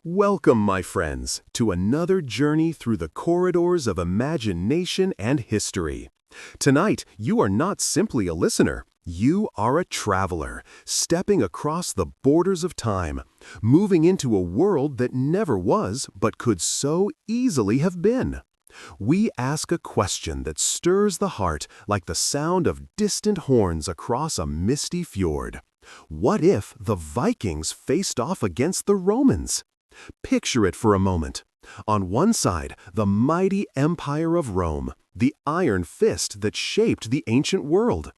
Welcome, my friends, to another journey through the corridors of imagination and history. Tonight, you are not simply a listener. You are a traveler, stepping across the borders of time, moving into a world that never was but could so easily have been. We ask a question that stirs the heart like the sound of distant horns across a misty fjord. What if the Vikings faced off against the Romans? Picture it for a moment. On one side, the mighty Empire of Rome, the iron fist that shaped the ancient world.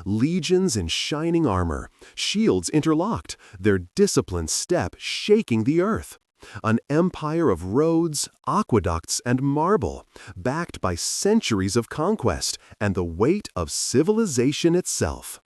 Legions in shining armor, shields interlocked, their disciplined step shaking the earth. An empire of roads, aqueducts, and marble, backed by centuries of conquest and the weight of civilization itself.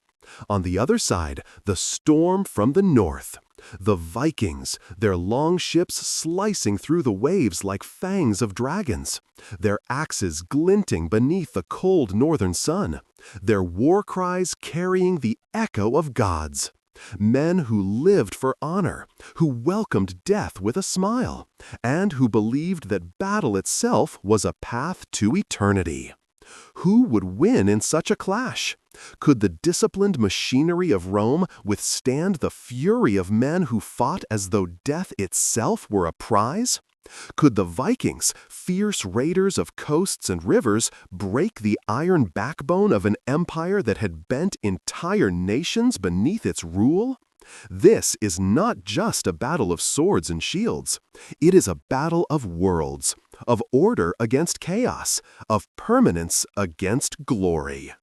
On the other side, the storm from the north. The Vikings, their long ships slicing through the waves like fangs of dragons, their axes glinting beneath the cold northern sun, their war cries carrying the echo of gods. Men who lived for honor, who welcomed death with a smile, and who believed that battle itself was a path to eternity. Who would win in such a clash? Could the disciplined machinery of Rome withstand the fury of men who fought as though death itself were a prize? Could the Vikings, fierce raiders of coasts and rivers, break the iron backbone of an empire that had bent entire nations beneath its rule? This is not just a battle of swords and shields. It is a battle of worlds, of order against chaos, of permanence against glory.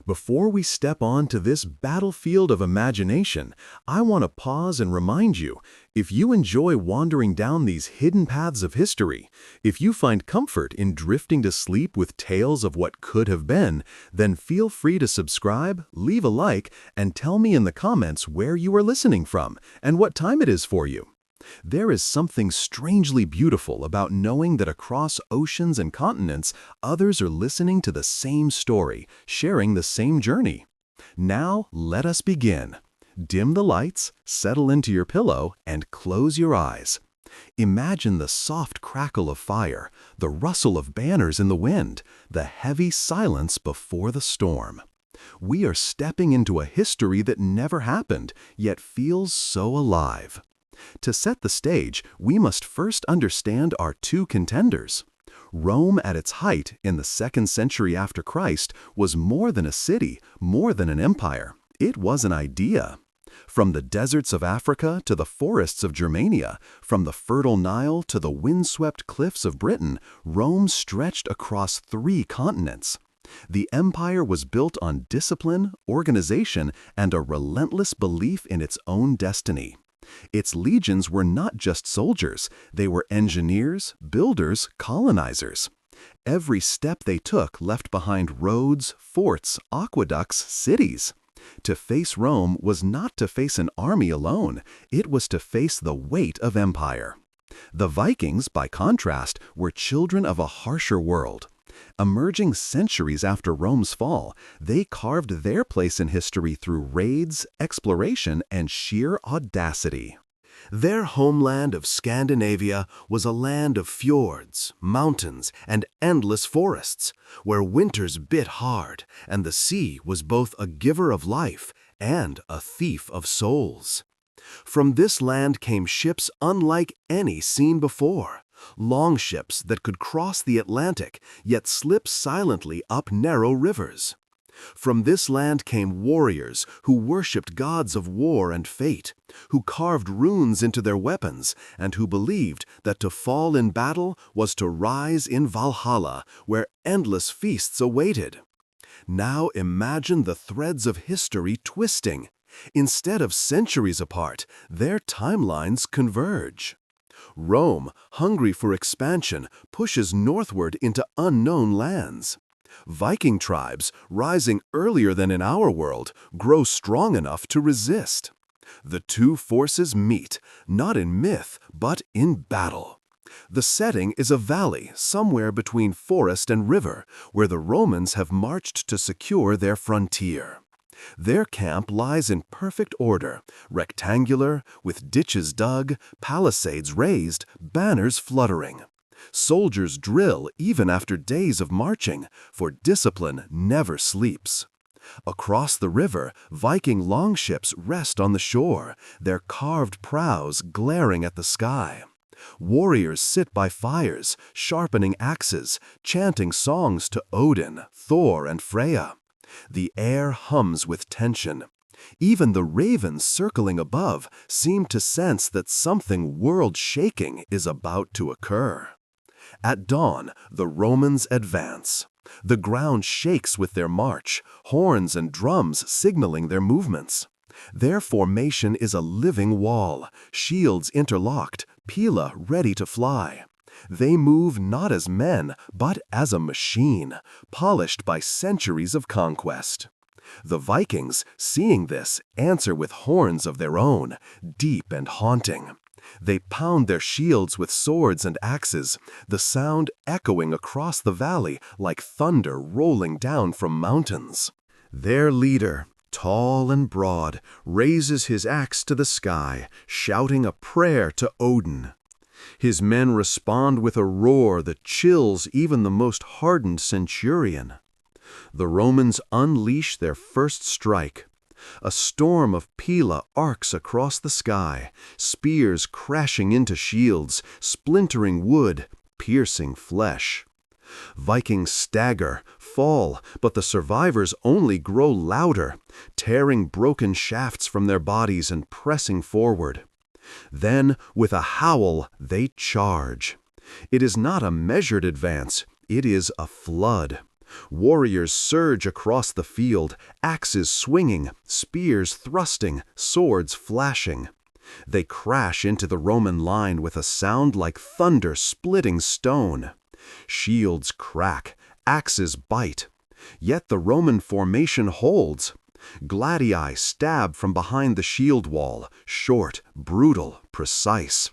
Before we step on to this battlefield of imagination, I want to pause and remind you, if you enjoy wandering down these hidden paths of history, if you find comfort in drifting to sleep with tales of what could have been, then feel free to subscribe, leave a like, and tell me in the comments where you are listening from and what time it is for you. There is something strangely beautiful about knowing that across oceans and continents, others are listening to the same story, sharing the same journey. Now, let us begin. Dim the lights, settle into your pillow, and close your eyes. Imagine the soft crackle of fire, the rustle of banners in the wind, the heavy silence before the storm. We are stepping into a history that never happened, yet feels so alive. To set the stage, we must first understand our two contenders. Rome at its height in the 2nd century after Christ was more than a city, more than an empire. It was an idea. From the deserts of Africa to the forests of Germania, from the fertile Nile to the windswept cliffs of Britain, Rome stretched across 3 continents. The empire was built on discipline, organization, and a relentless belief in its own destiny. Its legions were not just soldiers, they were engineers, builders, colonizers. Every step they took left behind roads, forts, aqueducts, cities. To face Rome was not to face an army alone, it was to face the weight of empire. The Vikings, by contrast, were children of a harsher world. Emerging centuries after Rome's fall, they carved their place in history through raids, exploration, and sheer audacity. Their homeland of Scandinavia was a land of fjords, mountains, and endless forests, where winters bit hard and the sea was both a giver of life and a thief of souls. From this land came ships unlike any seen before. Long ships that could cross the Atlantic, yet slip silently up narrow rivers. From this land came warriors who worshipped gods of war and fate, who carved runes into their weapons, and who believed that to fall in battle was to rise in Valhalla, where endless feasts awaited. Now imagine the threads of history twisting. Instead of centuries apart, their timelines converge. Rome, hungry for expansion, pushes northward into unknown lands. Viking tribes, rising earlier than in our world, grow strong enough to resist. The two forces meet, not in myth, but in battle. The setting is a valley somewhere between forest and river, where the Romans have marched to secure their frontier. Their camp lies in perfect order, rectangular, with ditches dug, palisades raised, banners fluttering. Soldiers drill even after days of marching, for discipline never sleeps. Across the river, Viking longships rest on the shore, their carved prows glaring at the sky. Warriors sit by fires, sharpening axes, chanting songs to Odin, Thor, and Freya. The air hums with tension. Even the ravens circling above seem to sense that something world-shaking is about to occur. At dawn, the Romans advance. The ground shakes with their march, horns and drums signaling their movements. Their formation is a living wall, shields interlocked, pila ready to fly. They move not as men, but as a machine, polished by centuries of conquest. The Vikings, seeing this, answer with horns of their own, deep and haunting. They pound their shields with swords and axes, the sound echoing across the valley like thunder rolling down from mountains. Their leader, tall and broad, raises his axe to the sky, shouting a prayer to Odin. His men respond with a roar that chills even the most hardened centurion. The Romans unleash their first strike. A storm of pila arcs across the sky, spears crashing into shields, splintering wood, piercing flesh. Vikings stagger, fall, but the survivors only grow louder, tearing broken shafts from their bodies and pressing forward. Then, with a howl, they charge. It is not a measured advance, it is a flood. Warriors surge across the field, axes swinging, spears thrusting, swords flashing. They crash into the Roman line with a sound like thunder splitting stone. Shields crack, axes bite. Yet the Roman formation holds. Gladii stab from behind the shield wall, short, brutal, precise.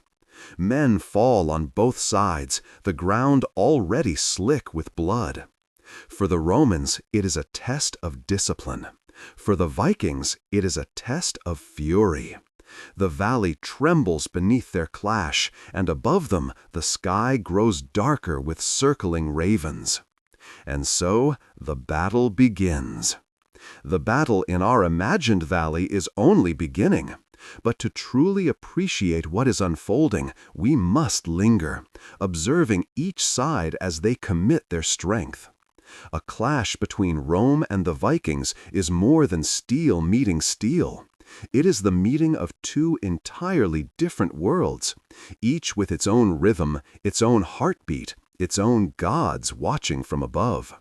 Men fall on both sides, the ground already slick with blood. For the Romans, it is a test of discipline. For the Vikings, it is a test of fury. The valley trembles beneath their clash, and above them the sky grows darker with circling ravens. And so the battle begins. The battle in our imagined valley is only beginning. But to truly appreciate what is unfolding, we must linger, observing each side as they commit their strength. A clash between Rome and the Vikings is more than steel meeting steel. It is the meeting of two entirely different worlds, each with its own rhythm, its own heartbeat, its own gods watching from above.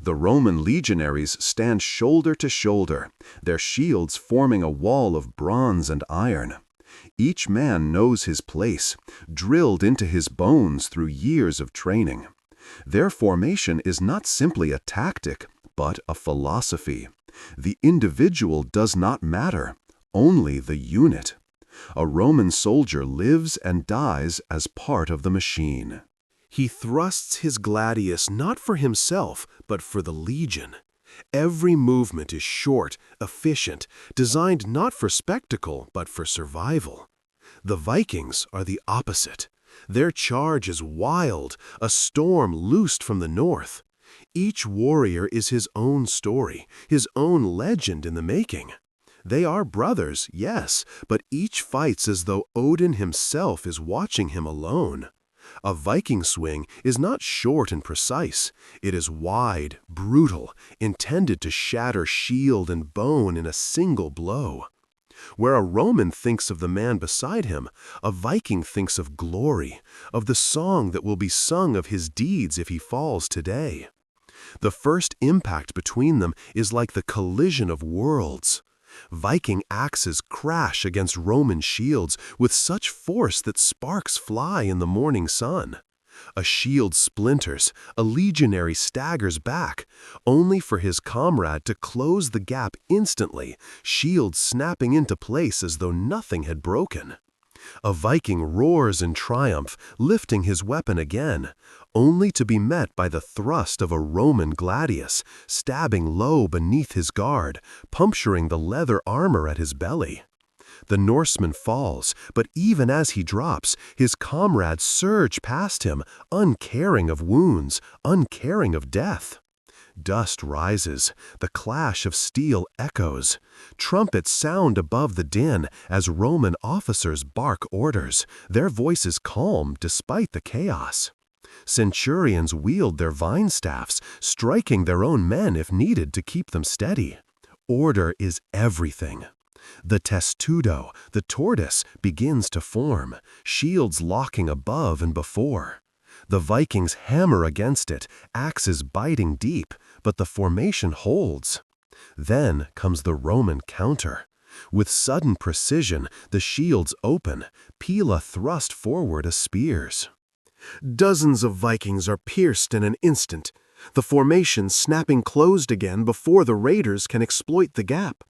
The Roman legionaries stand shoulder to shoulder, their shields forming a wall of bronze and iron. Each man knows his place, drilled into his bones through years of training. Their formation is not simply a tactic, but a philosophy. The individual does not matter, only the unit. A Roman soldier lives and dies as part of the machine. He thrusts his gladius not for himself, but for the legion. Every movement is short, efficient, designed not for spectacle, but for survival. The Vikings are the opposite. Their charge is wild, a storm loosed from the north. Each warrior is his own story, his own legend in the making. They are brothers, yes, but each fights as though Odin himself is watching him alone. A Viking swing is not short and precise. It is wide, brutal, intended to shatter shield and bone in a single blow. Where a Roman thinks of the man beside him, a Viking thinks of glory, of the song that will be sung of his deeds if he falls today. The first impact between them is like the collision of worlds. Viking axes crash against Roman shields with such force that sparks fly in the morning sun. A shield splinters, a legionary staggers back, only for his comrade to close the gap instantly, shield snapping into place as though nothing had broken. A Viking roars in triumph, lifting his weapon again, only to be met by the thrust of a Roman gladius, stabbing low beneath his guard, puncturing the leather armor at his belly. The Norseman falls, but even as he drops, his comrades surge past him, uncaring of wounds, uncaring of death. Dust rises, the clash of steel echoes. Trumpets sound above the din as Roman officers bark orders, their voices calm despite the chaos. Centurions wield their vine staffs, striking their own men if needed to keep them steady. Order is everything. The testudo, the tortoise, begins to form, shields locking above and before. The Vikings hammer against it, axes biting deep, but the formation holds. Then comes the Roman counter. With sudden precision, the shields open, Pila thrust forward as spears. Dozens of Vikings are pierced in an instant, the formation snapping closed again before the raiders can exploit the gap.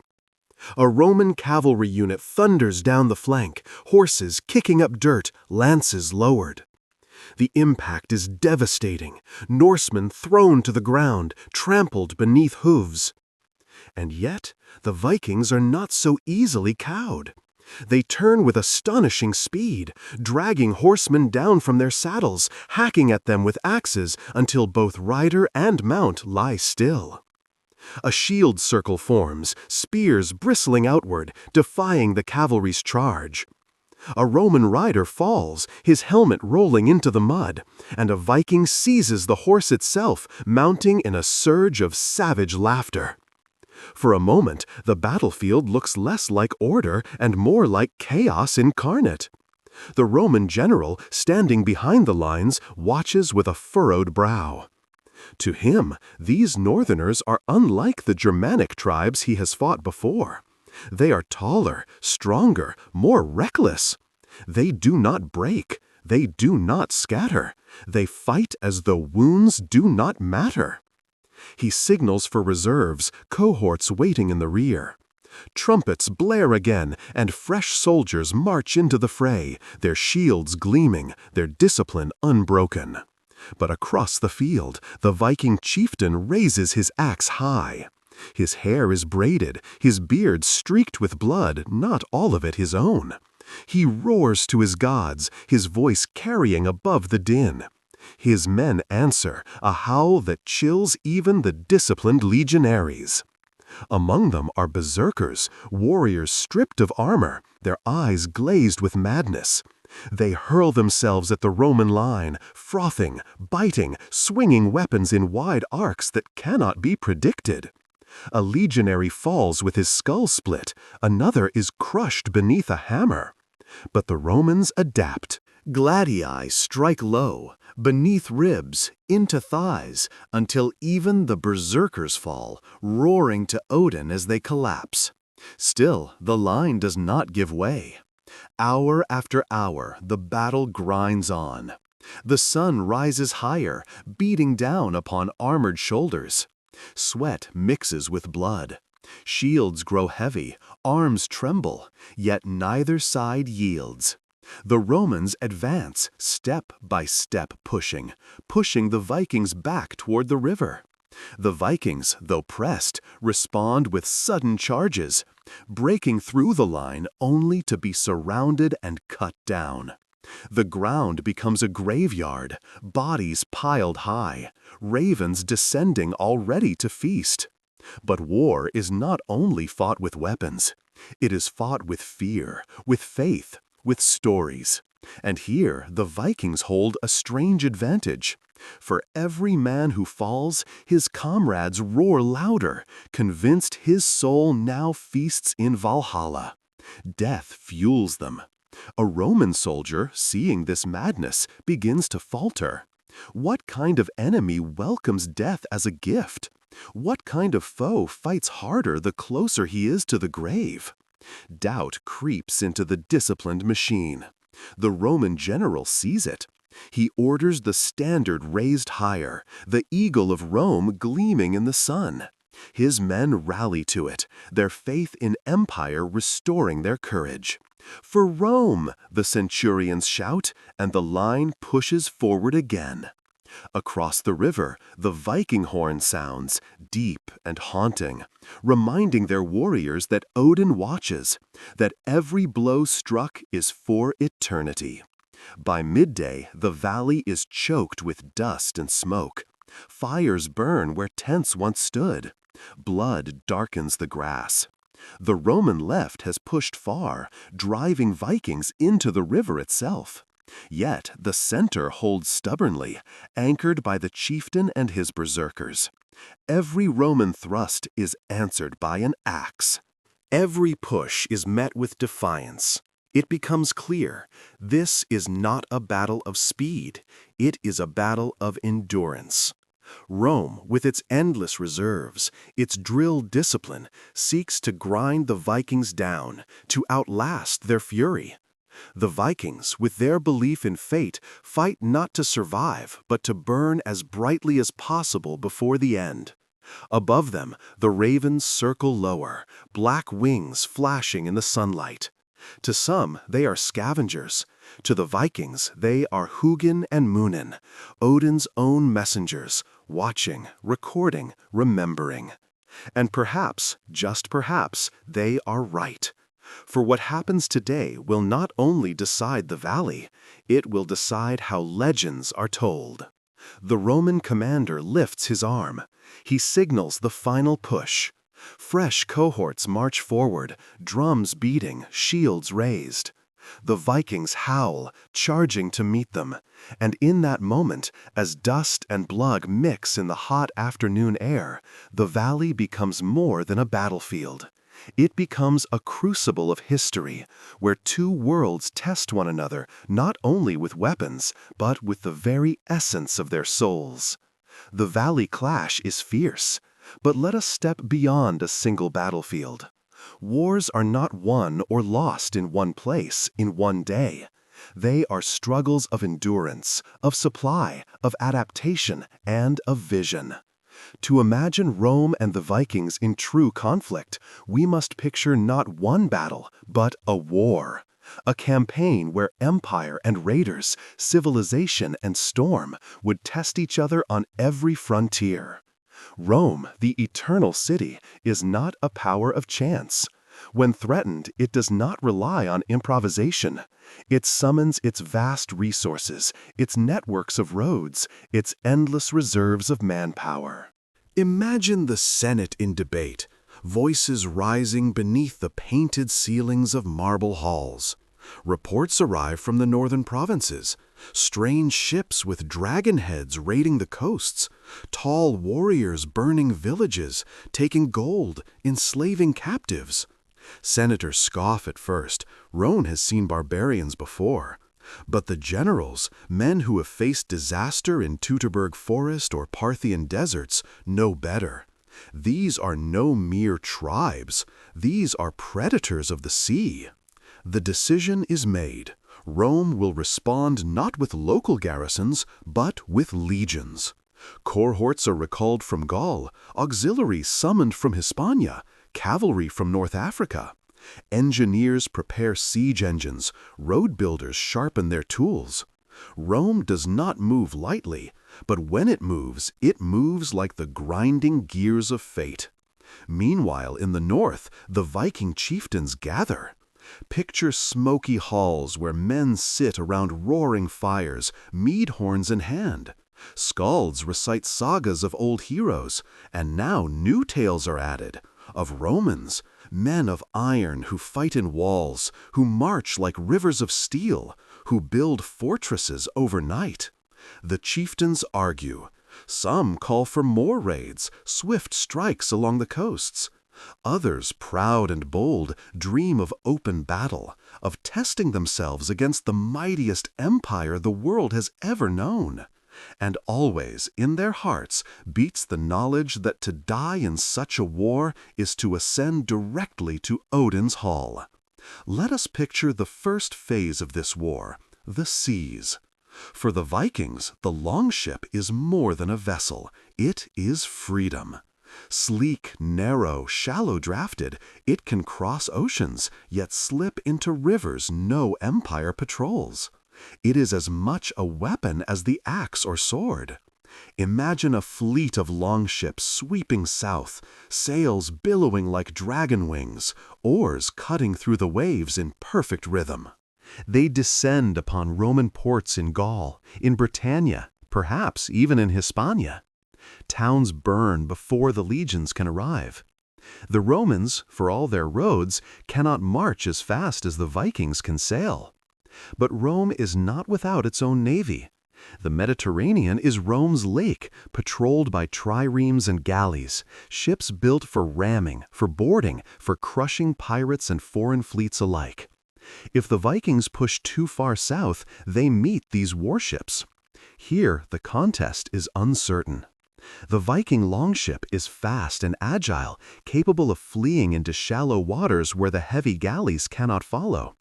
A Roman cavalry unit thunders down the flank, horses kicking up dirt, lances lowered. The impact is devastating, Norsemen thrown to the ground, trampled beneath hooves. And yet, the Vikings are not so easily cowed. They turn with astonishing speed, dragging horsemen down from their saddles, hacking at them with axes until both rider and mount lie still. A shield circle forms, spears bristling outward, defying the cavalry's charge. A Roman rider falls, his helmet rolling into the mud, and a Viking seizes the horse itself, mounting in a surge of savage laughter. For a moment, the battlefield looks less like order and more like chaos incarnate. The Roman general, standing behind the lines, watches with a furrowed brow. To him, these northerners are unlike the Germanic tribes he has fought before. They are taller, stronger, more reckless. They do not break. They do not scatter. They fight as though wounds do not matter. He signals for reserves, cohorts waiting in the rear. Trumpets blare again, and fresh soldiers march into the fray, their shields gleaming, their discipline unbroken. But across the field, the Viking chieftain raises his axe high. His hair is braided, his beard streaked with blood, not all of it his own. He roars to his gods, his voice carrying above the din. His men answer, a howl that chills even the disciplined legionaries. Among them are berserkers, warriors stripped of armor, their eyes glazed with madness. They hurl themselves at the Roman line, frothing, biting, swinging weapons in wide arcs that cannot be predicted. A legionary falls with his skull split, another is crushed beneath a hammer. But the Romans adapt. Gladii strike low, beneath ribs, into thighs, until even the berserkers fall, roaring to Odin as they collapse. Still, the line does not give way. Hour after hour, the battle grinds on. The sun rises higher, beating down upon armored shoulders. Sweat mixes with blood. Shields grow heavy, arms tremble, yet neither side yields. The Romans advance, step by step pushing the Vikings back toward the river. The Vikings, though pressed, respond with sudden charges, breaking through the line only to be surrounded and cut down. The ground becomes a graveyard, bodies piled high, ravens descending already to feast. But war is not only fought with weapons. It is fought with fear, with faith, with stories. And here the Vikings hold a strange advantage. For every man who falls, his comrades roar louder, convinced his soul now feasts in Valhalla. Death fuels them. A Roman soldier, seeing this madness, begins to falter. What kind of enemy welcomes death as a gift? What kind of foe fights harder the closer he is to the grave? Doubt creeps into the disciplined machine. The Roman general sees it. He orders the standard raised higher, the eagle of Rome gleaming in the sun. His men rally to it, their faith in empire restoring their courage. "For Rome!" the centurions shout, and the line pushes forward again. Across the river, the Viking horn sounds, deep and haunting, reminding their warriors that Odin watches, that every blow struck is for eternity. By midday, the valley is choked with dust and smoke. Fires burn where tents once stood. Blood darkens the grass. The Roman left has pushed far, driving Vikings into the river itself. Yet the center holds stubbornly, anchored by the chieftain and his berserkers. Every Roman thrust is answered by an axe. Every push is met with defiance. It becomes clear, this is not a battle of speed, it is a battle of endurance. Rome, with its endless reserves, its drilled discipline, seeks to grind the Vikings down, to outlast their fury. The Vikings, with their belief in fate, fight not to survive, but to burn as brightly as possible before the end. Above them, the ravens circle lower, black wings flashing in the sunlight. To some, they are scavengers. To the Vikings, they are Hugin and Munin, Odin's own messengers, watching, recording, remembering. And perhaps, just perhaps, they are right. For what happens today will not only decide the valley, it will decide how legends are told. The Roman commander lifts his arm. He signals the final push. Fresh cohorts march forward, drums beating, shields raised. The Vikings howl, charging to meet them. And in that moment, as dust and blood mix in the hot afternoon air, the valley becomes more than a battlefield. It becomes a crucible of history, where two worlds test one another not only with weapons, but with the very essence of their souls. The valley clash is fierce, but let us step beyond a single battlefield. Wars are not won or lost in one place, in one day. They are struggles of endurance, of supply, of adaptation, and of vision. To imagine Rome and the Vikings in true conflict, we must picture not one battle, but a war. A campaign where empire and raiders, civilization and storm would test each other on every frontier. Rome, the eternal city, is not a power of chance. When threatened, it does not rely on improvisation. It summons its vast resources, its networks of roads, its endless reserves of manpower. Imagine the Senate in debate, voices rising beneath the painted ceilings of marble halls. Reports arrive from the northern provinces, strange ships with dragon heads raiding the coasts, tall warriors burning villages, taking gold, enslaving captives. Senators scoff at first. Rome has seen barbarians before. But the generals, men who have faced disaster in Teutoburg forest or Parthian deserts, know better. These are no mere tribes. These are predators of the sea. The decision is made. Rome will respond not with local garrisons, but with legions. Cohorts are recalled from Gaul, auxiliaries summoned from Hispania, cavalry from North Africa. Engineers prepare siege engines, road builders sharpen their tools. Rome does not move lightly, but when it moves like the grinding gears of fate. Meanwhile, in the north, the Viking chieftains gather. Picture smoky halls where men sit around roaring fires, mead horns in hand. Skalds recite sagas of old heroes, and now new tales are added, of Romans, men of iron who fight in walls, who march like rivers of steel, who build fortresses overnight. The chieftains argue. Some call for more raids, swift strikes along the coasts. Others, proud and bold, dream of open battle, of testing themselves against the mightiest empire the world has ever known. And always, in their hearts, beats the knowledge that to die in such a war is to ascend directly to Odin's hall. Let us picture the first phase of this war, the seas. For the Vikings, the longship is more than a vessel. It is freedom. Sleek, narrow, shallow-drafted, it can cross oceans, yet slip into rivers no empire patrols. It is as much a weapon as the axe or sword. Imagine a fleet of longships sweeping south, sails billowing like dragon wings, oars cutting through the waves in perfect rhythm. They descend upon Roman ports in Gaul, in Britannia, perhaps even in Hispania. Towns burn before the legions can arrive. The Romans, for all their roads, cannot march as fast as the Vikings can sail. But Rome is not without its own navy. The Mediterranean is Rome's lake, patrolled by triremes and galleys, ships built for ramming, for boarding, for crushing pirates and foreign fleets alike. If the Vikings push too far south, they meet these warships. Here, the contest is uncertain. The Viking longship is fast and agile, capable of fleeing into shallow waters where the heavy galleys cannot follow.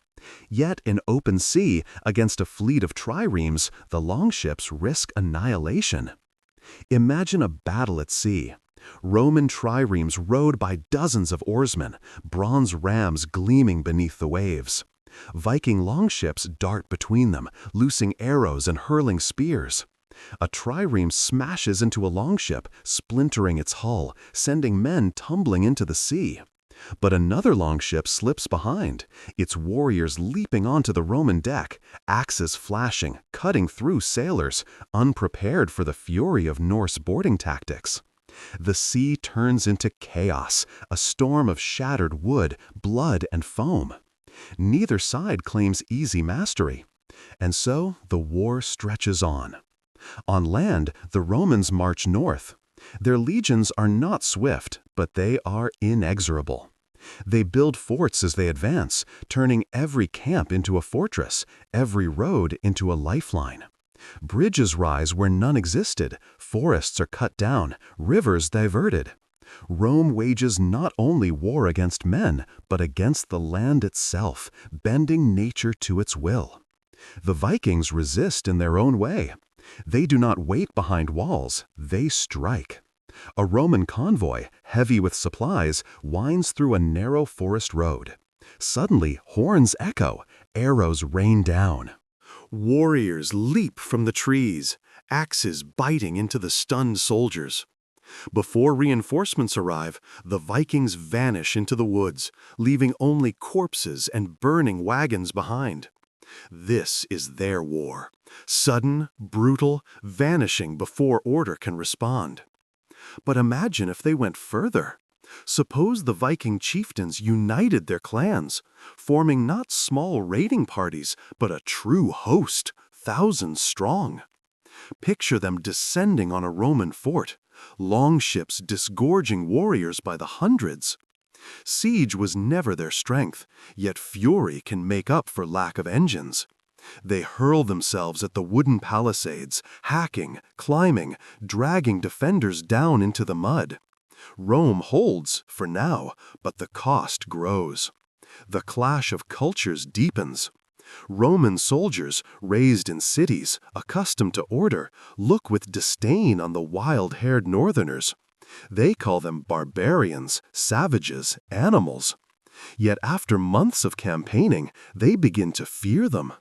Yet in open sea, against a fleet of triremes, the longships risk annihilation. Imagine a battle at sea. Roman triremes rowed by dozens of oarsmen, bronze rams gleaming beneath the waves. Viking longships dart between them, loosing arrows and hurling spears. A trireme smashes into a longship, splintering its hull, sending men tumbling into the sea. But another longship slips behind, its warriors leaping onto the Roman deck, axes flashing, cutting through sailors, unprepared for the fury of Norse boarding tactics. The sea turns into chaos, a storm of shattered wood, blood, and foam. Neither side claims easy mastery. And so the war stretches on. On land, the Romans march north. Their legions are not swift, but they are inexorable. They build forts as they advance, turning every camp into a fortress, every road into a lifeline. Bridges rise where none existed, forests are cut down, rivers diverted. Rome wages not only war against men, but against the land itself, bending nature to its will. The Vikings resist in their own way. They do not wait behind walls, they strike. A Roman convoy, heavy with supplies, winds through a narrow forest road. Suddenly, horns echo, arrows rain down. Warriors leap from the trees, axes biting into the stunned soldiers. Before reinforcements arrive, the Vikings vanish into the woods, leaving only corpses and burning wagons behind. This is their war, sudden, brutal, vanishing before order can respond. But imagine if they went further. Suppose the Viking chieftains united their clans, forming not small raiding parties, but a true host, thousands strong. Picture them descending on a Roman fort, longships disgorging warriors by the hundreds. Siege was never their strength, yet fury can make up for lack of engines. They hurl themselves at the wooden palisades, hacking, climbing, dragging defenders down into the mud. Rome holds, for now, but the cost grows. The clash of cultures deepens. Roman soldiers, raised in cities, accustomed to order, look with disdain on the wild-haired northerners. They call them barbarians, savages, animals. Yet after months of campaigning, they begin to fear them.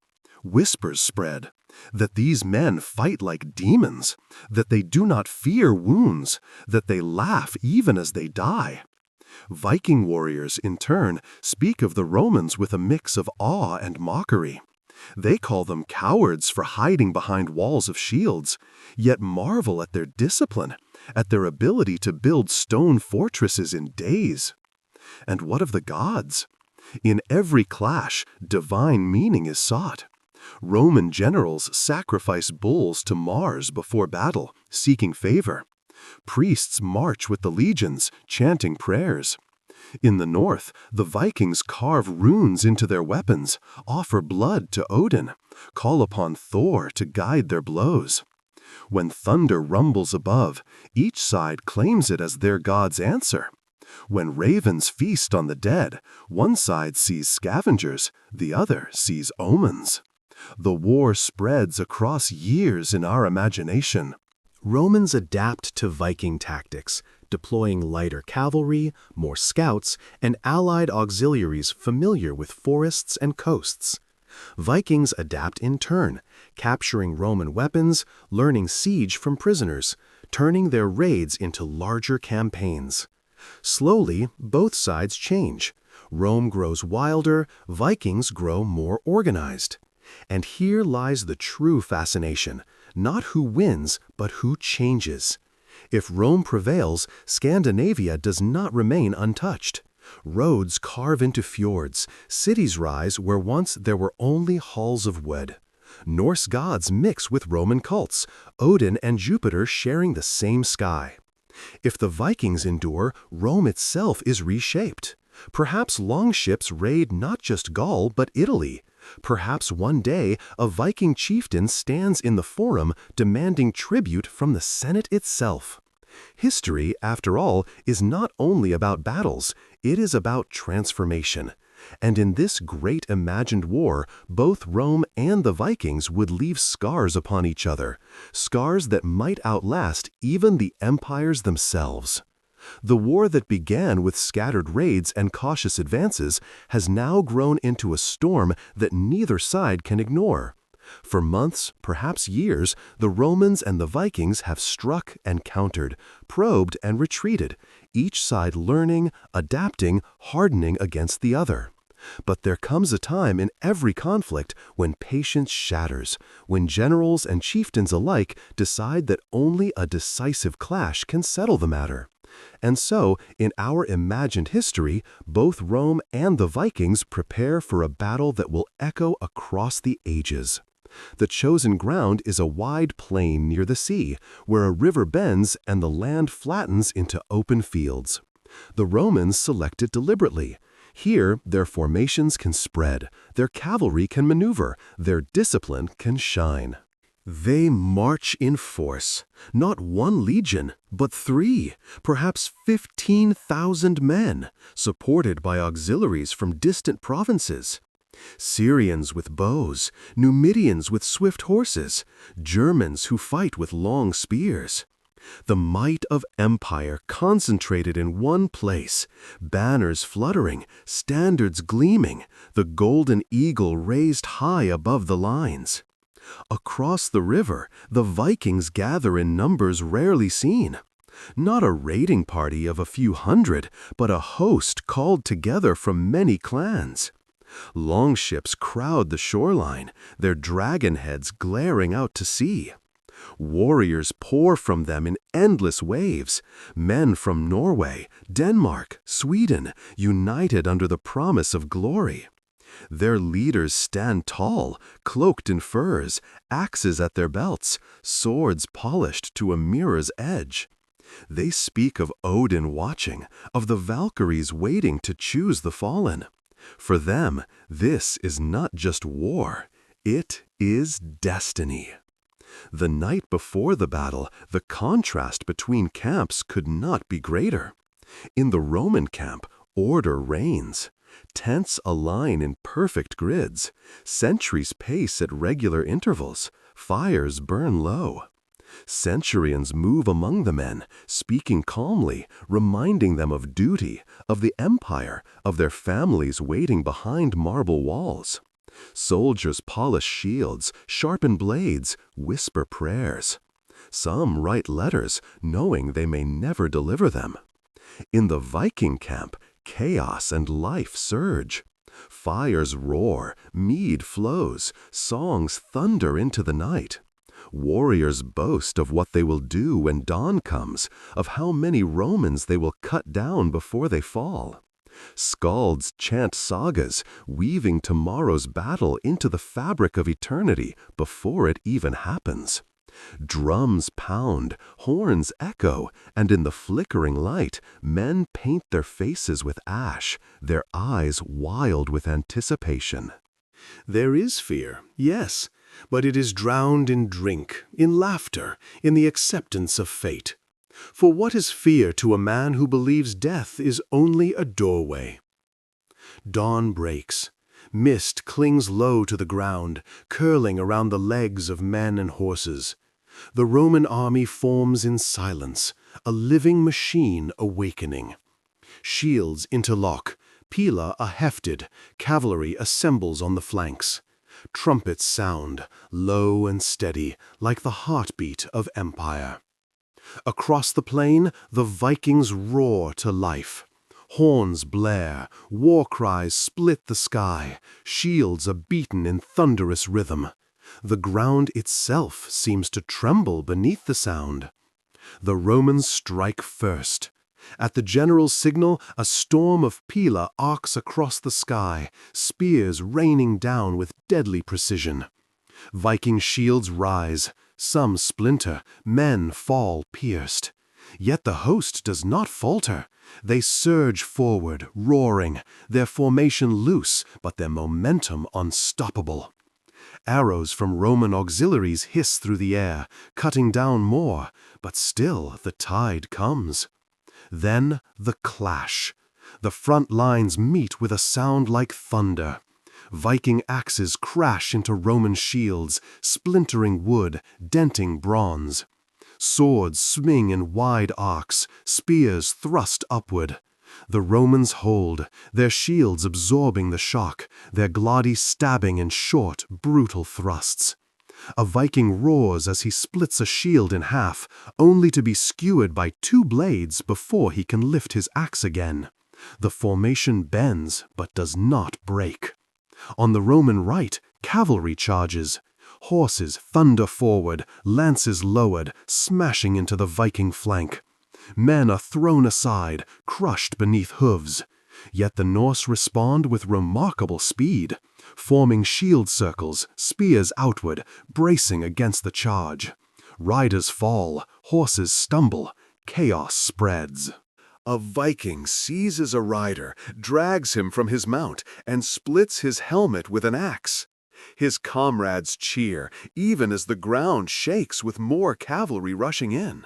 Whispers spread that these men fight like demons, that they do not fear wounds, that they laugh even as they die. Viking warriors, in turn, speak of the Romans with a mix of awe and mockery. They call them cowards for hiding behind walls of shields, yet marvel at their discipline, at their ability to build stone fortresses in days. And what of the gods? In every clash, divine meaning is sought. Roman generals sacrifice bulls to Mars before battle, seeking favor. Priests march with the legions, chanting prayers. In the north, the Vikings carve runes into their weapons, offer blood to Odin, call upon Thor to guide their blows. When thunder rumbles above, each side claims it as their god's answer. When ravens feast on the dead, one side sees scavengers, the other sees omens. The war spreads across years in our imagination. Romans adapt to Viking tactics, deploying lighter cavalry, more scouts, and allied auxiliaries familiar with forests and coasts. Vikings adapt in turn, capturing Roman weapons, learning siege from prisoners, turning their raids into larger campaigns. Slowly, both sides change. Rome grows wilder, Vikings grow more organized. And here lies the true fascination, not who wins, but who changes. If Rome prevails, Scandinavia does not remain untouched. Roads carve into fjords, cities rise where once there were only halls of wood. Norse gods mix with Roman cults, Odin and Jupiter sharing the same sky. If the Vikings endure, Rome itself is reshaped. Perhaps longships raid not just Gaul but Italy. Perhaps one day a Viking chieftain stands in the Forum demanding tribute from the Senate itself. History, after all, is not only about battles, it is about transformation. And in this great imagined war, both Rome and the Vikings would leave scars upon each other, scars that might outlast even the empires themselves. The war that began with scattered raids and cautious advances has now grown into a storm that neither side can ignore. For months, perhaps years, the Romans and the Vikings have struck and countered, probed and retreated, each side learning, adapting, hardening against the other. But there comes a time in every conflict when patience shatters, when generals and chieftains alike decide that only a decisive clash can settle the matter. And so, in our imagined history, both Rome and the Vikings prepare for a battle that will echo across the ages. The chosen ground is a wide plain near the sea, where a river bends and the land flattens into open fields. The Romans select it deliberately. Here, their formations can spread, their cavalry can maneuver, their discipline can shine. They march in force, not one legion, but 3, perhaps 15,000 men, supported by auxiliaries from distant provinces. Syrians with bows, Numidians with swift horses, Germans who fight with long spears. The might of empire concentrated in one place, banners fluttering, standards gleaming, the golden eagle raised high above the lines. Across the river, the Vikings gather in numbers rarely seen. Not a raiding party of a few hundred, but a host called together from many clans. Longships crowd the shoreline, their dragon heads glaring out to sea. Warriors pour from them in endless waves, men from Norway, Denmark, Sweden, united under the promise of glory. Their leaders stand tall, cloaked in furs, axes at their belts, swords polished to a mirror's edge. They speak of Odin watching, of the Valkyries waiting to choose the fallen. For them, this is not just war, it is destiny. The night before the battle, the contrast between camps could not be greater. In the Roman camp, order reigns. Tents align in perfect grids. Sentries pace at regular intervals. Fires burn low. Centurions move among the men, speaking calmly, reminding them of duty, of the empire, of their families waiting behind marble walls. Soldiers polish shields, sharpen blades, whisper prayers. Some write letters, knowing they may never deliver them. In the Viking camp, chaos and life surge. Fires roar, mead flows, songs thunder into the night. Warriors boast of what they will do when dawn comes, of how many Romans they will cut down before they fall. Skalds chant sagas, weaving tomorrow's battle into the fabric of eternity before it even happens. Drums pound, horns echo, and in the flickering light, men paint their faces with ash, their eyes wild with anticipation. There is fear, yes, but it is drowned in drink, in laughter, in the acceptance of fate. For what is fear to a man who believes death is only a doorway? Dawn breaks. Mist clings low to the ground, curling around the legs of men and horses. The Roman army forms in silence, a living machine awakening. Shields interlock, pila are hefted, cavalry assembles on the flanks. Trumpets sound, low and steady, like the heartbeat of empire. Across the plain, the Vikings roar to life. Horns blare, war cries split the sky, shields are beaten in thunderous rhythm. The ground itself seems to tremble beneath the sound. The Romans strike first. At the general's signal, a storm of pila arcs across the sky, spears raining down with deadly precision. Viking shields rise, some splinter, men fall pierced. Yet the host does not falter. They surge forward, roaring, their formation loose, but their momentum unstoppable. Arrows from Roman auxiliaries hiss through the air, cutting down more, but still the tide comes. Then the clash. The front lines meet with a sound like thunder. Viking axes crash into Roman shields, splintering wood, denting bronze. Swords swing in wide arcs, spears thrust upward. The Romans hold, their shields absorbing the shock, their gladi stabbing in short, brutal thrusts. A Viking roars as he splits a shield in half, only to be skewered by 2 blades before he can lift his axe again. The formation bends, but does not break. On the Roman right, cavalry charges. Horses thunder forward, lances lowered, smashing into the Viking flank. Men are thrown aside, crushed beneath hooves. Yet the Norse respond with remarkable speed, forming shield circles, spears outward, bracing against the charge. Riders fall, horses stumble, chaos spreads. A Viking seizes a rider, drags him from his mount, and splits his helmet with an axe. His comrades cheer, even as the ground shakes with more cavalry rushing in.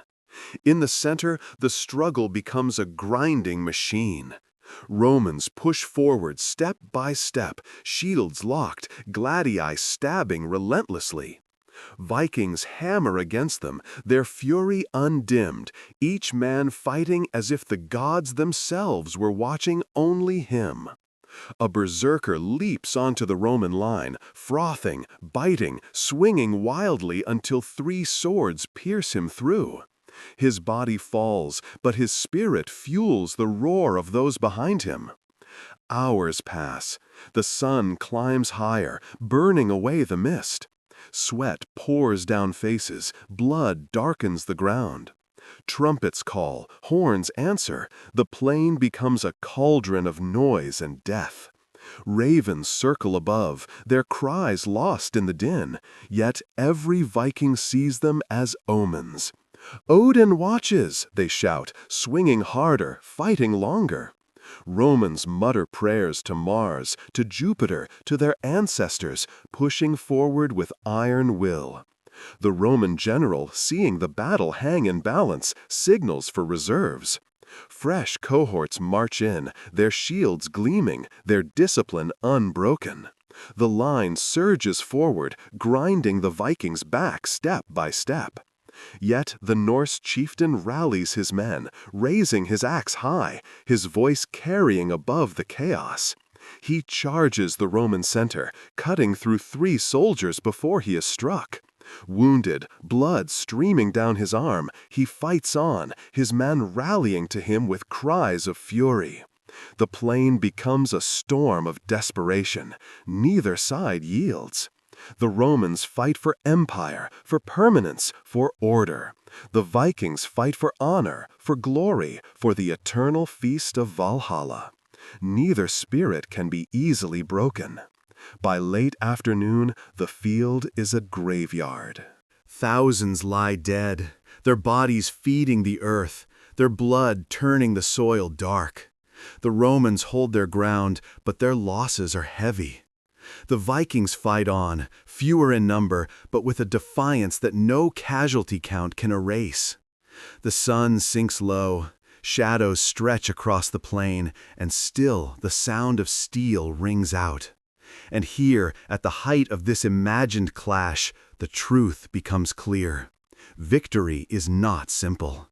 In the center, the struggle becomes a grinding machine. Romans push forward step by step, shields locked, gladii stabbing relentlessly. Vikings hammer against them, their fury undimmed, each man fighting as if the gods themselves were watching only him. A berserker leaps onto the Roman line, frothing, biting, swinging wildly until 3 swords pierce him through. His body falls, but his spirit fuels the roar of those behind him. Hours pass. The sun climbs higher, burning away the mist. Sweat pours down faces, blood darkens the ground. Trumpets call, horns answer, the plain becomes a cauldron of noise and death. Ravens circle above, their cries lost in the din, yet every Viking sees them as omens. "Odin watches," they shout, swinging harder, fighting longer. Romans mutter prayers to Mars, to Jupiter, to their ancestors, pushing forward with iron will. The Roman general, seeing the battle hang in balance, signals for reserves. Fresh cohorts march in, their shields gleaming, their discipline unbroken. The line surges forward, grinding the Vikings back step by step. Yet the Norse chieftain rallies his men, raising his axe high, his voice carrying above the chaos. He charges the Roman center, cutting through 3 soldiers before he is struck. Wounded, blood streaming down his arm, he fights on, his men rallying to him with cries of fury. The plain becomes a storm of desperation. Neither side yields. The Romans fight for empire, for permanence, for order. The Vikings fight for honor, for glory, for the eternal feast of Valhalla. Neither spirit can be easily broken. By late afternoon, the field is a graveyard. Thousands lie dead, their bodies feeding the earth, their blood turning the soil dark. The Romans hold their ground, but their losses are heavy. The Vikings fight on, fewer in number, but with a defiance that no casualty count can erase. The sun sinks low, shadows stretch across the plain, and still the sound of steel rings out. And here, at the height of this imagined clash, the truth becomes clear. Victory is not simple.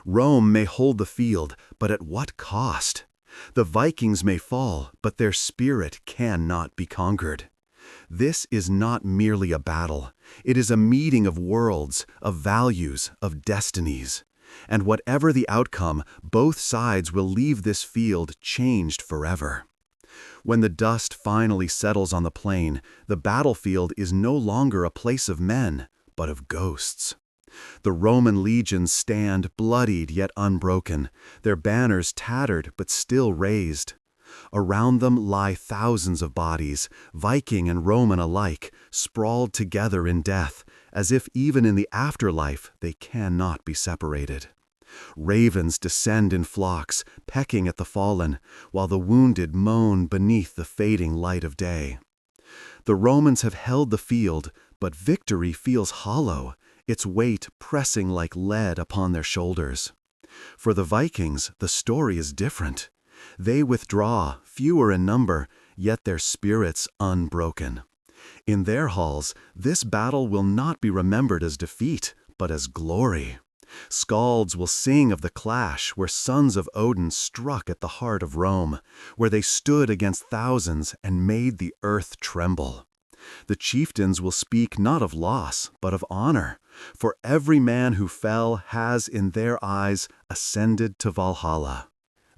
Rome may hold the field, but at what cost? The Vikings may fall, but their spirit cannot be conquered. This is not merely a battle. It is a meeting of worlds, of values, of destinies. And whatever the outcome, both sides will leave this field changed forever. When the dust finally settles on the plain, the battlefield is no longer a place of men, but of ghosts. The Roman legions stand bloodied yet unbroken, their banners tattered but still raised. Around them lie thousands of bodies, Viking and Roman alike, sprawled together in death, as if even in the afterlife they cannot be separated. Ravens descend in flocks, pecking at the fallen, while the wounded moan beneath the fading light of day. The Romans have held the field, but victory feels hollow, its weight pressing like lead upon their shoulders. For the Vikings, the story is different. They withdraw, fewer in number, yet their spirits unbroken. In their halls, this battle will not be remembered as defeat, but as glory. Skalds will sing of the clash where sons of Odin struck at the heart of Rome, where they stood against thousands and made the earth tremble. The chieftains will speak not of loss, but of honor, for every man who fell has in their eyes ascended to Valhalla.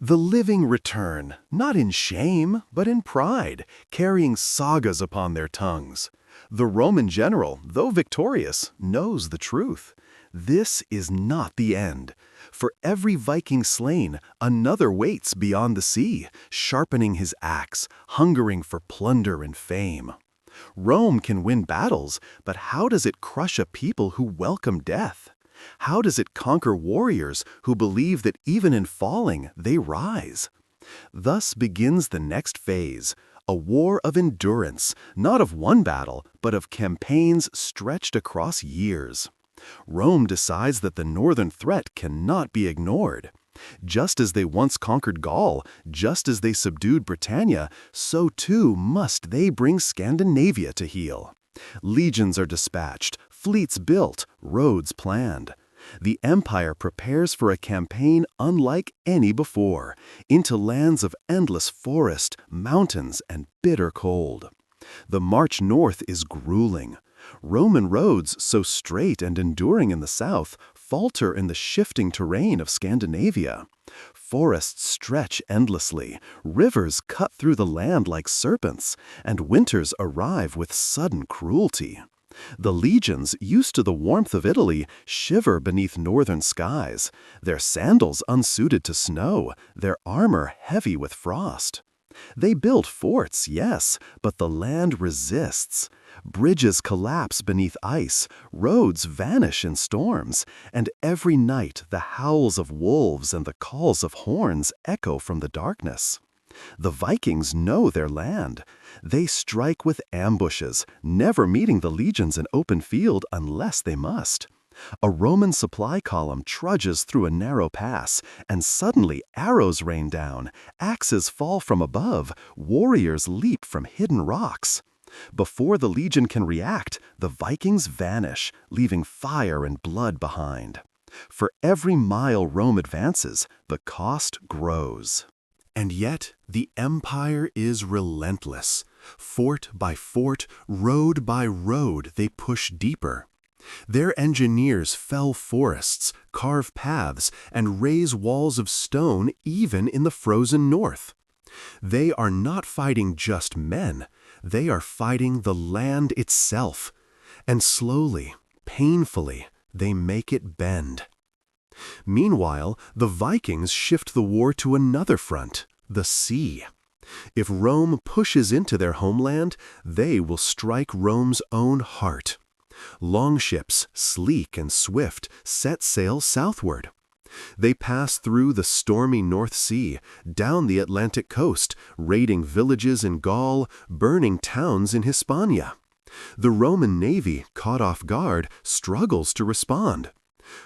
The living return, not in shame, but in pride, carrying sagas upon their tongues. The Roman general, though victorious, knows the truth. This is not the end. For every Viking slain, another waits beyond the sea, sharpening his axe, hungering for plunder and fame. Rome can win battles, but how does it crush a people who welcome death? How does it conquer warriors who believe that even in falling, they rise? Thus begins the next phase, a war of endurance, not of one battle, but of campaigns stretched across years. Rome decides that the northern threat cannot be ignored. Just as they once conquered Gaul, just as they subdued Britannia, so too must they bring Scandinavia to heel. Legions are dispatched, fleets built, roads planned. The empire prepares for a campaign unlike any before, into lands of endless forest, mountains, and bitter cold. The march north is grueling. Roman roads, so straight and enduring in the south, falter in the shifting terrain of Scandinavia. Forests stretch endlessly, rivers cut through the land like serpents, and winters arrive with sudden cruelty. The legions, used to the warmth of Italy, shiver beneath northern skies, their sandals unsuited to snow, their armor heavy with frost. They build forts, yes, but the land resists. Bridges collapse beneath ice, roads vanish in storms, and every night the howls of wolves and the calls of horns echo from the darkness. The Vikings know their land. They strike with ambushes, never meeting the legions in open field unless they must. A Roman supply column trudges through a narrow pass, and suddenly arrows rain down, axes fall from above, warriors leap from hidden rocks. Before the legion can react, the Vikings vanish, leaving fire and blood behind. For every mile Rome advances, the cost grows. And yet, the empire is relentless. Fort by fort, road by road, they push deeper. Their engineers fell forests, carve paths, and raise walls of stone even in the frozen north. They are not fighting just men, they are fighting the land itself. And slowly, painfully, they make it bend. Meanwhile, the Vikings shift the war to another front, the sea. If Rome pushes into their homeland, they will strike Rome's own heart. Longships, sleek and swift, set sail southward. They pass through the stormy North Sea, down the Atlantic coast, raiding villages in Gaul, burning towns in Hispania. The Roman navy, caught off guard, struggles to respond.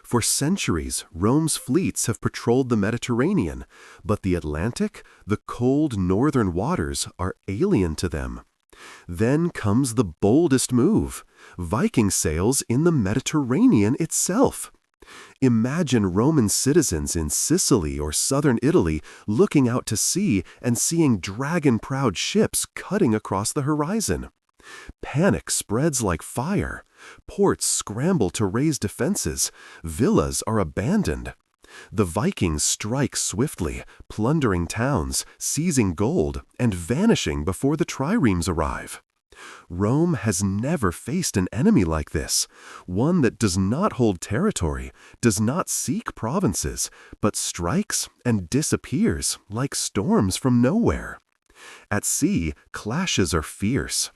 For centuries, Rome's fleets have patrolled the Mediterranean, but the Atlantic, the cold northern waters, are alien to them. Then comes the boldest move. Viking sails in the Mediterranean itself. Imagine Roman citizens in Sicily or southern Italy looking out to sea and seeing dragon-proud ships cutting across the horizon. Panic spreads like fire. Ports scramble to raise defenses. Villas are abandoned. The Vikings strike swiftly, plundering towns, seizing gold, and vanishing before the triremes arrive. Rome has never faced an enemy like this, one that does not hold territory, does not seek provinces, but strikes and disappears like storms from nowhere. At sea, clashes are fierce.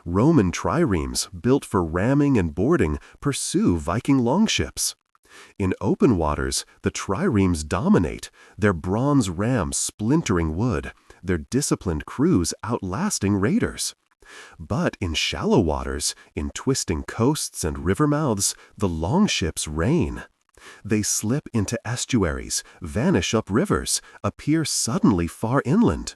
Roman triremes, built for ramming and boarding, pursue Viking longships. In open waters, the triremes dominate, their bronze rams splintering wood, their disciplined crews outlasting raiders. But in shallow waters, in twisting coasts and river mouths, the longships reign. They slip into estuaries, vanish up rivers, appear suddenly far inland.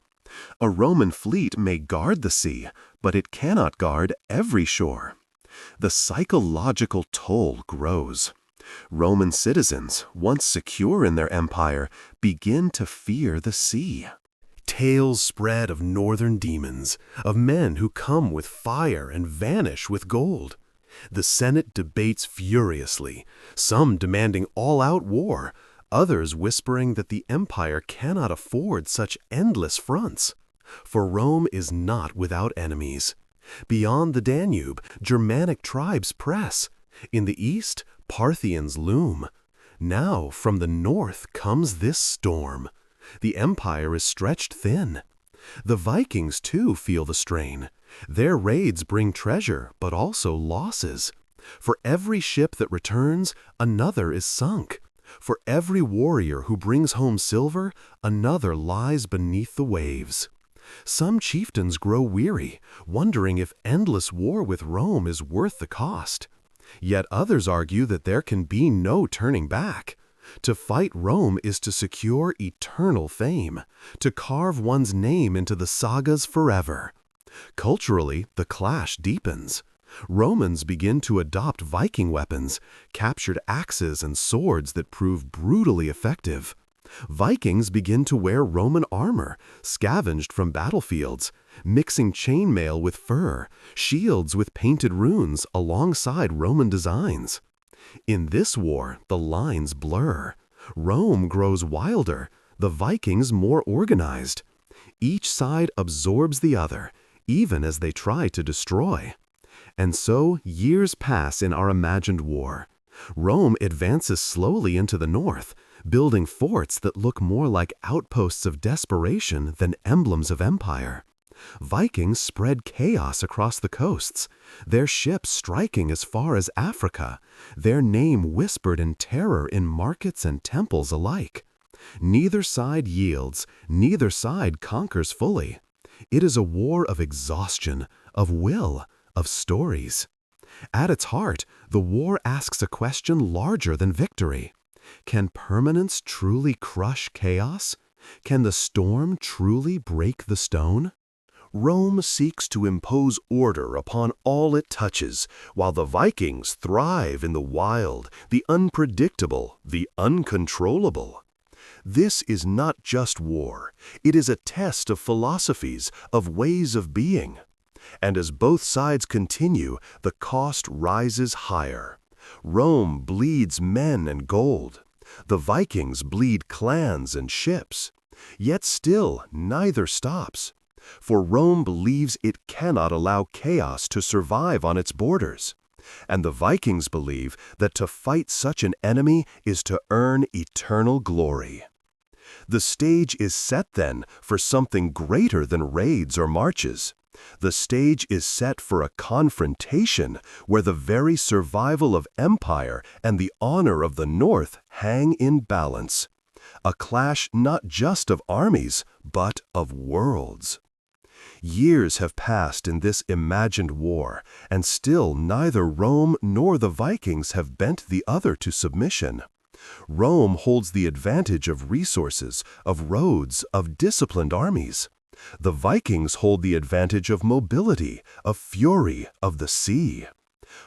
A Roman fleet may guard the sea, but it cannot guard every shore. The psychological toll grows. Roman citizens, once secure in their empire, begin to fear the sea. Tales spread of northern demons, of men who come with fire and vanish with gold. The Senate debates furiously, some demanding all-out war, others whispering that the empire cannot afford such endless fronts. For Rome is not without enemies. Beyond the Danube, Germanic tribes press. In the east, Parthians loom. Now from the north comes this storm. The empire is stretched thin. The Vikings, too, feel the strain. Their raids bring treasure, but also losses. For every ship that returns, another is sunk. For every warrior who brings home silver, another lies beneath the waves. Some chieftains grow weary, wondering if endless war with Rome is worth the cost. Yet others argue that there can be no turning back. To fight Rome is to secure eternal fame, to carve one's name into the sagas forever. Culturally, the clash deepens. Romans begin to adopt Viking weapons, captured axes and swords that prove brutally effective. Vikings begin to wear Roman armor, scavenged from battlefields, mixing chainmail with fur, shields with painted runes alongside Roman designs. In this war, the lines blur. Rome grows wilder, the Vikings more organized. Each side absorbs the other, even as they try to destroy. And so years pass in our imagined war. Rome advances slowly into the north, building forts that look more like outposts of desperation than emblems of empire. Vikings spread chaos across the coasts, their ships striking as far as Africa, their name whispered in terror in markets and temples alike. Neither side yields, neither side conquers fully. It is a war of exhaustion, of will, of stories. At its heart, the war asks a question larger than victory. Can permanence truly crush chaos? Can the storm truly break the stone? Rome seeks to impose order upon all it touches, while the Vikings thrive in the wild, the unpredictable, the uncontrollable. This is not just war. It is a test of philosophies, of ways of being. And as both sides continue, the cost rises higher. Rome bleeds men and gold. The Vikings bleed clans and ships. Yet still, neither stops. For Rome believes it cannot allow chaos to survive on its borders. And the Vikings believe that to fight such an enemy is to earn eternal glory. The stage is set then for something greater than raids or marches. The stage is set for a confrontation where the very survival of empire and the honor of the North hang in balance. A clash not just of armies, but of worlds. Years have passed in this imagined war, and still neither Rome nor the Vikings have bent the other to submission. Rome holds the advantage of resources, of roads, of disciplined armies. The Vikings hold the advantage of mobility, of fury, of the sea.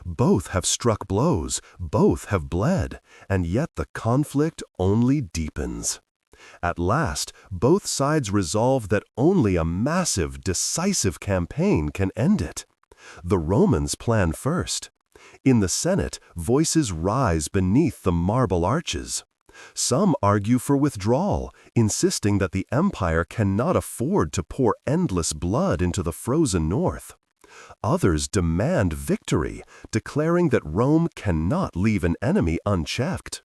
Both have struck blows, both have bled, and yet the conflict only deepens. At last, both sides resolve that only a massive, decisive campaign can end it. The Romans plan first. In the Senate, voices rise beneath the marble arches. Some argue for withdrawal, insisting that the empire cannot afford to pour endless blood into the frozen north. Others demand victory, declaring that Rome cannot leave an enemy unchecked.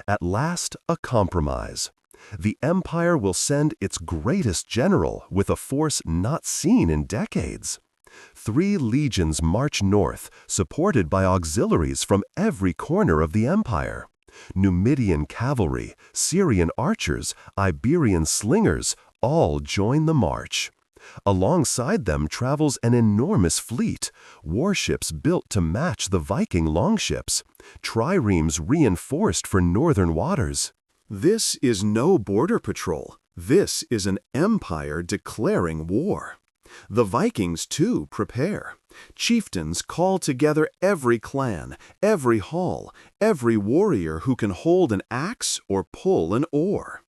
At last, a compromise. The empire will send its greatest general with a force not seen in decades. 3 legions march north, supported by auxiliaries from every corner of the empire. Numidian cavalry, Syrian archers, Iberian slingers all join the march. Alongside them travels an enormous fleet, warships built to match the Viking longships, triremes reinforced for northern waters. This is no border patrol. This is an empire declaring war. The Vikings, too, prepare. Chieftains call together every clan, every hall, every warrior who can hold an axe or pull an oar.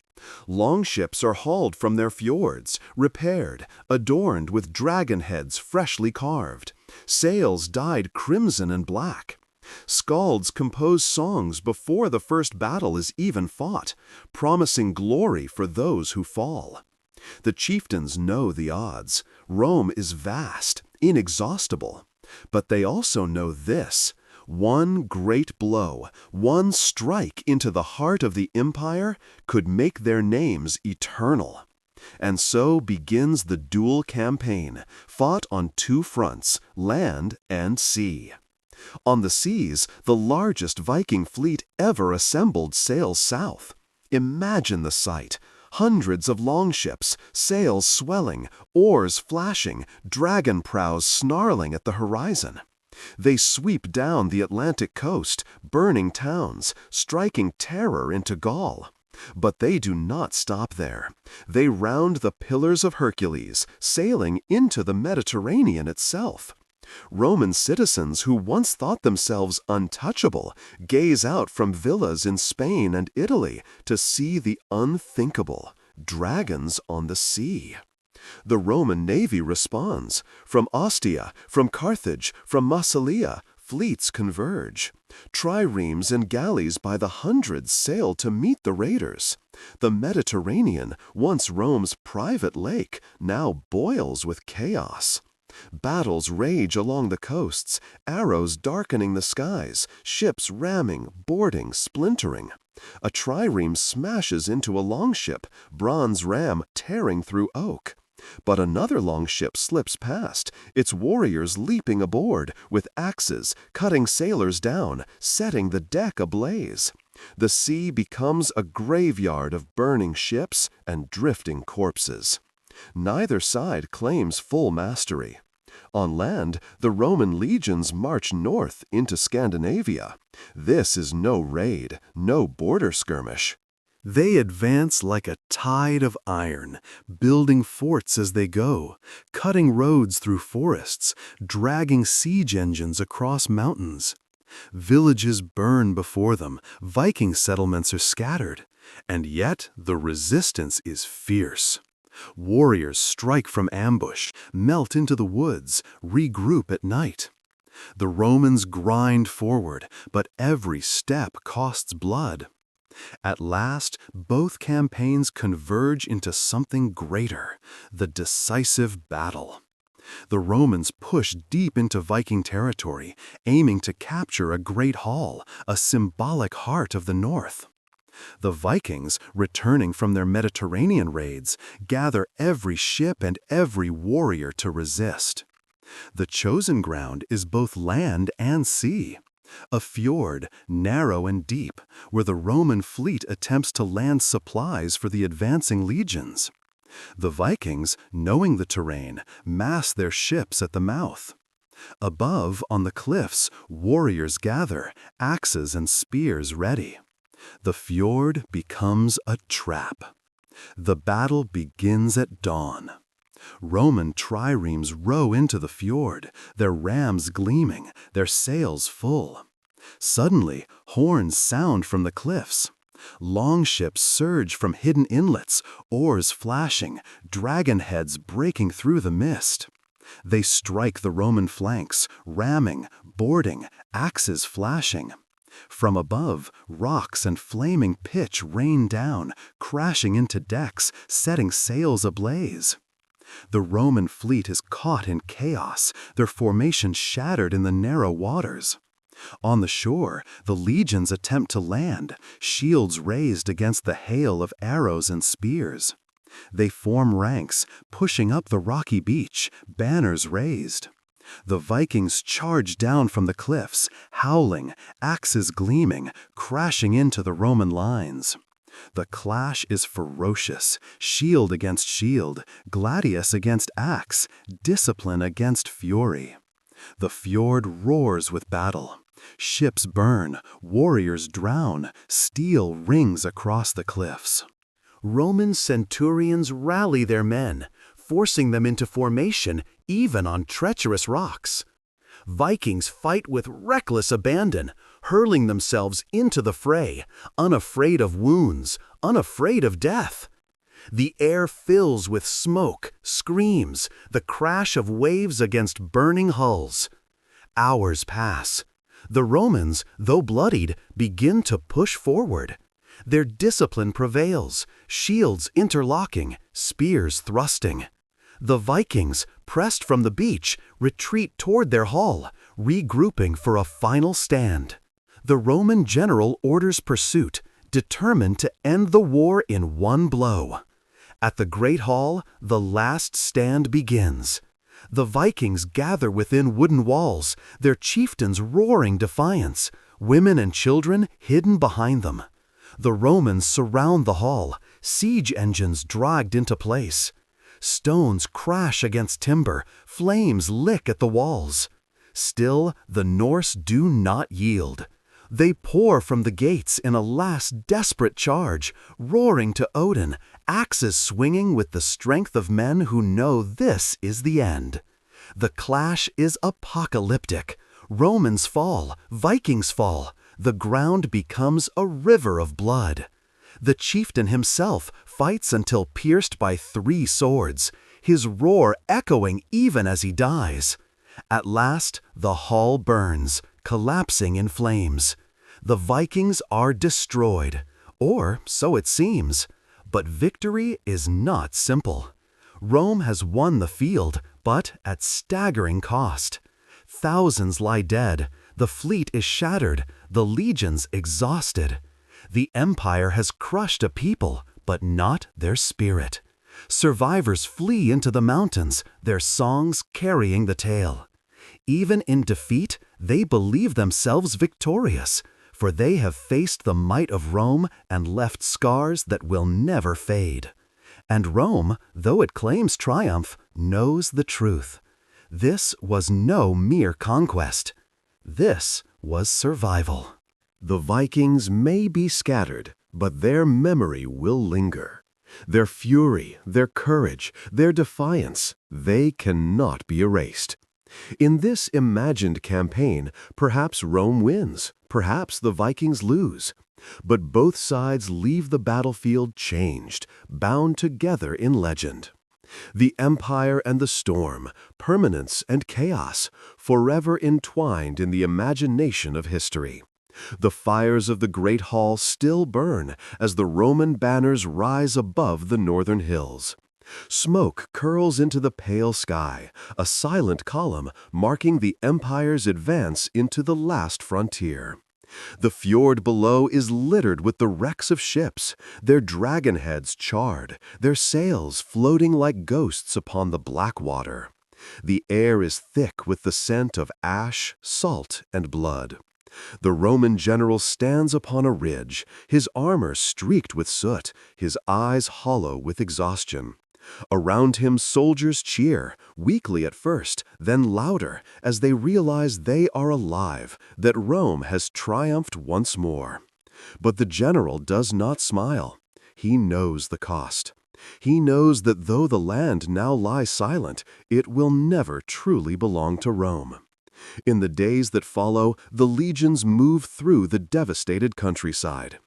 Longships are hauled from their fjords, repaired, adorned with dragon heads freshly carved, sails dyed crimson and black. Skalds compose songs before the first battle is even fought, promising glory for those who fall. The chieftains know the odds. Rome is vast, inexhaustible. But they also know this: one great blow, one strike into the heart of the empire could make their names eternal. And so begins the dual campaign, fought on 2 fronts, land and sea. On the seas, the largest Viking fleet ever assembled sails south. Imagine the sight. Hundreds of longships, sails swelling, oars flashing, dragon prows snarling at the horizon. They sweep down the Atlantic coast, burning towns, striking terror into Gaul. But they do not stop there. They round the Pillars of Hercules, sailing into the Mediterranean itself. Roman citizens who once thought themselves untouchable gaze out from villas in Spain and Italy to see the unthinkable: dragons on the sea. The Roman navy responds. From Ostia, from Carthage, from Massalia, fleets converge. Triremes and galleys by the hundreds sail to meet the raiders. The Mediterranean, once Rome's private lake, now boils with chaos. Battles rage along the coasts, arrows darkening the skies, ships ramming, boarding, splintering. A trireme smashes into a longship, bronze ram tearing through oak. But another longship slips past, its warriors leaping aboard, with axes, cutting sailors down, setting the deck ablaze. The sea becomes a graveyard of burning ships and drifting corpses. Neither side claims full mastery. On land, the Roman legions march north into Scandinavia. This is no raid, no border skirmish. They advance like a tide of iron, building forts as they go, cutting roads through forests, dragging siege engines across mountains. Villages burn before them, Viking settlements are scattered, and yet the resistance is fierce. Warriors strike from ambush, melt into the woods, regroup at night. The Romans grind forward, but every step costs blood. At last, both campaigns converge into something greater: the decisive battle. The Romans push deep into Viking territory, aiming to capture a great hall, a symbolic heart of the north. The Vikings, returning from their Mediterranean raids, gather every ship and every warrior to resist. The chosen ground is both land and sea. A fjord, narrow and deep, where the Roman fleet attempts to land supplies for the advancing legions. The Vikings, knowing the terrain, mass their ships at the mouth. Above, on the cliffs, warriors gather, axes and spears ready. The fjord becomes a trap. The battle begins at dawn. Roman triremes row into the fjord, their rams gleaming, their sails full. Suddenly, horns sound from the cliffs. Longships surge from hidden inlets, oars flashing, dragon heads breaking through the mist. They strike the Roman flanks, ramming, boarding, axes flashing. From above, rocks and flaming pitch rain down, crashing into decks, setting sails ablaze. The Roman fleet is caught in chaos, their formation shattered in the narrow waters. On the shore, the legions attempt to land, shields raised against the hail of arrows and spears. They form ranks, pushing up the rocky beach, banners raised. The Vikings charge down from the cliffs, howling, axes gleaming, crashing into the Roman lines. The clash is ferocious, shield against shield, gladius against axe, discipline against fury. The fjord roars with battle. Ships burn, warriors drown, steel rings across the cliffs. Roman centurions rally their men, forcing them into formation even on treacherous rocks. Vikings fight with reckless abandon, hurling themselves into the fray, unafraid of wounds, unafraid of death. The air fills with smoke, screams, the crash of waves against burning hulls. Hours pass. The Romans, though bloodied, begin to push forward. Their discipline prevails, shields interlocking, spears thrusting. The Vikings, pressed from the beach, retreat toward their hall, regrouping for a final stand. The Roman general orders pursuit, determined to end the war in one blow. At the great hall, the last stand begins. The Vikings gather within wooden walls, their chieftains roaring defiance, women and children hidden behind them. The Romans surround the hall, siege engines dragged into place. Stones crash against timber, flames lick at the walls. Still, the Norse do not yield. They pour from the gates in a last desperate charge, roaring to Odin, axes swinging with the strength of men who know this is the end. The clash is apocalyptic. Romans fall, Vikings fall. The ground becomes a river of blood. The chieftain himself fights until pierced by 3 swords, his roar echoing even as he dies. At last, the hall burns, collapsing in flames. The Vikings are destroyed, or so it seems. But victory is not simple. Rome has won the field, but at staggering cost. Thousands lie dead, the fleet is shattered, the legions exhausted. The empire has crushed a people, but not their spirit. Survivors flee into the mountains, their songs carrying the tale. Even in defeat, they believe themselves victorious, for they have faced the might of Rome and left scars that will never fade. And Rome, though it claims triumph, knows the truth. This was no mere conquest. This was survival. The Vikings may be scattered, but their memory will linger. Their fury, their courage, their defiance, they cannot be erased. In this imagined campaign, perhaps Rome wins, perhaps the Vikings lose. But both sides leave the battlefield changed, bound together in legend. The empire and the storm, permanence and chaos, forever entwined in the imagination of history. The fires of the great hall still burn as the Roman banners rise above the northern hills. Smoke curls into the pale sky, a silent column marking the empire's advance into the last frontier. The fjord below is littered with the wrecks of ships, their dragon heads charred, their sails floating like ghosts upon the black water. The air is thick with the scent of ash, salt, and blood. The Roman general stands upon a ridge, his armor streaked with soot, his eyes hollow with exhaustion. Around him soldiers cheer, weakly at first, then louder, as they realize they are alive, that Rome has triumphed once more. But the general does not smile. He knows the cost. He knows that though the land now lies silent, it will never truly belong to Rome. In the days that follow, the legions move through the devastated countryside.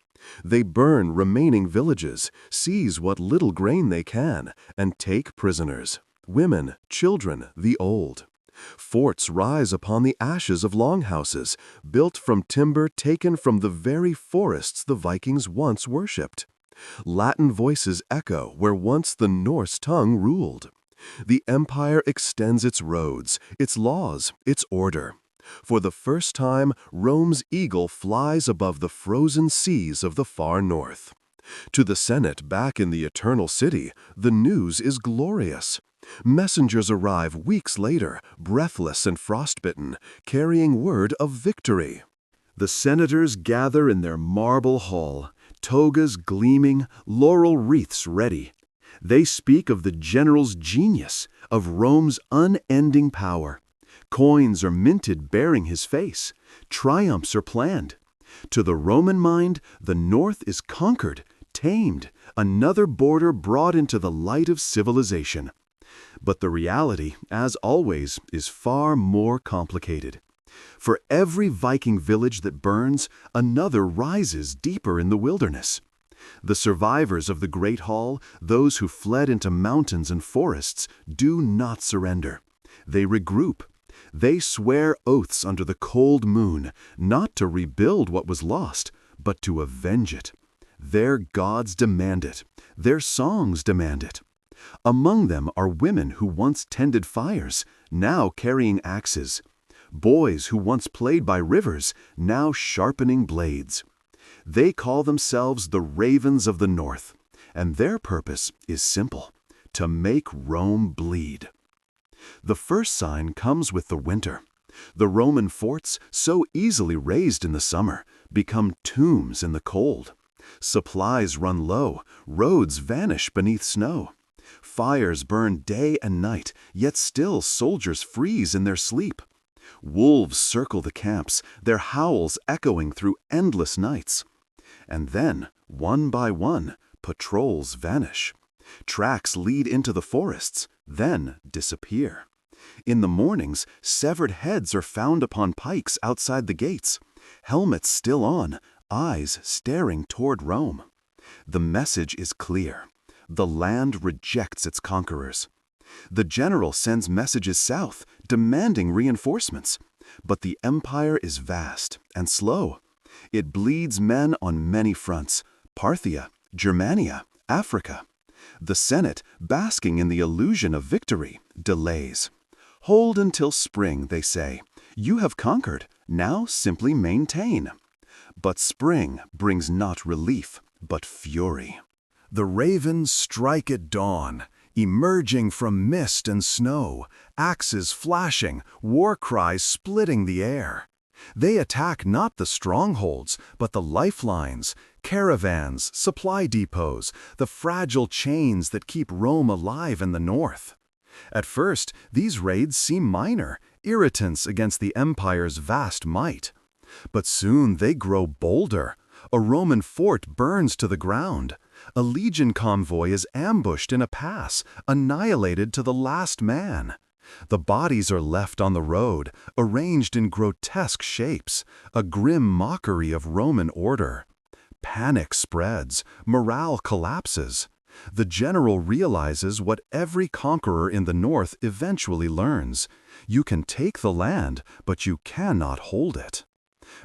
They burn remaining villages, seize what little grain they can, and take prisoners, women, children, the old. Forts rise upon the ashes of longhouses, built from timber taken from the very forests the Vikings once worshipped. Latin voices echo where once the Norse tongue ruled. The empire extends its roads, its laws, its order. For the first time, Rome's eagle flies above the frozen seas of the far north. To the Senate back in the Eternal City, the news is glorious. Messengers arrive weeks later, breathless and frostbitten, carrying word of victory. The senators gather in their marble hall, togas gleaming, laurel wreaths ready. They speak of the general's genius, of Rome's unending power. Coins are minted bearing his face. Triumphs are planned. To the Roman mind, the North is conquered, tamed, another border brought into the light of civilization. But the reality, as always, is far more complicated. For every Viking village that burns, another rises deeper in the wilderness. The survivors of the Great Hall, those who fled into mountains and forests, do not surrender. They regroup. They swear oaths under the cold moon, not to rebuild what was lost, but to avenge it. Their gods demand it. Their songs demand it. Among them are women who once tended fires, now carrying axes. Boys who once played by rivers, now sharpening blades. They call themselves the Ravens of the North, and their purpose is simple: to make Rome bleed. The first sign comes with the winter. The Roman forts, so easily raised in the summer, become tombs in the cold. Supplies run low, roads vanish beneath snow. Fires burn day and night, yet still soldiers freeze in their sleep. Wolves circle the camps, their howls echoing through endless nights. And then, one by one, patrols vanish. Tracks lead into the forests, then disappear. In the mornings, severed heads are found upon pikes outside the gates, helmets still on, eyes staring toward Rome. The message is clear. The land rejects its conquerors. The general sends messages south, demanding reinforcements. But the empire is vast and slow. It bleeds men on many fronts: Parthia, Germania, Africa. The Senate, basking in the illusion of victory, delays. Hold until spring, they say. You have conquered, now simply maintain. But spring brings not relief, but fury. The ravens strike at dawn, emerging from mist and snow, axes flashing, war cries splitting the air. They attack not the strongholds, but the lifelines, caravans, supply depots, the fragile chains that keep Rome alive in the north. At first, these raids seem minor, irritants against the empire's vast might. But soon they grow bolder. A Roman fort burns to the ground. A legion convoy is ambushed in a pass, annihilated to the last man. The bodies are left on the road, arranged in grotesque shapes, a grim mockery of Roman order. Panic spreads, morale collapses. The general realizes what every conqueror in the north eventually learns: you can take the land, but you cannot hold it.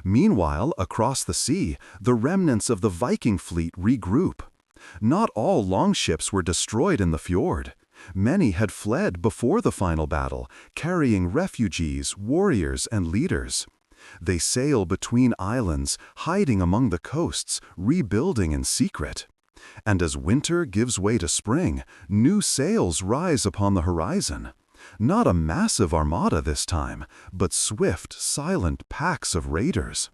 Meanwhile, across the sea, the remnants of the Viking fleet regroup. Not all longships were destroyed in the fjord. Many had fled before the final battle, carrying refugees, warriors, and leaders. They sail between islands, hiding among the coasts, rebuilding in secret. And as winter gives way to spring, new sails rise upon the horizon. Not a massive armada this time, but swift, silent packs of raiders.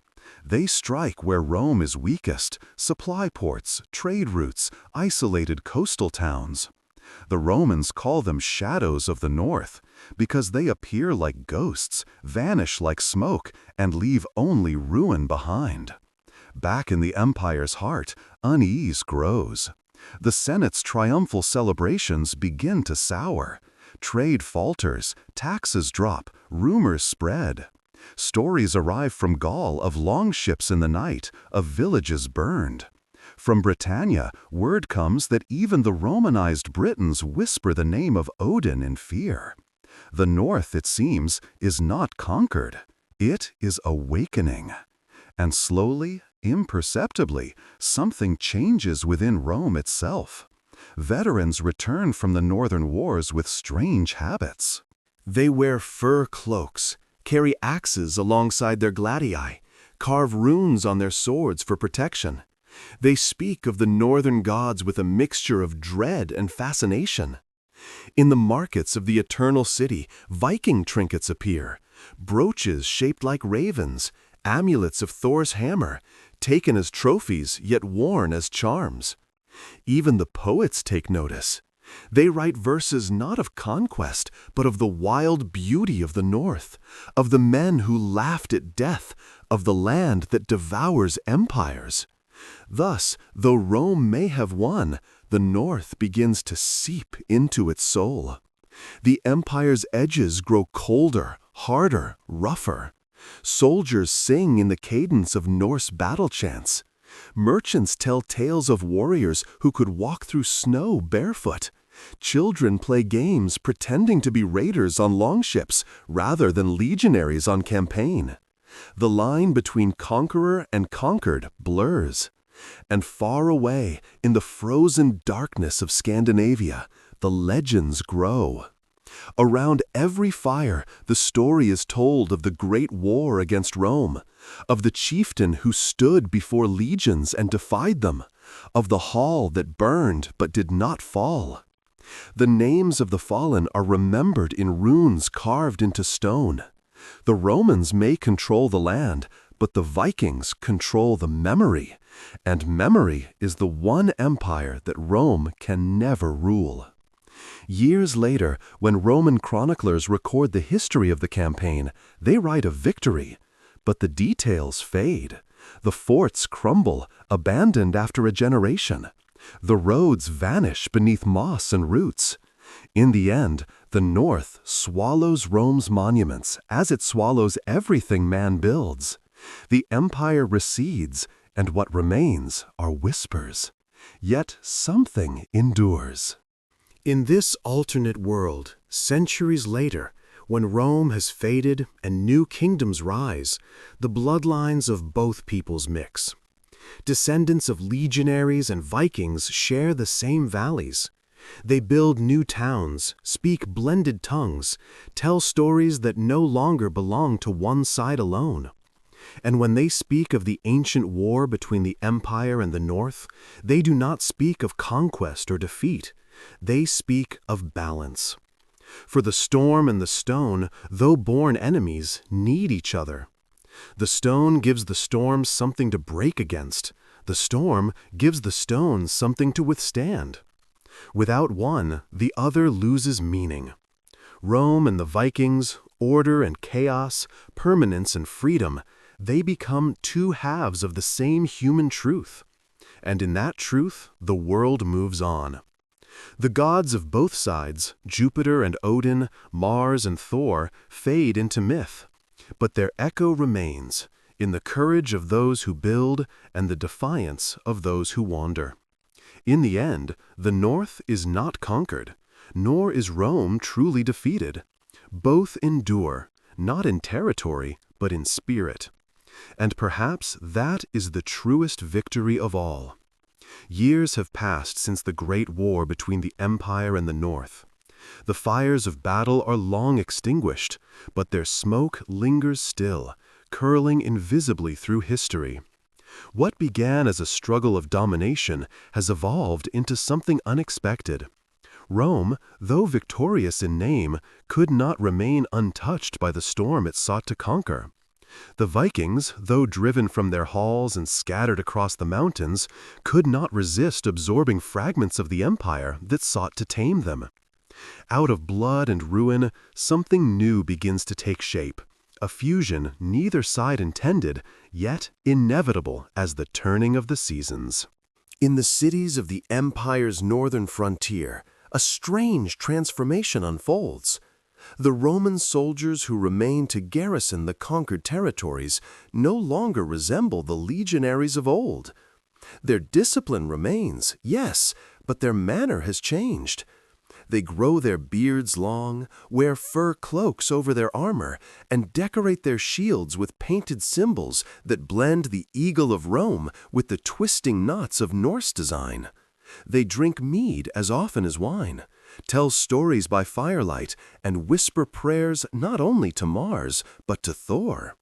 They strike where Rome is weakest: supply ports, trade routes, isolated coastal towns. The Romans call them shadows of the north, because they appear like ghosts, vanish like smoke, and leave only ruin behind. Back in the empire's heart, unease grows. The Senate's triumphal celebrations begin to sour. Trade falters, taxes drop, rumors spread. Stories arrive from Gaul of longships in the night, of villages burned. From Britannia, word comes that even the Romanized Britons whisper the name of Odin in fear. The North, it seems, is not conquered. It is awakening. And slowly, imperceptibly, something changes within Rome itself. Veterans return from the northern wars with strange habits. They wear fur cloaks, carry axes alongside their gladii, carve runes on their swords for protection. They speak of the northern gods with a mixture of dread and fascination. In the markets of the Eternal City, Viking trinkets appear, brooches shaped like ravens, amulets of Thor's hammer, taken as trophies yet worn as charms. Even the poets take notice. They write verses not of conquest, but of the wild beauty of the North, of the men who laughed at death, of the land that devours empires. Thus, though Rome may have won, the North begins to seep into its soul. The empire's edges grow colder, harder, rougher. Soldiers sing in the cadence of Norse battle chants. Merchants tell tales of warriors who could walk through snow barefoot. Children play games pretending to be raiders on longships rather than legionaries on campaign. The line between conqueror and conquered blurs. And far away, in the frozen darkness of Scandinavia, the legends grow. Around every fire, the story is told of the great war against Rome, of the chieftain who stood before legions and defied them, of the hall that burned but did not fall. The names of the fallen are remembered in runes carved into stone. The Romans may control the land, but the Vikings control the memory, and memory is the one empire that Rome can never rule. Years later, when Roman chroniclers record the history of the campaign, they write of victory, but the details fade. The forts crumble, abandoned after a generation. The roads vanish beneath moss and roots. In the end, the North swallows Rome's monuments as it swallows everything man builds. The empire recedes, and what remains are whispers. Yet something endures. In this alternate world, centuries later, when Rome has faded and new kingdoms rise, the bloodlines of both peoples mix. Descendants of legionaries and Vikings share the same valleys. They build new towns, speak blended tongues, tell stories that no longer belong to one side alone. And when they speak of the ancient war between the Empire and the North, they do not speak of conquest or defeat. They speak of balance. For the storm and the stone, though born enemies, need each other. The stone gives the storm something to break against. The storm gives the stone something to withstand. Without one, the other loses meaning. Rome and the Vikings, order and chaos, permanence and freedom, they become two halves of the same human truth. And in that truth, the world moves on. The gods of both sides, Jupiter and Odin, Mars and Thor, fade into myth. But their echo remains, in the courage of those who build and the defiance of those who wander. In the end, the North is not conquered, nor is Rome truly defeated. Both endure, not in territory, but in spirit. And perhaps that is the truest victory of all. Years have passed since the great war between the Empire and the North. The fires of battle are long extinguished, but their smoke lingers still, curling invisibly through history. What began as a struggle of domination has evolved into something unexpected. Rome, though victorious in name, could not remain untouched by the storm it sought to conquer. The Vikings, though driven from their halls and scattered across the mountains, could not resist absorbing fragments of the empire that sought to tame them. Out of blood and ruin, something new begins to take shape, a fusion neither side intended, yet inevitable as the turning of the seasons. In the cities of the empire's northern frontier, a strange transformation unfolds. The Roman soldiers who remain to garrison the conquered territories no longer resemble the legionaries of old. Their discipline remains, yes, but their manner has changed. They grow their beards long, wear fur cloaks over their armor, and decorate their shields with painted symbols that blend the eagle of Rome with the twisting knots of Norse design. They drink mead as often as wine, tell stories by firelight, and whisper prayers not only to Mars, but to Thor.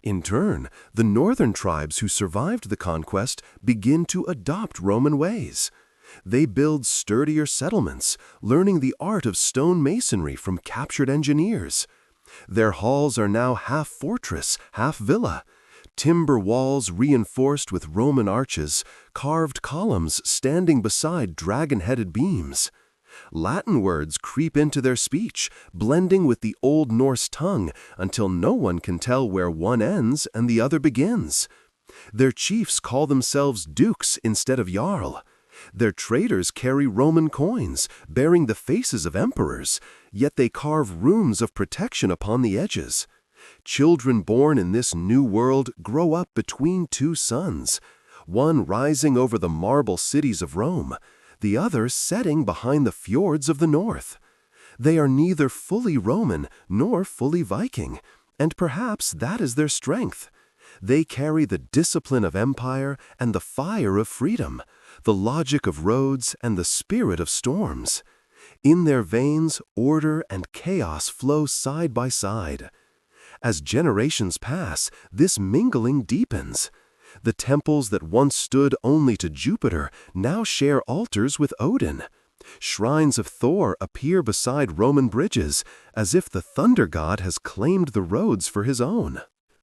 In turn, the northern tribes who survived the conquest begin to adopt Roman ways. They build sturdier settlements, learning the art of stone masonry from captured engineers. Their halls are now half fortress, half villa. Timber walls reinforced with Roman arches, carved columns standing beside dragon-headed beams. Latin words creep into their speech, blending with the Old Norse tongue until no one can tell where one ends and the other begins. Their chiefs call themselves dukes instead of jarl. Their traders carry Roman coins, bearing the faces of emperors, yet they carve runes of protection upon the edges. Children born in this new world grow up between two suns, one rising over the marble cities of Rome, the other setting behind the fjords of the north. They are neither fully Roman nor fully Viking, and perhaps that is their strength. They carry the discipline of empire and the fire of freedom, the logic of roads and the spirit of storms. In their veins, order and chaos flow side by side. As generations pass, this mingling deepens. The temples that once stood only to Jupiter now share altars with Odin. Shrines of Thor appear beside Roman bridges, as if the thunder god has claimed the roads for his own.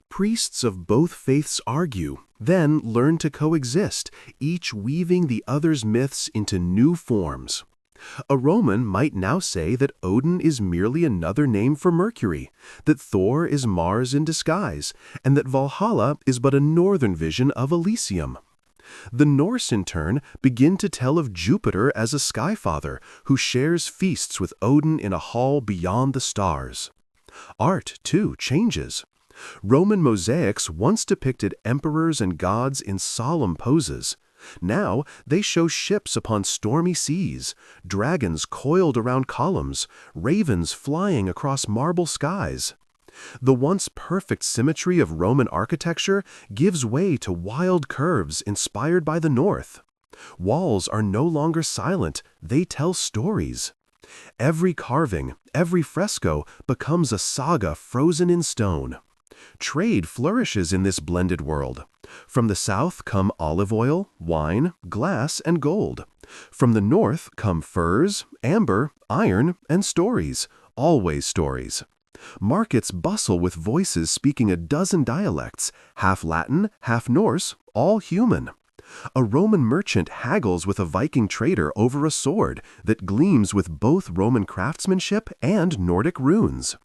Priests of both faiths argue, then learn to coexist, each weaving the other's myths into new forms. A Roman might now say that Odin is merely another name for Mercury, that Thor is Mars in disguise, and that Valhalla is but a northern vision of Elysium. The Norse, in turn, begin to tell of Jupiter as a skyfather who shares feasts with Odin in a hall beyond the stars. Art, too, changes. Roman mosaics once depicted emperors and gods in solemn poses. Now they show ships upon stormy seas, dragons coiled around columns, ravens flying across marble skies. The once perfect symmetry of Roman architecture gives way to wild curves inspired by the north. Walls are no longer silent, they tell stories. Every carving, every fresco becomes a saga frozen in stone. Trade flourishes in this blended world. From the south come olive oil, wine, glass, and gold. From the north come furs, amber, iron, and stories, always stories. Markets bustle with voices speaking a dozen dialects, half Latin, half Norse, all human. A Roman merchant haggles with a Viking trader over a sword that gleams with both Roman craftsmanship and Nordic runes.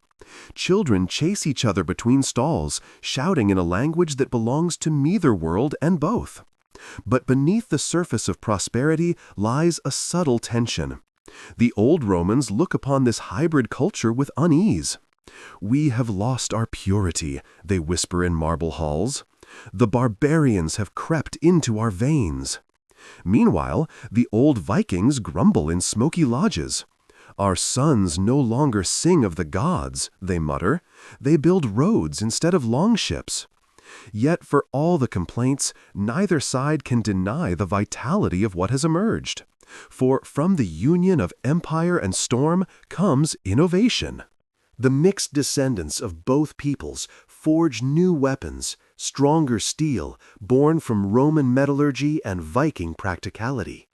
Children chase each other between stalls, shouting in a language that belongs to neither world and both. But beneath the surface of prosperity lies a subtle tension. The old Romans look upon this hybrid culture with unease. "We have lost our purity," they whisper in marble halls. "The barbarians have crept into our veins." Meanwhile, the old Vikings grumble in smoky lodges. "Our sons no longer sing of the gods," they mutter. "They build roads instead of longships." Yet for all the complaints, neither side can deny the vitality of what has emerged. For from the union of empire and storm comes innovation. The mixed descendants of both peoples forge new weapons, stronger steel, born from Roman metallurgy and Viking practicality.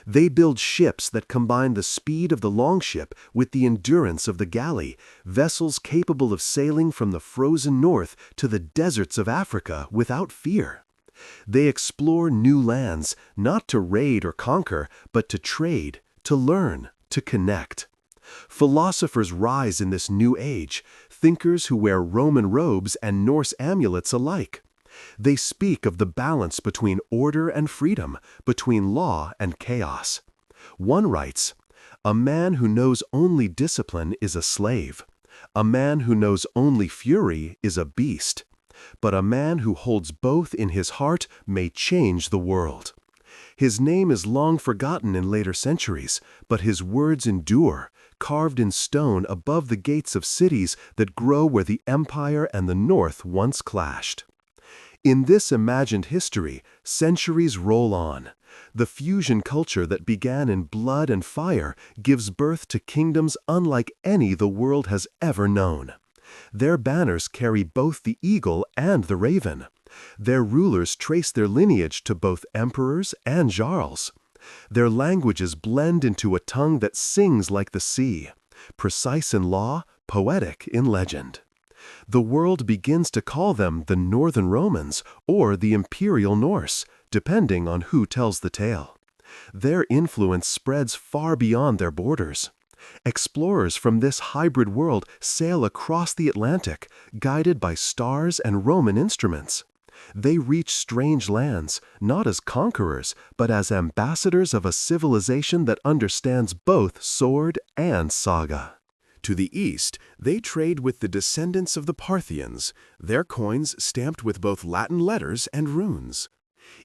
They build ships that combine the speed of the longship with the endurance of the galley, vessels capable of sailing from the frozen north to the deserts of Africa without fear. They explore new lands, not to raid or conquer, but to trade, to learn, to connect. Philosophers rise in this new age, thinkers who wear Roman robes and Norse amulets alike. They speak of the balance between order and freedom, between law and chaos. One writes, "A man who knows only discipline is a slave. A man who knows only fury is a beast. But a man who holds both in his heart may change the world." His name is long forgotten in later centuries, but his words endure, carved in stone above the gates of cities that grow where the Empire and the North once clashed. In this imagined history, centuries roll on. The fusion culture that began in blood and fire gives birth to kingdoms unlike any the world has ever known. Their banners carry both the eagle and the raven. Their rulers trace their lineage to both emperors and jarls. Their languages blend into a tongue that sings like the sea, precise in law, poetic in legend. The world begins to call them the Northern Romans or the Imperial Norse, depending on who tells the tale. Their influence spreads far beyond their borders. Explorers from this hybrid world sail across the Atlantic, guided by stars and Roman instruments. They reach strange lands, not as conquerors, but as ambassadors of a civilization that understands both sword and saga. To the east, they trade with the descendants of the Parthians, their coins stamped with both Latin letters and runes.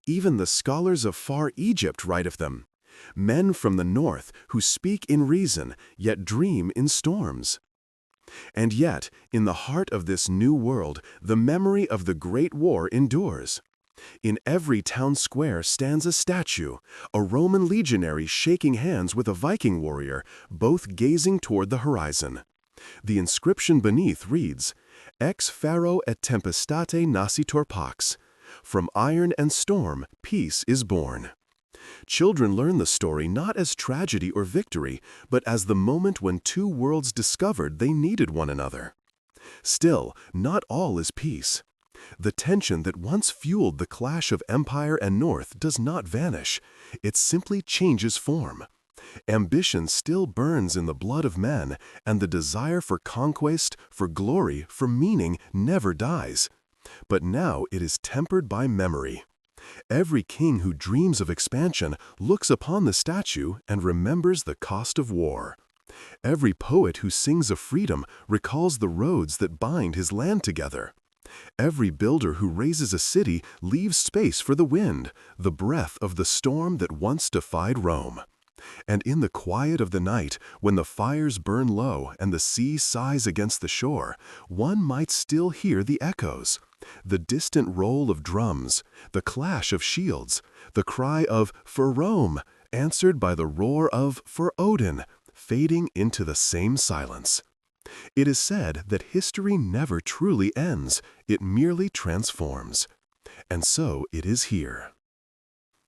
Even the scholars of Far Egypt write of them, men from the north who speak in reason, yet dream in storms. And yet, in the heart of this new world, the memory of the Great War endures. In every town square stands a statue, a Roman legionary shaking hands with a Viking warrior, both gazing toward the horizon. The inscription beneath reads, "Ex Pharaoh et tempestate nascitur pax." From iron and storm, peace is born. Children learn the story not as tragedy or victory, but as the moment when two worlds discovered they needed one another. Still, not all is peace. The tension that once fueled the clash of Empire and North does not vanish. It simply changes form. Ambition still burns in the blood of men, and the desire for conquest, for glory, for meaning never dies. But now it is tempered by memory. Every king who dreams of expansion looks upon the statue and remembers the cost of war. Every poet who sings of freedom recalls the roads that bind his land together. Every builder who raises a city leaves space for the wind, the breath of the storm that once defied Rome. And in the quiet of the night, when the fires burn low and the sea sighs against the shore, one might still hear the echoes. The distant roll of drums, the clash of shields, the cry of "For Rome," answered by the roar of "For Odin," fading into the same silence. It is said that history never truly ends, it merely transforms. And so it is here.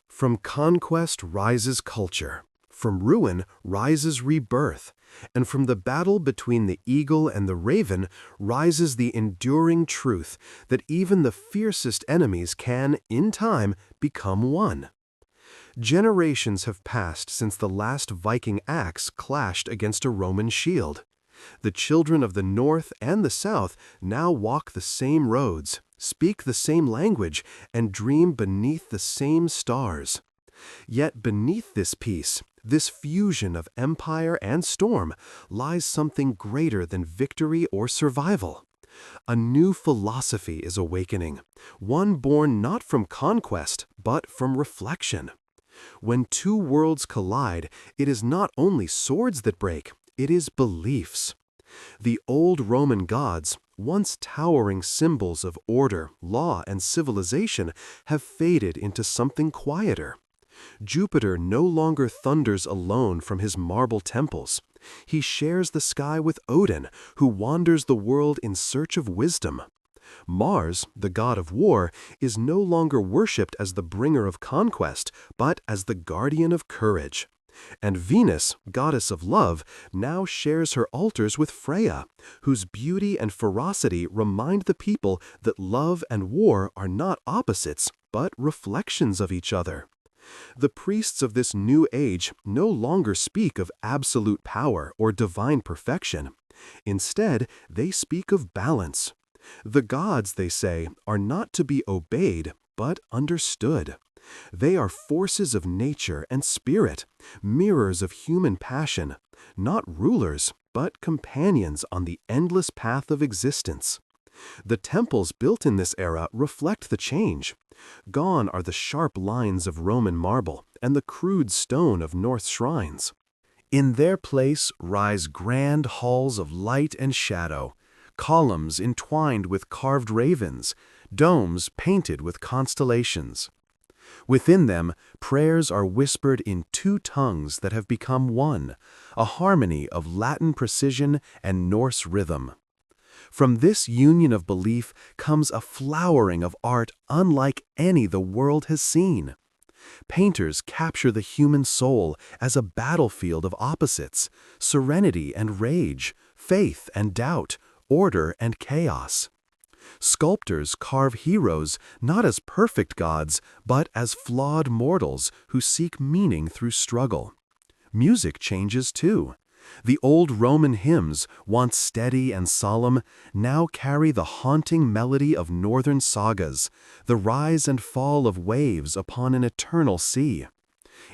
From conquest rises culture. From ruin rises rebirth, and from the battle between the eagle and the raven rises the enduring truth that even the fiercest enemies can, in time, become one. Generations have passed since the last Viking axe clashed against a Roman shield. The children of the North and the South now walk the same roads, speak the same language, and dream beneath the same stars. Yet beneath this peace, this fusion of empire and storm, lies something greater than victory or survival. A new philosophy is awakening, one born not from conquest, but from reflection. When two worlds collide, it is not only swords that break, it is beliefs. The old Roman gods, once towering symbols of order, law, and civilization, have faded into something quieter. Jupiter no longer thunders alone from his marble temples. He shares the sky with Odin, who wanders the world in search of wisdom. Mars, the god of war, is no longer worshipped as the bringer of conquest, but as the guardian of courage. And Venus, goddess of love, now shares her altars with Freya, whose beauty and ferocity remind the people that love and war are not opposites, but reflections of each other. The priests of this new age no longer speak of absolute power or divine perfection. Instead, they speak of balance. The gods, they say, are not to be obeyed, but understood. They are forces of nature and spirit, mirrors of human passion, not rulers, but companions on the endless path of existence. The temples built in this era reflect the change. Gone are the sharp lines of Roman marble and the crude stone of Norse shrines. In their place rise grand halls of light and shadow, columns entwined with carved ravens, domes painted with constellations. Within them, prayers are whispered in two tongues that have become one, a harmony of Latin precision and Norse rhythm. From this union of belief comes a flowering of art unlike any the world has seen. Painters capture the human soul as a battlefield of opposites, serenity and rage, faith and doubt, order and chaos. Sculptors carve heroes not as perfect gods, but as flawed mortals who seek meaning through struggle. Music changes too. The old Roman hymns, once steady and solemn, now carry the haunting melody of northern sagas, the rise and fall of waves upon an eternal sea.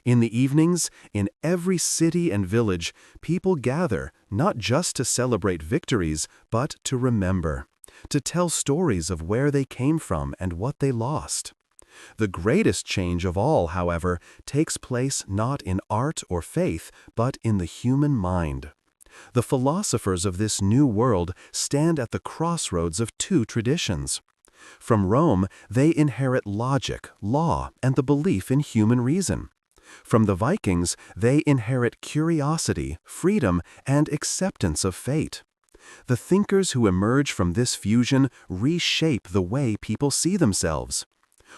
In the evenings, in every city and village, people gather not just to celebrate victories, but to remember, to tell stories of where they came from and what they lost. The greatest change of all, however, takes place not in art or faith, but in the human mind. The philosophers of this new world stand at the crossroads of two traditions. From Rome, they inherit logic, law, and the belief in human reason. From the Vikings, they inherit curiosity, freedom, and acceptance of fate. The thinkers who emerge from this fusion reshape the way people see themselves.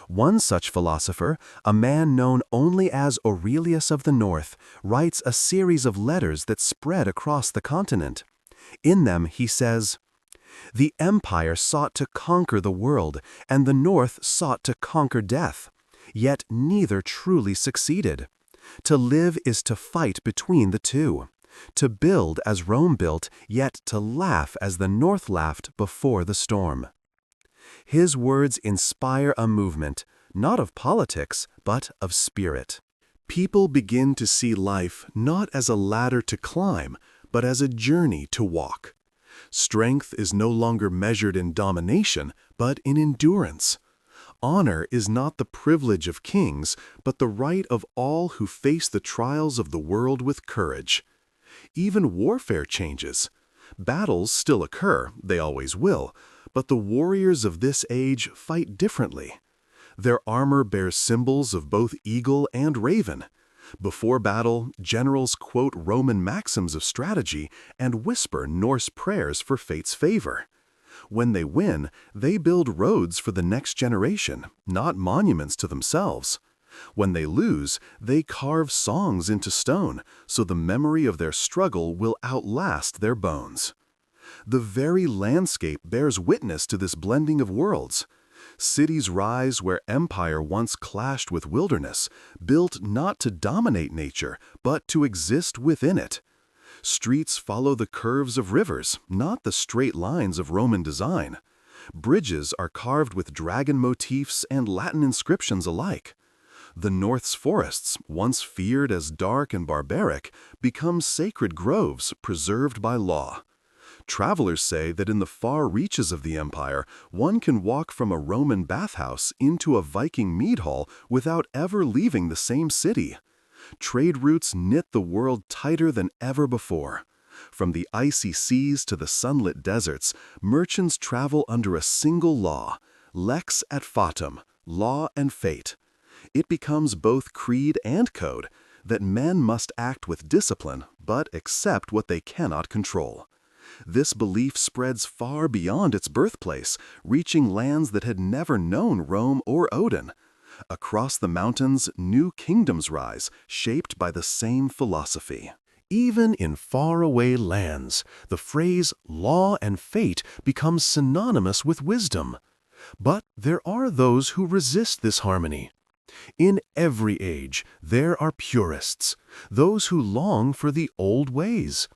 One such philosopher, a man known only as Aurelius of the North, writes a series of letters that spread across the continent. In them he says, "The empire sought to conquer the world, and the North sought to conquer death. Yet neither truly succeeded. To live is to fight between the two. To build as Rome built, yet to laugh as the North laughed before the storm." His words inspire a movement, not of politics, but of spirit. People begin to see life not as a ladder to climb, but as a journey to walk. Strength is no longer measured in domination, but in endurance. Honor is not the privilege of kings, but the right of all who face the trials of the world with courage. Even warfare changes. Battles still occur, they always will, but the warriors of this age fight differently. Their armor bears symbols of both eagle and raven. Before battle, generals quote Roman maxims of strategy and whisper Norse prayers for fate's favor. When they win, they build roads for the next generation, not monuments to themselves. When they lose, they carve songs into stone, so the memory of their struggle will outlast their bones. The very landscape bears witness to this blending of worlds. Cities rise where empire once clashed with wilderness, built not to dominate nature, but to exist within it. Streets follow the curves of rivers, not the straight lines of Roman design. Bridges are carved with dragon motifs and Latin inscriptions alike. The North's forests, once feared as dark and barbaric, become sacred groves preserved by law. Travelers say that in the far reaches of the empire, one can walk from a Roman bathhouse into a Viking mead hall without ever leaving the same city. Trade routes knit the world tighter than ever before. From the icy seas to the sunlit deserts, merchants travel under a single law, lex et fatum, law and fate. It becomes both creed and code, that men must act with discipline, but accept what they cannot control. This belief spreads far beyond its birthplace, reaching lands that had never known Rome or Odin. Across the mountains, new kingdoms rise, shaped by the same philosophy. Even in faraway lands, the phrase law and fate becomes synonymous with wisdom. But there are those who resist this harmony. In every age, there are purists, those who long for the old ways.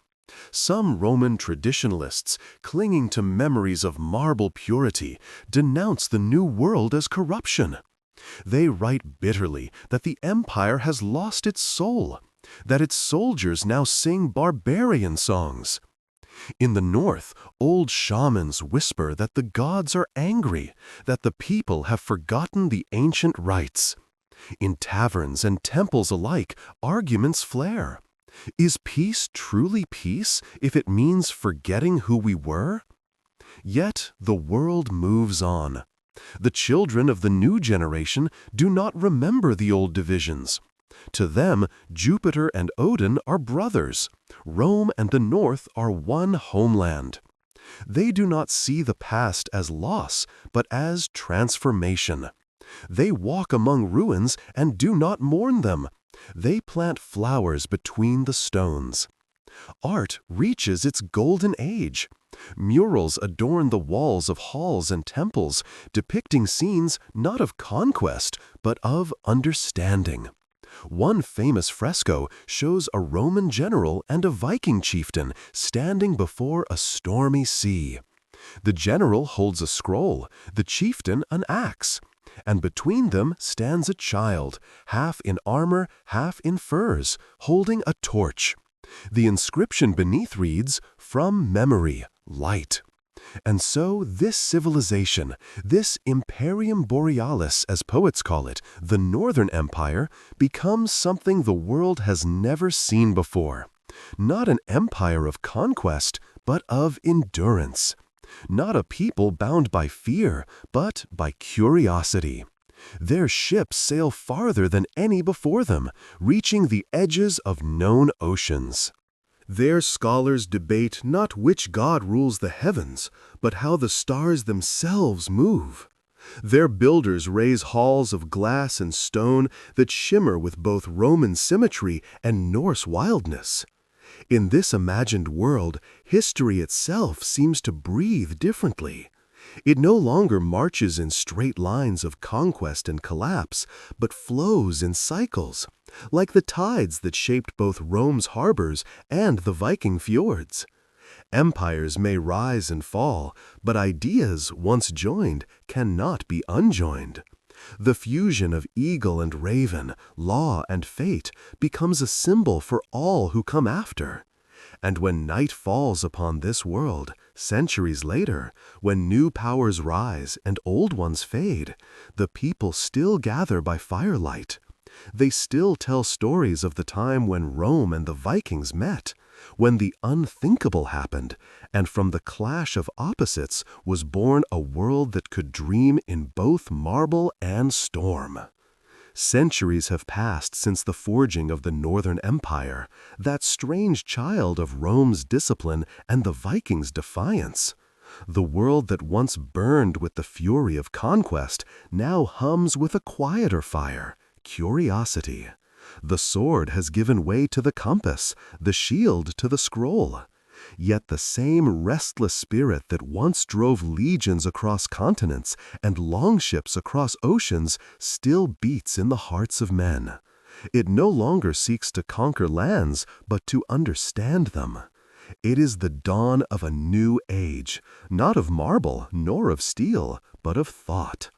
Some Roman traditionalists, clinging to memories of marble purity, denounce the New World as corruption. They write bitterly that the empire has lost its soul, that its soldiers now sing barbarian songs. In the north, old shamans whisper that the gods are angry, that the people have forgotten the ancient rites. In taverns and temples alike, arguments flare. Is peace truly peace if it means forgetting who we were? Yet the world moves on. The children of the new generation do not remember the old divisions. To them, Jupiter and Odin are brothers. Rome and the North are one homeland. They do not see the past as loss, but as transformation. They walk among ruins and do not mourn them. They plant flowers between the stones. Art reaches its golden age. Murals adorn the walls of halls and temples, depicting scenes not of conquest, but of understanding. One famous fresco shows a Roman general and a Viking chieftain standing before a stormy sea. The general holds a scroll, the chieftain an axe, and between them stands a child, half in armor, half in furs, holding a torch. The inscription beneath reads, "From memory, light." And so this civilization, this Imperium Borealis, as poets call it, the Northern Empire, becomes something the world has never seen before. Not an empire of conquest, but of endurance. Not a people bound by fear, but by curiosity. Their ships sail farther than any before them, reaching the edges of known oceans. Their scholars debate not which god rules the heavens, but how the stars themselves move. Their builders raise halls of glass and stone that shimmer with both Roman symmetry and Norse wildness. In this imagined world, history itself seems to breathe differently. It no longer marches in straight lines of conquest and collapse, but flows in cycles, like the tides that shaped both Rome's harbors and the Viking fjords. Empires may rise and fall, but ideas, once joined, cannot be unjoined. The fusion of eagle and raven, law and fate, becomes a symbol for all who come after. And when night falls upon this world, centuries later, when new powers rise and old ones fade, the people still gather by firelight. They still tell stories of the time when Rome and the Vikings met, when the unthinkable happened, and from the clash of opposites was born a world that could dream in both marble and storm. Centuries have passed since the forging of the Northern Empire, that strange child of Rome's discipline and the Vikings' defiance. The world that once burned with the fury of conquest now hums with a quieter fire, curiosity. The sword has given way to the compass, the shield to the scroll. Yet the same restless spirit that once drove legions across continents and longships across oceans still beats in the hearts of men. It no longer seeks to conquer lands, but to understand them. It is the dawn of a new age, not of marble nor of steel, but of thought.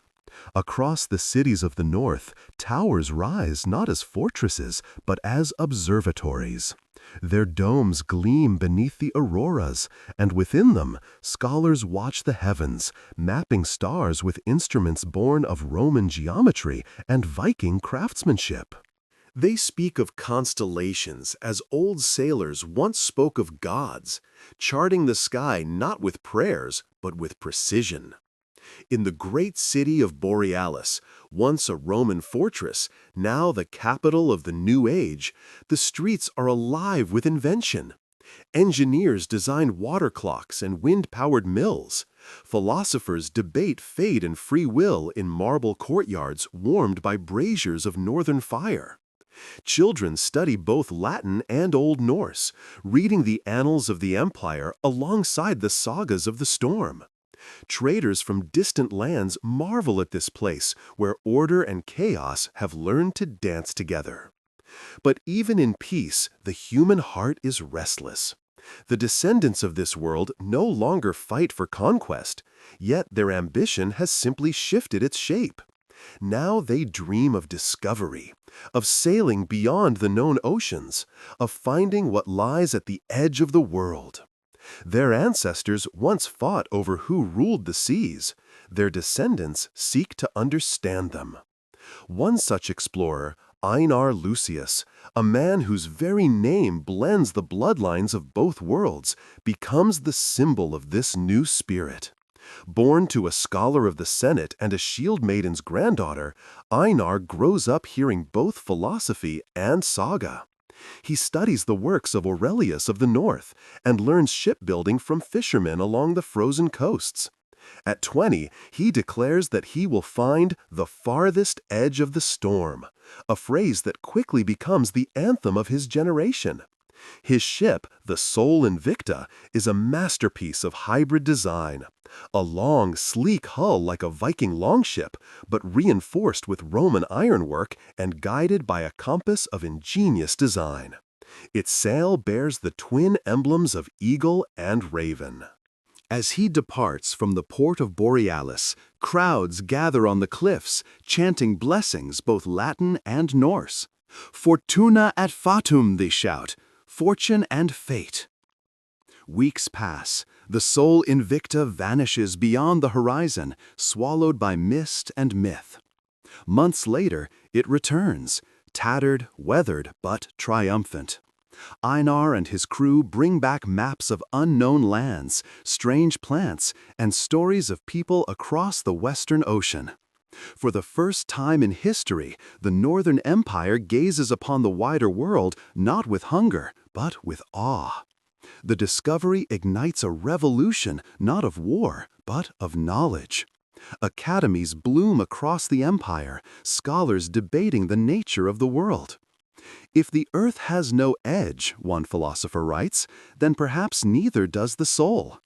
Across the cities of the north, towers rise not as fortresses, but as observatories. Their domes gleam beneath the auroras, and within them, scholars watch the heavens, mapping stars with instruments born of Roman geometry and Viking craftsmanship. They speak of constellations as old sailors once spoke of gods, charting the sky not with prayers, but with precision. In the great city of Borealis, once a Roman fortress, now the capital of the New Age, the streets are alive with invention. Engineers design water clocks and wind-powered mills. Philosophers debate fate and free will in marble courtyards warmed by braziers of northern fire. Children study both Latin and Old Norse, reading the annals of the empire alongside the sagas of the storm. Traders from distant lands marvel at this place where order and chaos have learned to dance together. But even in peace, the human heart is restless. The descendants of this world no longer fight for conquest, yet their ambition has simply shifted its shape. Now they dream of discovery, of sailing beyond the known oceans, of finding what lies at the edge of the world. Their ancestors once fought over who ruled the seas. Their descendants seek to understand them. One such explorer, Einar Lucius, a man whose very name blends the bloodlines of both worlds, becomes the symbol of this new spirit. Born to a scholar of the Senate and a shield maiden's granddaughter, Einar grows up hearing both philosophy and saga. He studies the works of Aurelius of the North and learns shipbuilding from fishermen along the frozen coasts. At 20, he declares that he will find the farthest edge of the storm, a phrase that quickly becomes the anthem of his generation. His ship, the Sol Invicta, is a masterpiece of hybrid design. A long, sleek hull like a Viking longship, but reinforced with Roman ironwork and guided by a compass of ingenious design. Its sail bears the twin emblems of eagle and raven. As he departs from the port of Borealis, crowds gather on the cliffs, chanting blessings both Latin and Norse. Fortuna et fatum, they shout, fortune and fate. Weeks pass. The Sol Invicta vanishes beyond the horizon, swallowed by mist and myth. Months later, it returns, tattered, weathered, but triumphant. Einar and his crew bring back maps of unknown lands, strange plants, and stories of people across the Western Ocean. For the first time in history, the Northern Empire gazes upon the wider world not with hunger, but with awe. The discovery ignites a revolution not of war, but of knowledge. Academies bloom across the empire, scholars debating the nature of the world. If the earth has no edge, one philosopher writes, then perhaps neither does the soul.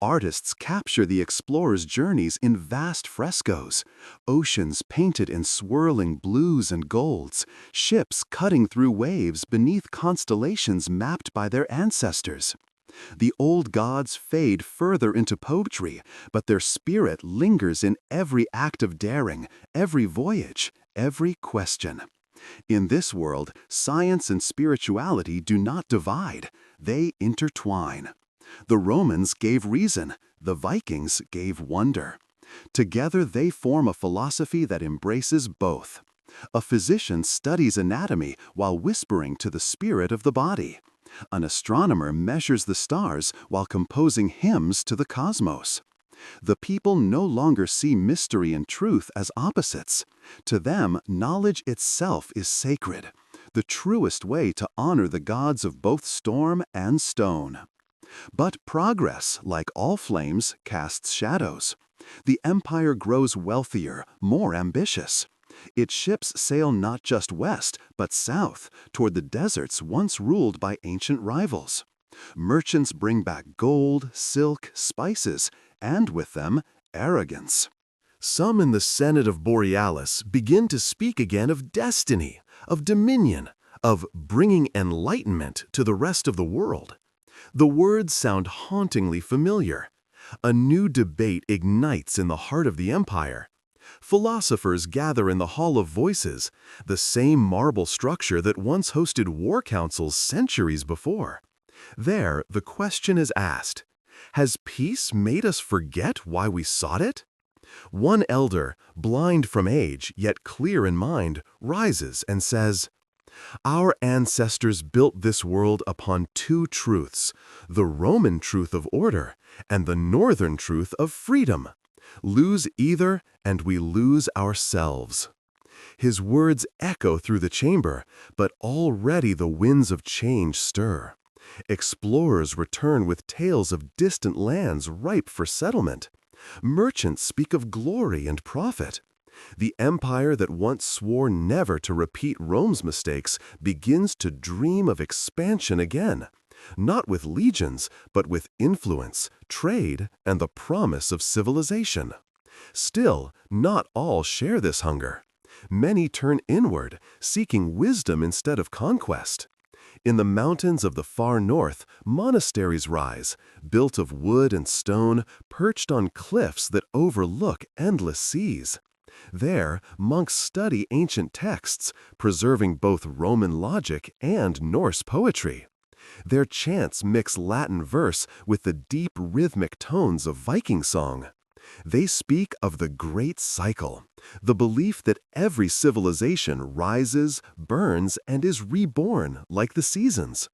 Artists capture the explorer's journeys in vast frescoes, oceans painted in swirling blues and golds, ships cutting through waves beneath constellations mapped by their ancestors. The old gods fade further into poetry, but their spirit lingers in every act of daring, every voyage, every question. In this world, science and spirituality do not divide, they intertwine. The Romans gave reason, the Vikings gave wonder. Together they form a philosophy that embraces both. A physician studies anatomy while whispering to the spirit of the body. An astronomer measures the stars while composing hymns to the cosmos. The people no longer see mystery and truth as opposites. To them, knowledge itself is sacred, the truest way to honor the gods of both storm and stone. But progress, like all flames, casts shadows. The empire grows wealthier, more ambitious. Its ships sail not just west, but south, toward the deserts once ruled by ancient rivals. Merchants bring back gold, silk, spices, and with them, arrogance. Some in the Senate of Borealis begin to speak again of destiny, of dominion, of bringing enlightenment to the rest of the world. The words sound hauntingly familiar. A new debate ignites in the heart of the empire. Philosophers gather in the Hall of Voices, the same marble structure that once hosted war councils centuries before. There, the question is asked, has peace made us forget why we sought it? One elder, blind from age, yet clear in mind, rises and says, "Our ancestors built this world upon two truths, the Roman truth of order and the Northern truth of freedom. Lose either, and we lose ourselves." His words echo through the chamber, but already the winds of change stir. Explorers return with tales of distant lands ripe for settlement. Merchants speak of glory and profit. The empire that once swore never to repeat Rome's mistakes begins to dream of expansion again, not with legions, but with influence, trade, and the promise of civilization. Still, not all share this hunger. Many turn inward, seeking wisdom instead of conquest. In the mountains of the far north, monasteries rise, built of wood and stone, perched on cliffs that overlook endless seas. There, monks study ancient texts, preserving both Roman logic and Norse poetry. Their chants mix Latin verse with the deep rhythmic tones of Viking song. They speak of the great cycle, the belief that every civilization rises, burns, and is reborn like the seasons.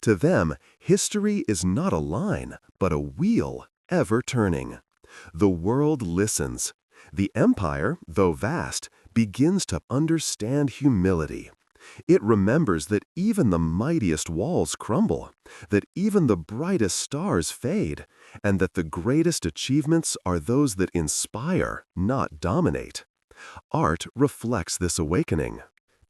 To them, history is not a line, but a wheel, ever turning. The world listens. The empire, though vast, begins to understand humility. It remembers that even the mightiest walls crumble, that even the brightest stars fade, and that the greatest achievements are those that inspire, not dominate. Art reflects this awakening.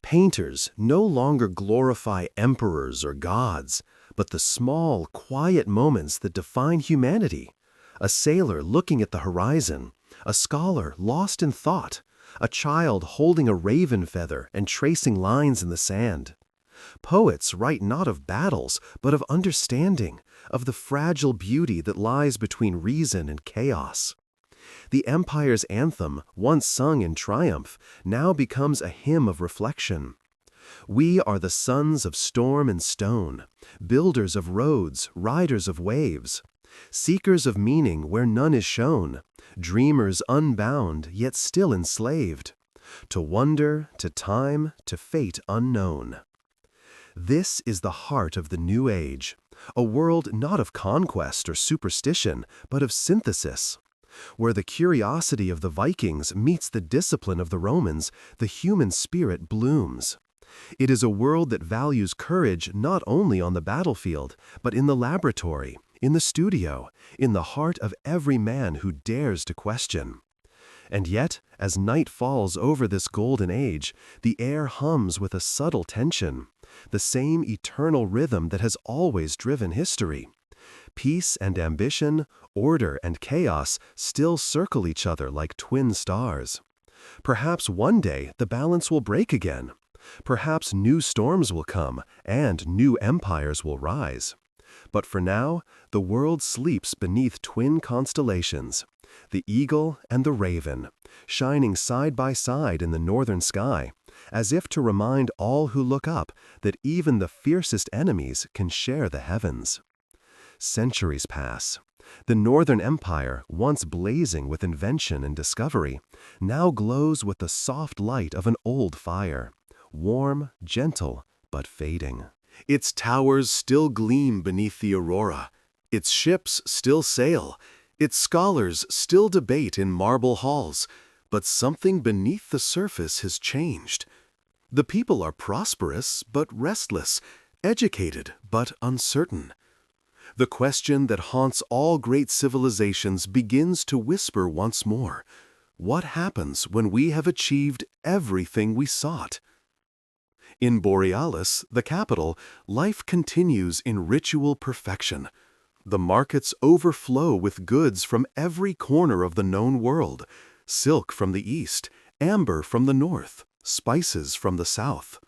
Painters no longer glorify emperors or gods, but the small, quiet moments that define humanity. A sailor looking at the horizon, a scholar lost in thought, a child holding a raven feather and tracing lines in the sand. Poets write not of battles, but of understanding, of the fragile beauty that lies between reason and chaos. The empire's anthem, once sung in triumph, now becomes a hymn of reflection. We are the sons of storm and stone, builders of roads, riders of waves, seekers of meaning where none is shown, dreamers unbound yet still enslaved, to wonder, to time, to fate unknown. This is the heart of the new age, a world not of conquest or superstition, but of synthesis. Where the curiosity of the Vikings meets the discipline of the Romans, the human spirit blooms. It is a world that values courage not only on the battlefield, but in the laboratory, in the studio, in the heart of every man who dares to question. And yet, as night falls over this golden age, the air hums with a subtle tension, the same eternal rhythm that has always driven history. Peace and ambition, order and chaos still circle each other like twin stars. Perhaps one day the balance will break again. Perhaps new storms will come and new empires will rise. But for now, the world sleeps beneath twin constellations, the eagle and the raven, shining side by side in the northern sky, as if to remind all who look up that even the fiercest enemies can share the heavens. Centuries pass. The Northern Empire, once blazing with invention and discovery, now glows with the soft light of an old fire, warm, gentle, but fading. Its towers still gleam beneath the aurora, its ships still sail, its scholars still debate in marble halls, but something beneath the surface has changed. The people are prosperous but restless, educated but uncertain. The question that haunts all great civilizations begins to whisper once more. What happens when we have achieved everything we sought? In Borealis, the capital, life continues in ritual perfection. The markets overflow with goods from every corner of the known world, silk from the east, amber from the north, spices from the south.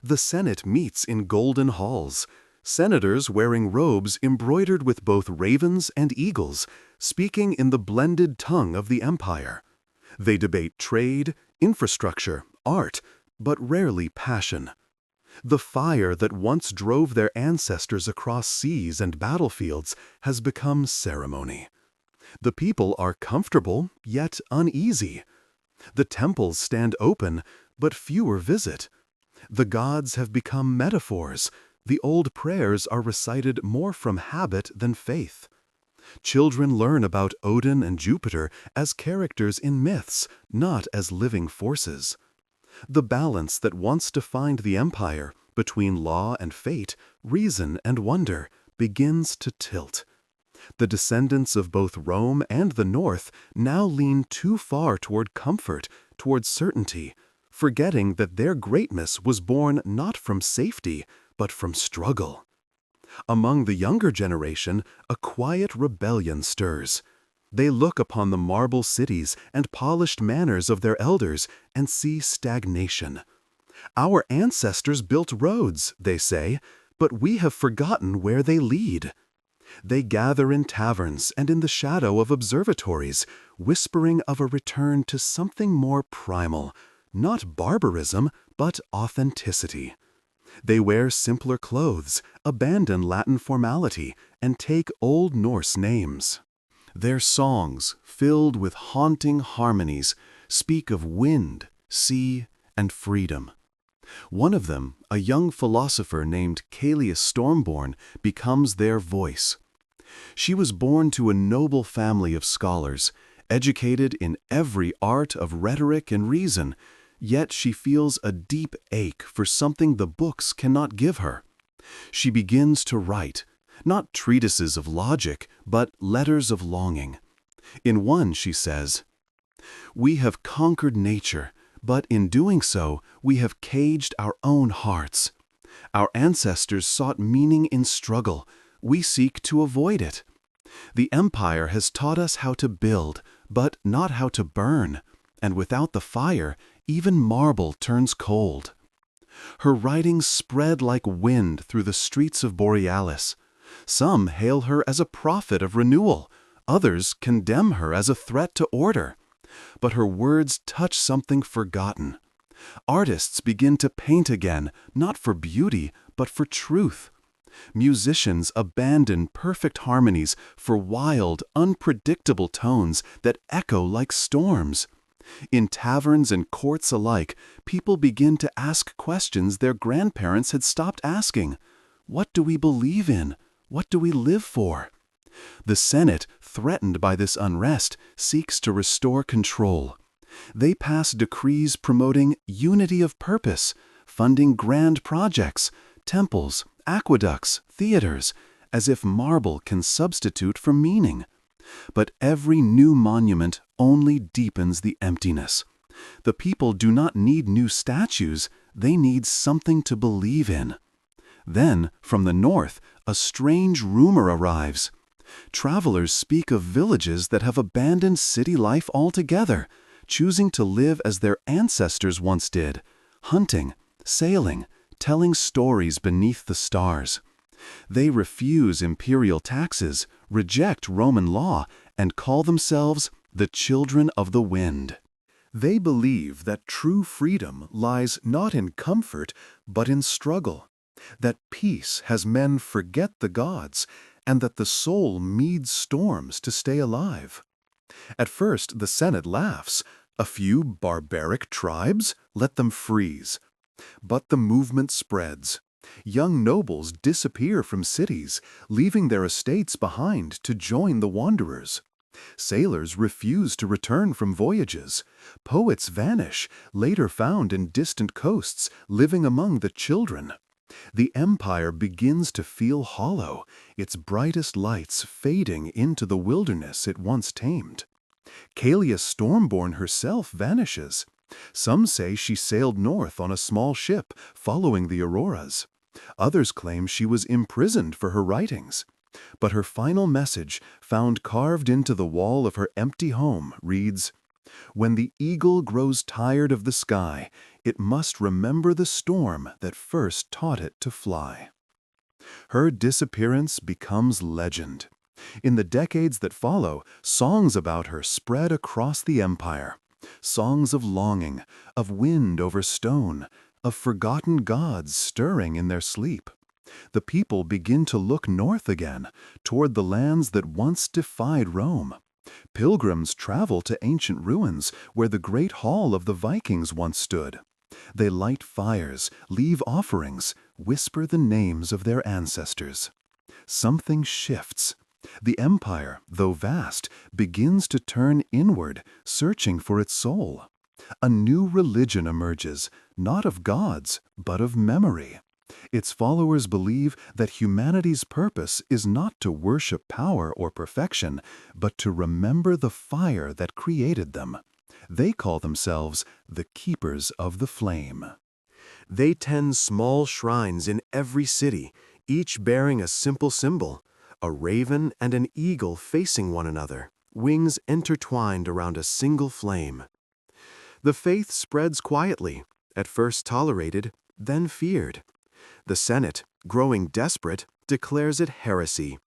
The Senate meets in golden halls, senators wearing robes embroidered with both ravens and eagles, speaking in the blended tongue of the empire. They debate trade, infrastructure, art, but rarely passion. The fire that once drove their ancestors across seas and battlefields has become ceremony. The people are comfortable, yet uneasy. The temples stand open, but fewer visit. The gods have become metaphors. The old prayers are recited more from habit than faith. Children learn about Odin and Jupiter as characters in myths, not as living forces. The balance that once defined the empire, between law and fate, reason and wonder, begins to tilt. The descendants of both Rome and the North now lean too far toward comfort, toward certainty, forgetting that their greatness was born not from safety, but from struggle. Among the younger generation, a quiet rebellion stirs. They look upon the marble cities and polished manners of their elders and see stagnation. Our ancestors built roads, they say, but we have forgotten where they lead. They gather in taverns and in the shadow of observatories, whispering of a return to something more primal, not barbarism, but authenticity. They wear simpler clothes, abandon Latin formality, and take Old Norse names. Their songs, filled with haunting harmonies, speak of wind, sea, and freedom. One of them, a young philosopher named Caelius Stormborn, becomes their voice. She was born to a noble family of scholars, educated in every art of rhetoric and reason, yet she feels a deep ache for something the books cannot give her. She begins to write, not treatises of logic, but letters of longing. In one she says, "We have conquered nature, but in doing so, we have caged our own hearts. Our ancestors sought meaning in struggle. We seek to avoid it. The empire has taught us how to build, but not how to burn, and without the fire, even marble turns cold." Her writings spread like wind through the streets of Borealis. Some hail her as a prophet of renewal, others condemn her as a threat to order. But her words touch something forgotten. Artists begin to paint again, not for beauty, but for truth. Musicians abandon perfect harmonies for wild, unpredictable tones that echo like storms. In taverns and courts alike, people begin to ask questions their grandparents had stopped asking. What do we believe in? What do we live for? The Senate, threatened by this unrest, seeks to restore control. They pass decrees promoting unity of purpose, funding grand projects, temples, aqueducts, theaters, as if marble can substitute for meaning. But every new monument only deepens the emptiness. The people do not need new statues, they need something to believe in. Then, from the north, a strange rumor arrives. Travelers speak of villages that have abandoned city life altogether, choosing to live as their ancestors once did, hunting, sailing, telling stories beneath the stars. They refuse imperial taxes, reject Roman law, and call themselves the children of the wind. They believe that true freedom lies not in comfort, but in struggle, that peace has men forget the gods, and that the soul meets storms to stay alive. At first, the Senate laughs. A few barbaric tribes? Let them freeze. But the movement spreads. Young nobles disappear from cities, leaving their estates behind to join the wanderers. Sailors refuse to return from voyages. Poets vanish, later found in distant coasts, living among the children. The empire begins to feel hollow, its brightest lights fading into the wilderness it once tamed. Caelius Stormborn herself vanishes. Some say she sailed north on a small ship, following the auroras. Others claim she was imprisoned for her writings. But her final message, found carved into the wall of her empty home, reads, "When the eagle grows tired of the sky, it must remember the storm that first taught it to fly." Her disappearance becomes legend. In the decades that follow, songs about her spread across the empire. Songs of longing, of wind over stone, of forgotten gods stirring in their sleep. The people begin to look north again, toward the lands that once defied Rome. Pilgrims travel to ancient ruins where the great hall of the Vikings once stood. They light fires, leave offerings, whisper the names of their ancestors. Something shifts. The empire, though vast, begins to turn inward, searching for its soul. A new religion emerges, not of gods, but of memory. Its followers believe that humanity's purpose is not to worship power or perfection, but to remember the fire that created them. They call themselves the Keepers of the Flame. They tend small shrines in every city, each bearing a simple symbol, a raven and an eagle facing one another, wings intertwined around a single flame. The faith spreads quietly, at first tolerated, then feared. The Senate, growing desperate, declares it heresy.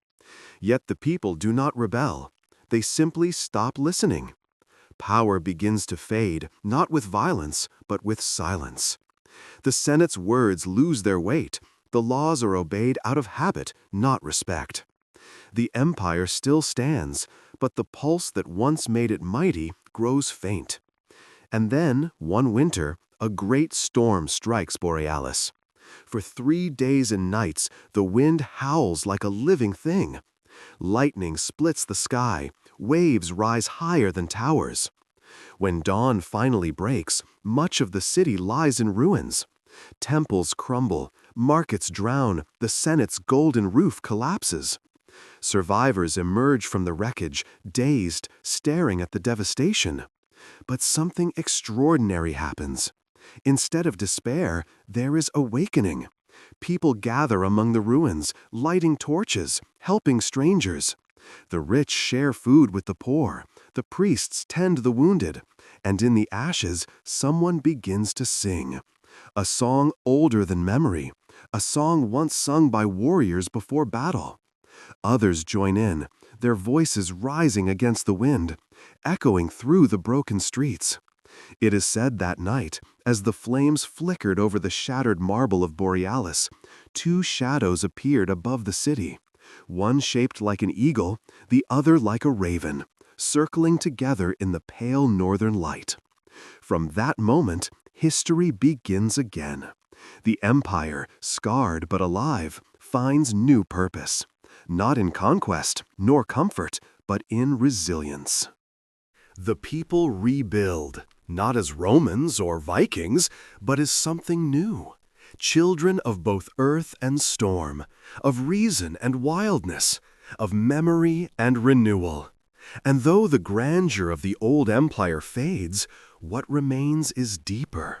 Yet the people do not rebel. They simply stop listening. Power begins to fade, not with violence, but with silence. The Senate's words lose their weight. The laws are obeyed out of habit, not respect. The empire still stands, but the pulse that once made it mighty grows faint. And then, one winter, a great storm strikes Borealis. For 3 days and nights, the wind howls like a living thing. Lightning splits the sky, waves rise higher than towers. When dawn finally breaks, much of the city lies in ruins. Temples crumble, markets drown, the Senate's golden roof collapses. Survivors emerge from the wreckage, dazed, staring at the devastation. But something extraordinary happens. Instead of despair, there is awakening. People gather among the ruins, lighting torches, helping strangers. The rich share food with the poor, the priests tend the wounded, and in the ashes, someone begins to sing. A song older than memory, a song once sung by warriors before battle. Others join in, their voices rising against the wind, echoing through the broken streets. It is said that night, as the flames flickered over the shattered marble of Borealis, 2 shadows appeared above the city, one shaped like an eagle, the other like a raven, circling together in the pale northern light. From that moment, history begins again. The empire, scarred but alive, finds new purpose, not in conquest nor comfort, but in resilience. The people rebuild, not as Romans or Vikings, but as something new. Children of both earth and storm, of reason and wildness, of memory and renewal. And though the grandeur of the old empire fades, what remains is deeper.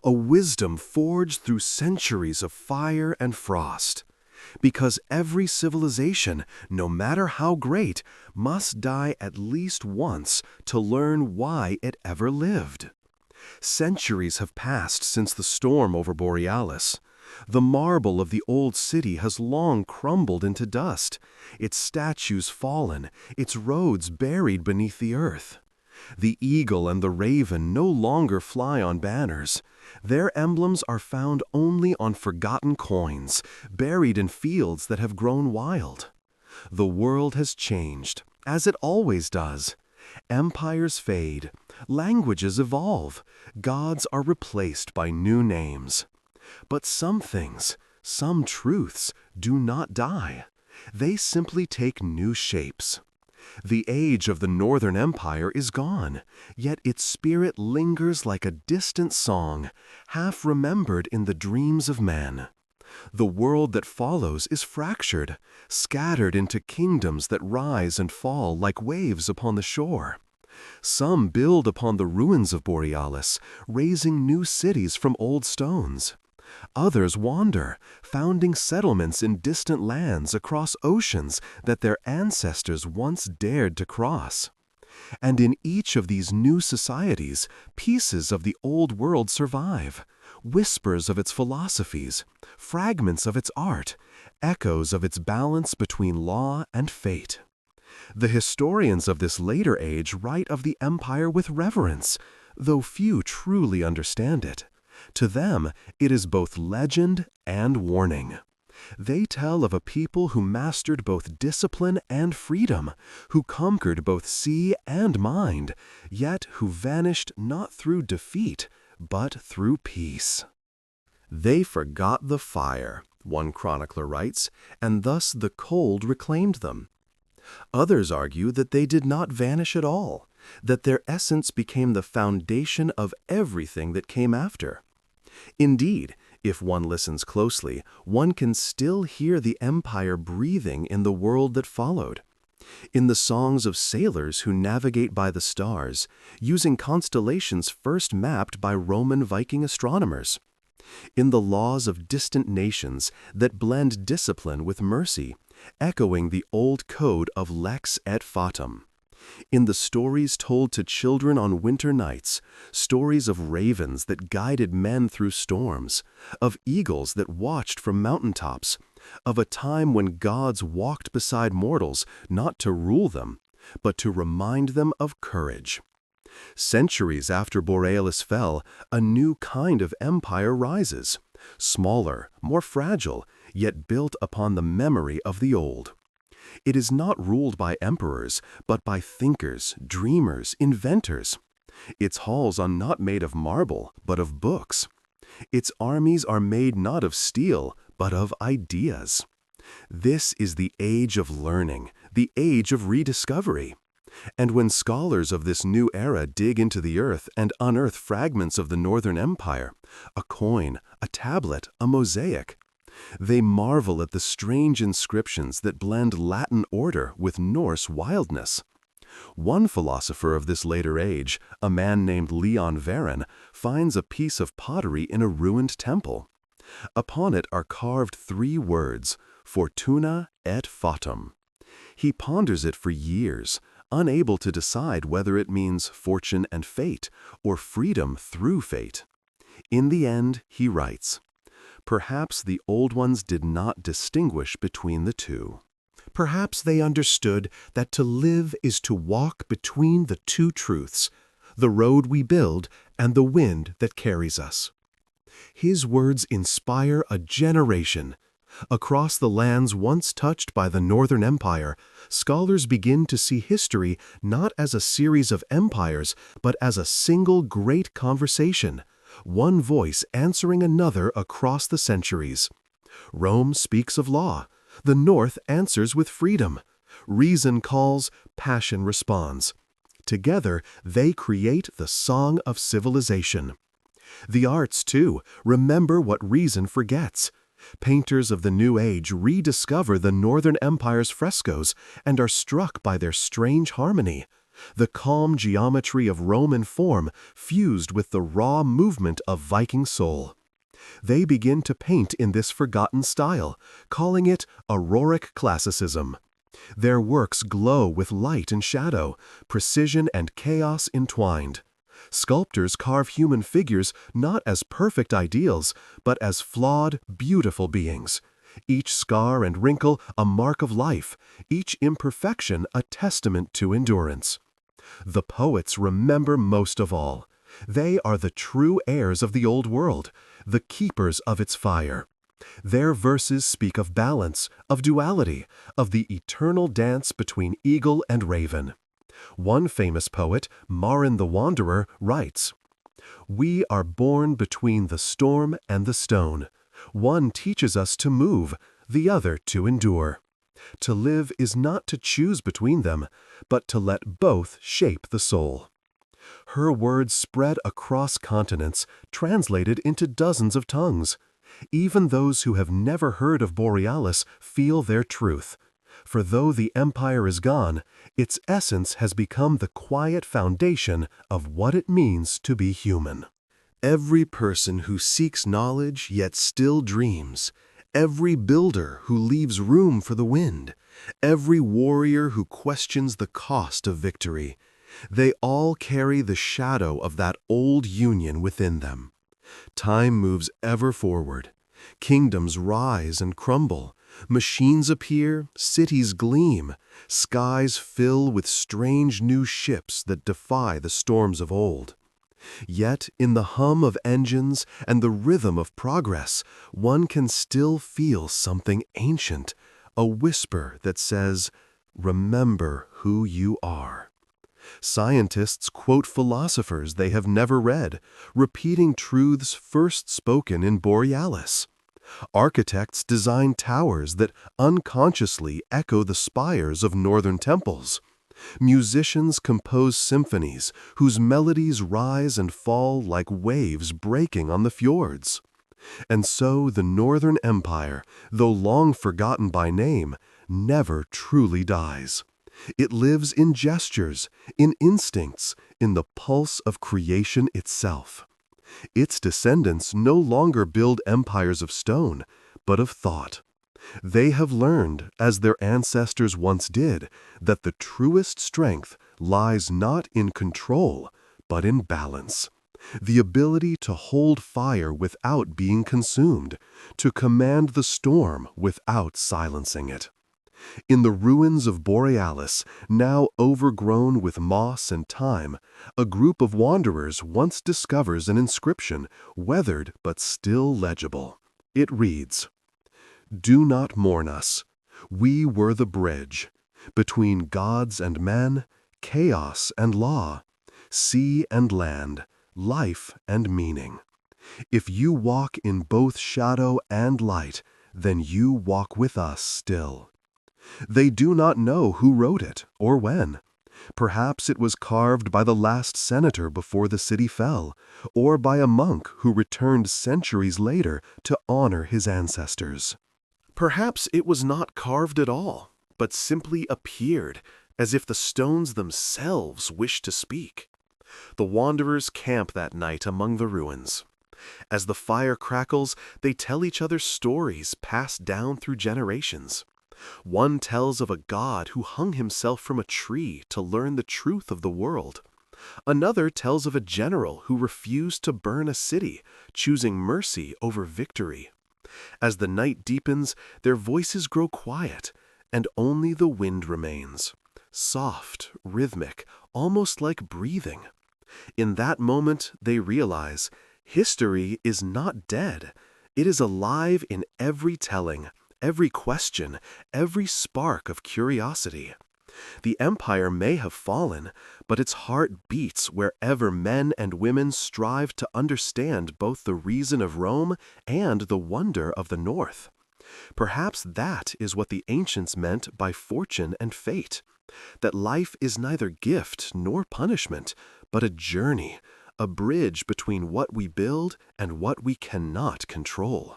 A wisdom forged through centuries of fire and frost. Because every civilization, no matter how great, must die at least once to learn why it ever lived. Centuries have passed since the storm over Borealis. The marble of the old city has long crumbled into dust, its statues fallen, its roads buried beneath the earth. The eagle and the raven no longer fly on banners. Their emblems are found only on forgotten coins, buried in fields that have grown wild. The world has changed, as it always does. Empires fade, languages evolve, gods are replaced by new names. But some things, some truths, do not die. They simply take new shapes. The age of the Northern Empire is gone, yet its spirit lingers like a distant song, half remembered in the dreams of man. The world that follows is fractured, scattered into kingdoms that rise and fall like waves upon the shore. Some build upon the ruins of Borealis, raising new cities from old stones. Others wander, founding settlements in distant lands across oceans that their ancestors once dared to cross. And in each of these new societies, pieces of the old world survive, whispers of its philosophies, fragments of its art, echoes of its balance between law and fate. The historians of this later age write of the empire with reverence, though few truly understand it. To them, it is both legend and warning. They tell of a people who mastered both discipline and freedom, who conquered both sea and mind, yet who vanished not through defeat, but through peace. They forgot the fire, one chronicler writes, and thus the cold reclaimed them. Others argue that they did not vanish at all, that their essence became the foundation of everything that came after. Indeed, if one listens closely, one can still hear the empire breathing in the world that followed. In the songs of sailors who navigate by the stars, using constellations first mapped by Roman Viking astronomers. In the laws of distant nations that blend discipline with mercy, echoing the old code of lex et fatum. In the stories told to children on winter nights, stories of ravens that guided men through storms, of eagles that watched from mountaintops, of a time when gods walked beside mortals not to rule them, but to remind them of courage. Centuries after Borealis fell, a new kind of empire rises, smaller, more fragile, yet built upon the memory of the old. It is not ruled by emperors, but by thinkers, dreamers, inventors. Its halls are not made of marble, but of books. Its armies are made not of steel, but of ideas. This is the age of learning, the age of rediscovery. And when scholars of this new era dig into the earth and unearth fragments of the Northern Empire, a coin, a tablet, a mosaic, they marvel at the strange inscriptions that blend Latin order with Norse wildness. One philosopher of this later age, a man named Leon Varen, finds a piece of pottery in a ruined temple. Upon it are carved 3 words, Fortuna et Fatum. He ponders it for years, unable to decide whether it means fortune and fate, or freedom through fate. In the end, he writes, "Perhaps the old ones did not distinguish between the two. Perhaps they understood that to live is to walk between the two truths, the road we build and the wind that carries us." His words inspire a generation. Across the lands once touched by the Northern Empire, scholars begin to see history not as a series of empires, but as a single great conversation, one voice answering another across the centuries. Rome speaks of law. The North answers with freedom. Reason calls, passion responds. Together, they create the song of civilization. The arts, too, remember what reason forgets. Painters of the New Age rediscover the Northern Empire's frescoes and are struck by their strange harmony. The calm geometry of Roman form fused with the raw movement of Viking soul. They begin to paint in this forgotten style, calling it auroric classicism. Their works glow with light and shadow, precision and chaos entwined. Sculptors carve human figures not as perfect ideals, but as flawed, beautiful beings. Each scar and wrinkle a mark of life, each imperfection a testament to endurance. The poets remember most of all. They are the true heirs of the old world, the keepers of its fire. Their verses speak of balance, of duality, of the eternal dance between eagle and raven. One famous poet, Marin the Wanderer, writes, "We are born between the storm and the stone. One teaches us to move, the other to endure. To live is not to choose between them, but to let both shape the soul." Her words spread across continents, translated into dozens of tongues. Even those who have never heard of Borealis feel their truth. For though the empire is gone, its essence has become the quiet foundation of what it means to be human. Every person who seeks knowledge yet still dreams, every builder who leaves room for the wind, every warrior who questions the cost of victory, they all carry the shadow of that old union within them. Time moves ever forward. Kingdoms rise and crumble. Machines appear, cities gleam, skies fill with strange new ships that defy the storms of old. Yet in the hum of engines and the rhythm of progress, one can still feel something ancient, a whisper that says, "Remember who you are." Scientists quote philosophers they have never read, repeating truths first spoken in Borealis. Architects design towers that unconsciously echo the spires of northern temples. Musicians compose symphonies whose melodies rise and fall like waves breaking on the fjords. And so the Northern Empire, though long forgotten by name, never truly dies. It lives in gestures, in instincts, in the pulse of creation itself. Its descendants no longer build empires of stone, but of thought. They have learned, as their ancestors once did, that the truest strength lies not in control, but in balance. The ability to hold fire without being consumed, to command the storm without silencing it. In the ruins of Borealis, now overgrown with moss and time, a group of wanderers once discovers an inscription, weathered but still legible. It reads, "Do not mourn us. We were the bridge between gods and men, chaos and law, sea and land, life and meaning. If you walk in both shadow and light, then you walk with us still." They do not know who wrote it or when. Perhaps it was carved by the last senator before the city fell, or by a monk who returned centuries later to honor his ancestors. Perhaps it was not carved at all, but simply appeared, as if the stones themselves wished to speak. The wanderers camp that night among the ruins. As the fire crackles, they tell each other stories passed down through generations. One tells of a god who hung himself from a tree to learn the truth of the world. Another tells of a general who refused to burn a city, choosing mercy over victory. As the night deepens, their voices grow quiet, and only the wind remains. Soft, rhythmic, almost like breathing. In that moment, they realize history is not dead. It is alive in every telling, every question, every spark of curiosity. The empire may have fallen, but its heart beats wherever men and women strive to understand both the reason of Rome and the wonder of the North. Perhaps that is what the ancients meant by fortune and fate, that life is neither gift nor punishment, but a journey, a bridge between what we build and what we cannot control.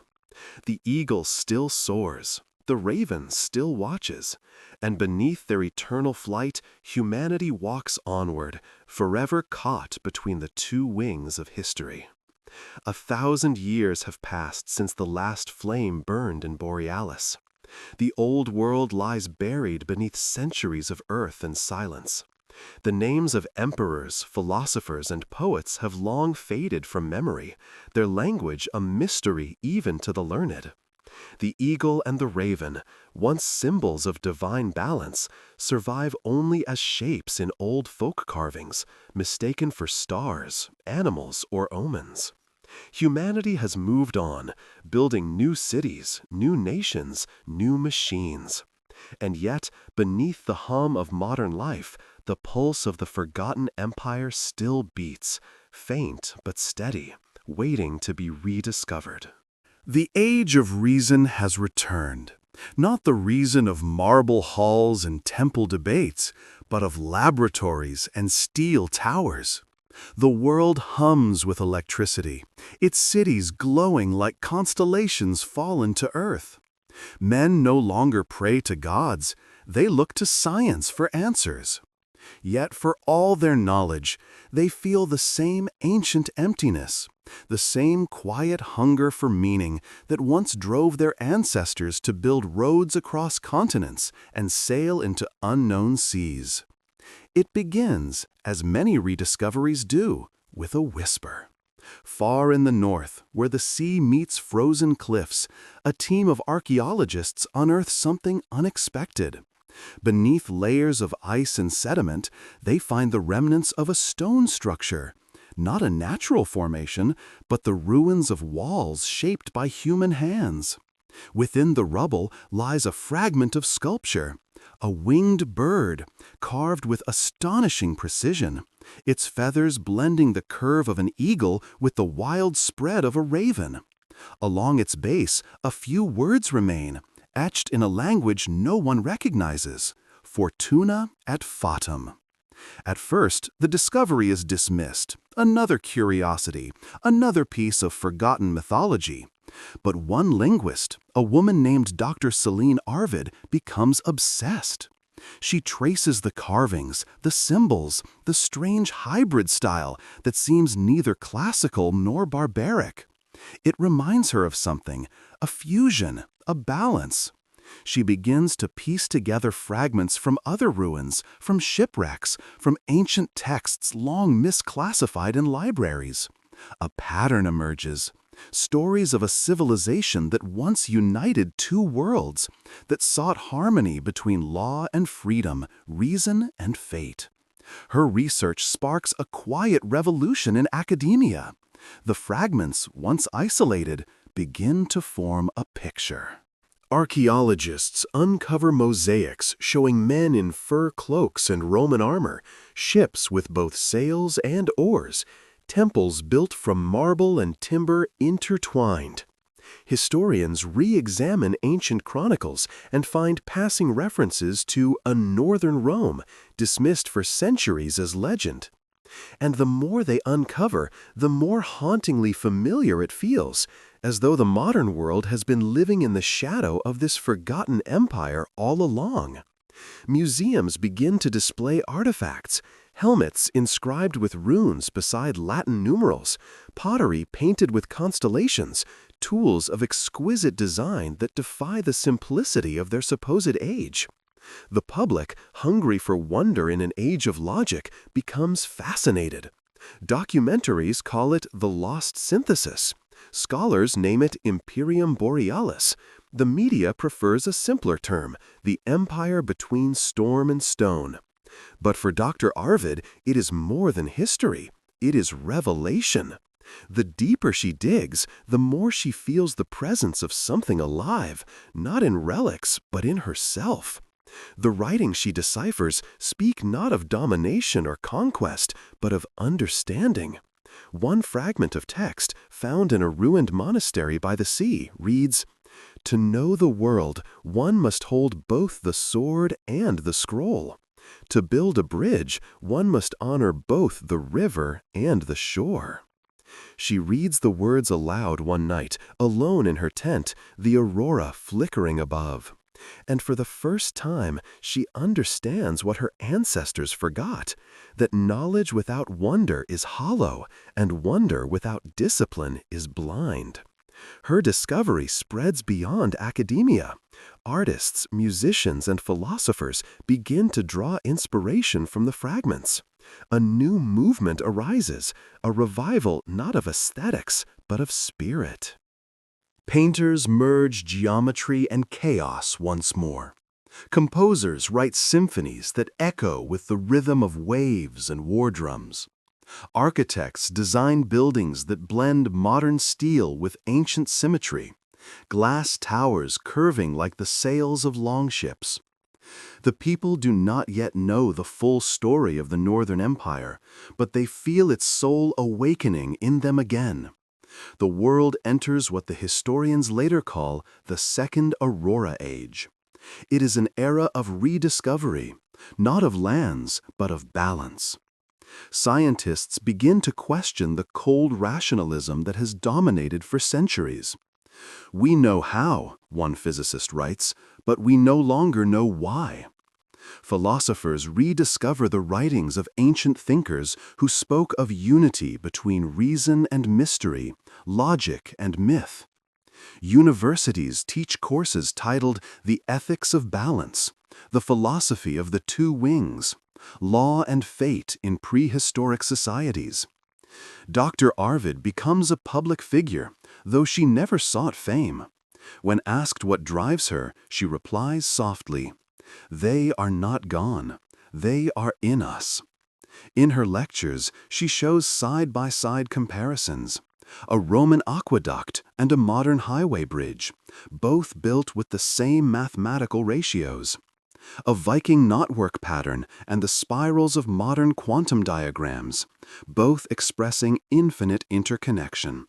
The eagle still soars, the raven still watches, and beneath their eternal flight, humanity walks onward, forever caught between the two wings of history. 1,000 years have passed since the last flame burned in Borealis. The old world lies buried beneath centuries of earth and silence. The names of emperors, philosophers, and poets have long faded from memory, their language a mystery even to the learned. The eagle and the raven, once symbols of divine balance, survive only as shapes in old folk carvings, mistaken for stars, animals, or omens. Humanity has moved on, building new cities, new nations, new machines. And yet, beneath the hum of modern life, the pulse of the forgotten empire still beats, faint but steady, waiting to be rediscovered. The age of reason has returned, not the reason of marble halls and temple debates, but of laboratories and steel towers. The world hums with electricity, its cities glowing like constellations fallen to earth. Men no longer pray to gods, they look to science for answers. Yet for all their knowledge, they feel the same ancient emptiness, the same quiet hunger for meaning that once drove their ancestors to build roads across continents and sail into unknown seas. It begins, as many rediscoveries do, with a whisper. Far in the north, where the sea meets frozen cliffs, a team of archaeologists unearth something unexpected. Beneath layers of ice and sediment, they find the remnants of a stone structure. Not a natural formation, but the ruins of walls shaped by human hands. Within the rubble lies a fragment of sculpture, a winged bird, carved with astonishing precision, its feathers blending the curve of an eagle with the wild spread of a raven. Along its base, a few words remain, etched in a language no one recognizes, Fortuna et Fatum. At first, the discovery is dismissed, another curiosity, another piece of forgotten mythology. But one linguist, a woman named Dr. Celine Arvid, becomes obsessed. She traces the carvings, the symbols, the strange hybrid style that seems neither classical nor barbaric. It reminds her of something, a fusion, a balance. She begins to piece together fragments from other ruins, from shipwrecks, from ancient texts long misclassified in libraries. A pattern emerges. Stories of a civilization that once united two worlds, that sought harmony between law and freedom, reason and fate. Her research sparks a quiet revolution in academia. The fragments, once isolated, begin to form a picture. Archaeologists uncover mosaics showing men in fur cloaks and Roman armor, ships with both sails and oars, temples built from marble and timber intertwined. Historians re-examine ancient chronicles and find passing references to a northern Rome, dismissed for centuries as legend. And the more they uncover, the more hauntingly familiar it feels, as though the modern world has been living in the shadow of this forgotten empire all along. Museums begin to display artifacts, helmets inscribed with runes beside Latin numerals, pottery painted with constellations, tools of exquisite design that defy the simplicity of their supposed age. The public, hungry for wonder in an age of logic, becomes fascinated. Documentaries call it the lost synthesis. Scholars name it Imperium Borealis. The media prefers a simpler term, the empire between storm and stone. But for Dr. Arvid, it is more than history. It is revelation. The deeper she digs, the more she feels the presence of something alive, not in relics, but in herself. The writings she deciphers speak not of domination or conquest, but of understanding. One fragment of text, found in a ruined monastery by the sea, reads, "To know the world, one must hold both the sword and the scroll. To build a bridge, one must honor both the river and the shore." She reads the words aloud one night, alone in her tent, the aurora flickering above. And for the first time, she understands what her ancestors forgot, that knowledge without wonder is hollow, and wonder without discipline is blind. Her discovery spreads beyond academia. Artists, musicians, and philosophers begin to draw inspiration from the fragments. A new movement arises, a revival not of aesthetics, but of spirit. Painters merge geometry and chaos once more. Composers write symphonies that echo with the rhythm of waves and war drums. Architects design buildings that blend modern steel with ancient symmetry, glass towers curving like the sails of longships. The people do not yet know the full story of the Northern Empire, but they feel its soul awakening in them again. The world enters what the historians later call the Second Aurora Age. It is an era of rediscovery, not of lands, but of balance. Scientists begin to question the cold rationalism that has dominated for centuries. "We know how," one physicist writes, "but we no longer know why." Philosophers rediscover the writings of ancient thinkers who spoke of unity between reason and mystery, logic and myth. Universities teach courses titled The Ethics of Balance, The Philosophy of the Two Wings, Law and Fate in Prehistoric Societies. Dr. Arvid becomes a public figure, though she never sought fame. When asked what drives her, she replies softly, "They are not gone. They are in us." In her lectures, she shows side-by-side comparisons. A Roman aqueduct and a modern highway bridge, both built with the same mathematical ratios. A Viking knotwork pattern and the spirals of modern quantum diagrams, both expressing infinite interconnection.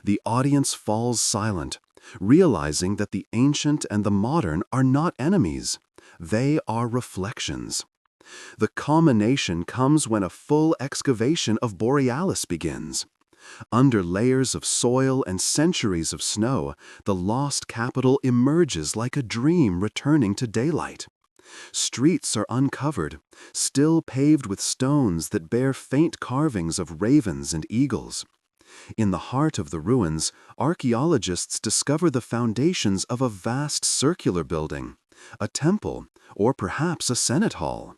The audience falls silent, realizing that the ancient and the modern are not enemies. They are reflections. The culmination comes when a full excavation of Borealis begins. Under layers of soil and centuries of snow, the lost capital emerges like a dream returning to daylight. Streets are uncovered, still paved with stones that bear faint carvings of ravens and eagles. In the heart of the ruins, archaeologists discover the foundations of a vast circular building, a temple, or perhaps a senate hall.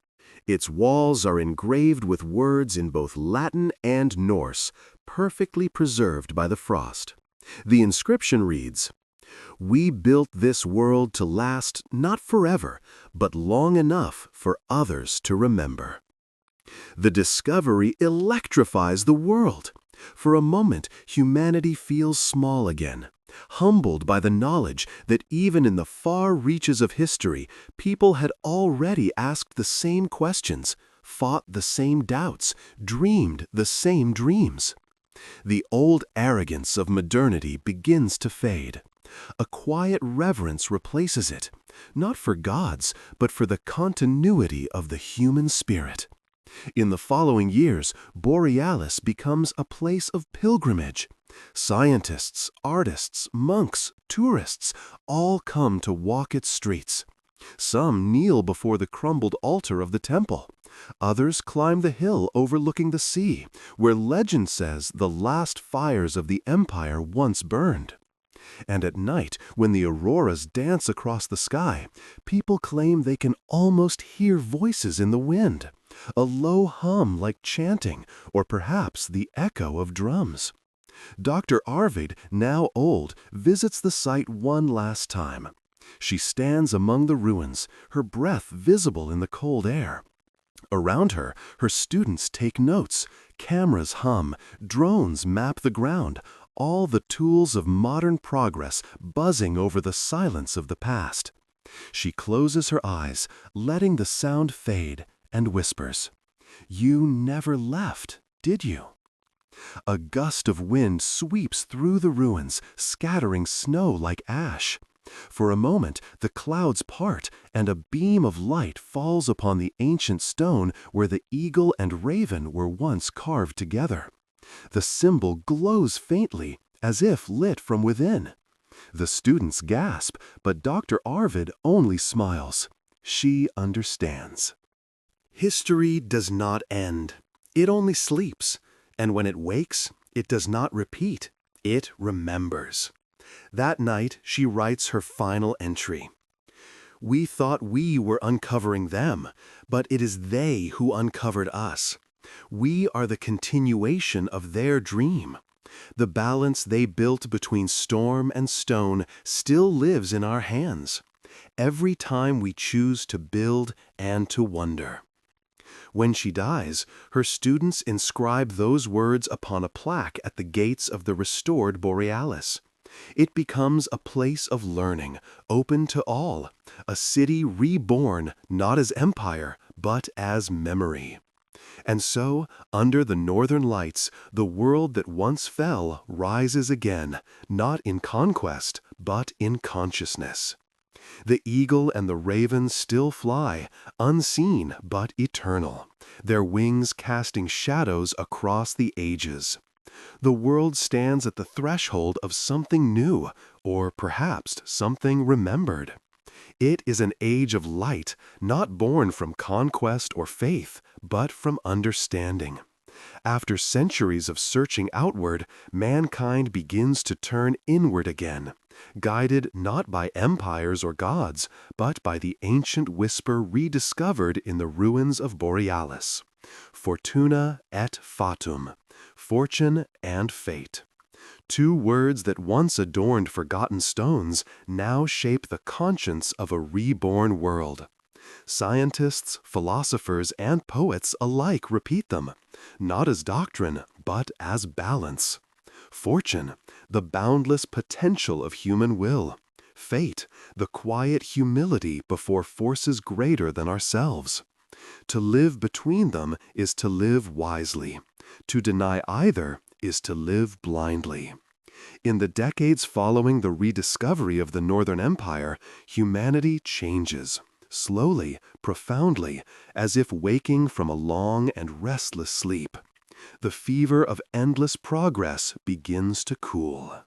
Its walls are engraved with words in both Latin and Norse, perfectly preserved by the frost. The inscription reads, "We built this world to last not forever, but long enough for others to remember." The discovery electrifies the world. For a moment, humanity feels small again, humbled by the knowledge that even in the far reaches of history, people had already asked the same questions, fought the same doubts, dreamed the same dreams. The old arrogance of modernity begins to fade. A quiet reverence replaces it, not for gods, but for the continuity of the human spirit. In the following years, Borealis becomes a place of pilgrimage. Scientists, artists, monks, tourists all come to walk its streets. Some kneel before the crumbled altar of the temple. Others climb the hill overlooking the sea, where legend says the last fires of the empire once burned. And at night, when the auroras dance across the sky, people claim they can almost hear voices in the wind, a low hum like chanting, or perhaps the echo of drums. Dr. Arvid, now old, visits the site one last time. She stands among the ruins, her breath visible in the cold air. Around her, her students take notes, cameras hum, drones map the ground, all the tools of modern progress buzzing over the silence of the past. She closes her eyes, letting the sound fade, and whispers, "You never left, did you?" A gust of wind sweeps through the ruins, scattering snow like ash. For a moment, the clouds part, and a beam of light falls upon the ancient stone where the eagle and raven were once carved together. The symbol glows faintly, as if lit from within. The students gasp, but Dr. Arvid only smiles. She understands. History does not end. It only sleeps, and when it wakes, it does not repeat. It remembers. That night, she writes her final entry. "We thought we were uncovering them, but it is they who uncovered us. We are the continuation of their dream. The balance they built between storm and stone still lives in our hands, every time we choose to build and to wonder." When she dies, her students inscribe those words upon a plaque at the gates of the restored Borealis. It becomes a place of learning, open to all, a city reborn not as empire, but as memory. And so, under the northern lights, the world that once fell rises again, not in conquest, but in consciousness. The eagle and the raven still fly, unseen but eternal, their wings casting shadows across the ages. The world stands at the threshold of something new, or perhaps something remembered. It is an age of light, not born from conquest or faith, but from understanding. After centuries of searching outward, mankind begins to turn inward again, guided not by empires or gods, but by the ancient whisper rediscovered in the ruins of Borealis. Fortuna et fatum, fortune and fate. Two words that once adorned forgotten stones now shape the conscience of a reborn world. Scientists, philosophers, and poets alike repeat them, not as doctrine, but as balance. Fortune, the boundless potential of human will. Fate, the quiet humility before forces greater than ourselves. To live between them is to live wisely. To deny either is to live blindly. In the decades following the rediscovery of the Northern Empire, humanity changes. Slowly, profoundly, as if waking from a long and restless sleep. The fever of endless progress begins to cool.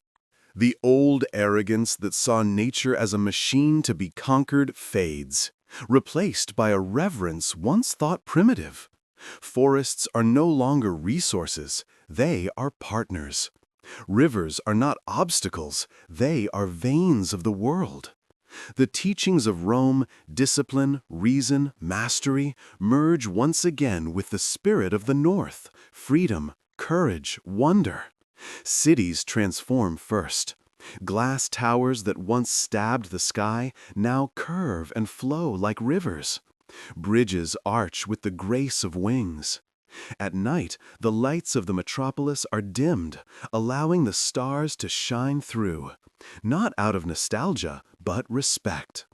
The old arrogance that saw nature as a machine to be conquered fades, replaced by a reverence once thought primitive. Forests are no longer resources, They are partners. Rivers are not obstacles, they are veins of the world. The teachings of Rome, discipline, reason, mastery, merge once again with the spirit of the North, freedom, courage, wonder. Cities transform first. Glass towers that once stabbed the sky now curve and flow like rivers. Bridges arch with the grace of wings. At night, the lights of the metropolis are dimmed, allowing the stars to shine through, not out of nostalgia, but respect.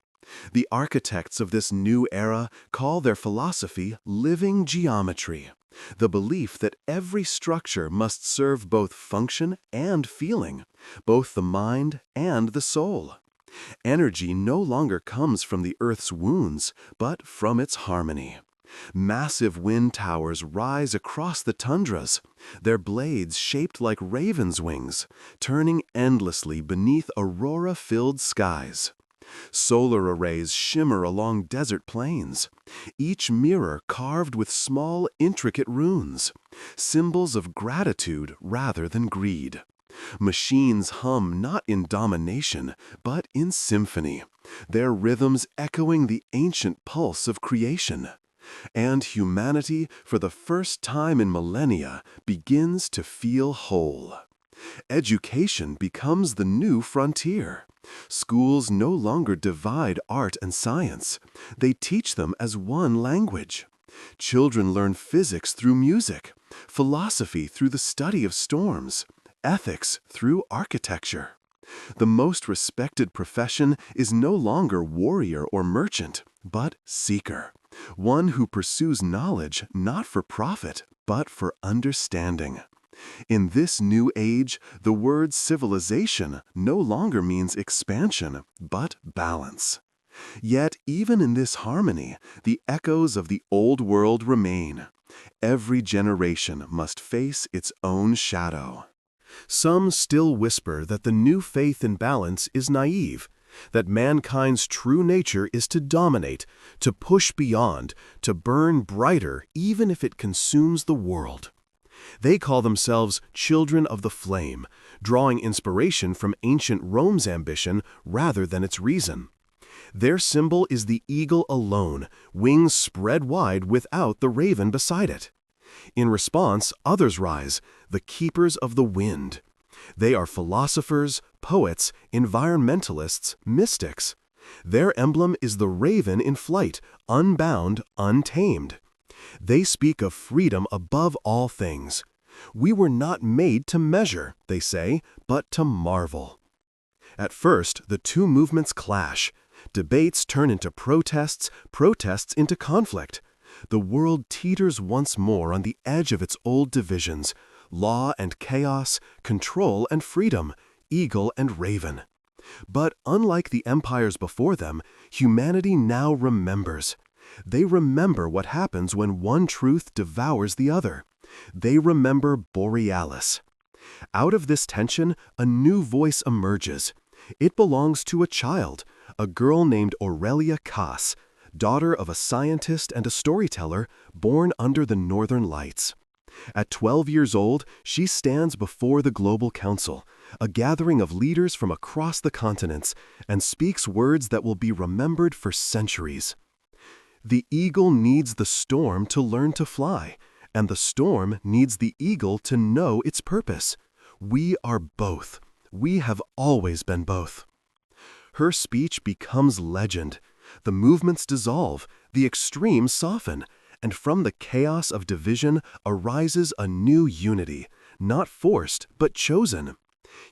The architects of this new era call their philosophy living geometry, the belief that every structure must serve both function and feeling, both the mind and the soul. Energy no longer comes from the Earth's wounds, but from its harmony. Massive wind towers rise across the tundras, their blades shaped like ravens' wings, turning endlessly beneath aurora-filled skies. Solar arrays shimmer along desert plains, each mirror carved with small, intricate runes, symbols of gratitude rather than greed. Machines hum not in domination, but in symphony, their rhythms echoing the ancient pulse of creation. And humanity, for the first time in millennia, begins to feel whole. Education becomes the new frontier. Schools no longer divide art and science. They teach them as one language. Children learn physics through music, philosophy through the study of storms, ethics through architecture. The most respected profession is no longer warrior or merchant, but seeker. One who pursues knowledge not for profit, but for understanding. In this new age, the word civilization no longer means expansion, but balance. Yet, even in this harmony, the echoes of the old world remain. Every generation must face its own shadow. Some still whisper that the new faith in balance is naive, that mankind's true nature is to dominate, to push beyond, to burn brighter even if it consumes the world. They call themselves children of the flame, drawing inspiration from ancient Rome's ambition rather than its reason. Their symbol is the eagle alone, wings spread wide without the raven beside it. In response, others rise, the keepers of the wind. They are philosophers, poets, environmentalists, mystics. Their emblem is the raven in flight, unbound, untamed. They speak of freedom above all things. We were not made to measure, they say, but to marvel. At first, the two movements clash. Debates turn into protests, protests into conflict. The world teeters once more on the edge of its old divisions, law and chaos, control and freedom, eagle and raven. But unlike the empires before them, humanity now remembers. They remember what happens when one truth devours the other. They remember Borealis. Out of this tension, a new voice emerges. It belongs to a child, a girl named Aurelia Cass, daughter of a scientist and a storyteller born under the Northern Lights. At 12 years old, she stands before the Global Council, a gathering of leaders from across the continents, and speaks words that will be remembered for centuries. The eagle needs the storm to learn to fly, and the storm needs the eagle to know its purpose. We are both. We have always been both. Her speech becomes legend. The movements dissolve, the extremes soften, and from the chaos of division arises a new unity, not forced but chosen.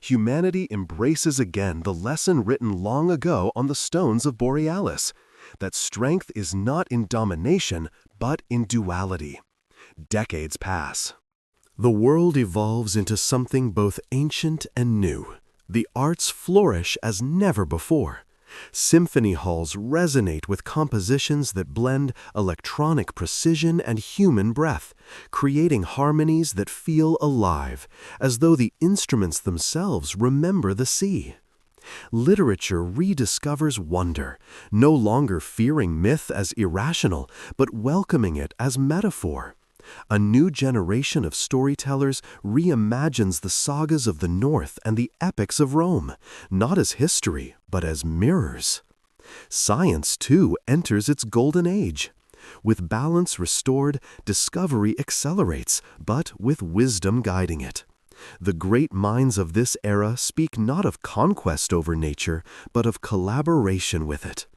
Humanity embraces again the lesson written long ago on the stones of Borealis, that strength is not in domination but in duality. Decades pass. The world evolves into something both ancient and new. The arts flourish as never before. Symphony halls resonate with compositions that blend electronic precision and human breath, creating harmonies that feel alive, as though the instruments themselves remember the sea. Literature rediscovers wonder, no longer fearing myth as irrational, but welcoming it as metaphor. A new generation of storytellers reimagines the sagas of the North and the epics of Rome, not as history, but as mirrors. Science, too, enters its golden age. With balance restored, discovery accelerates, but with wisdom guiding it. The great minds of this era speak not of conquest over nature, but of collaboration with it.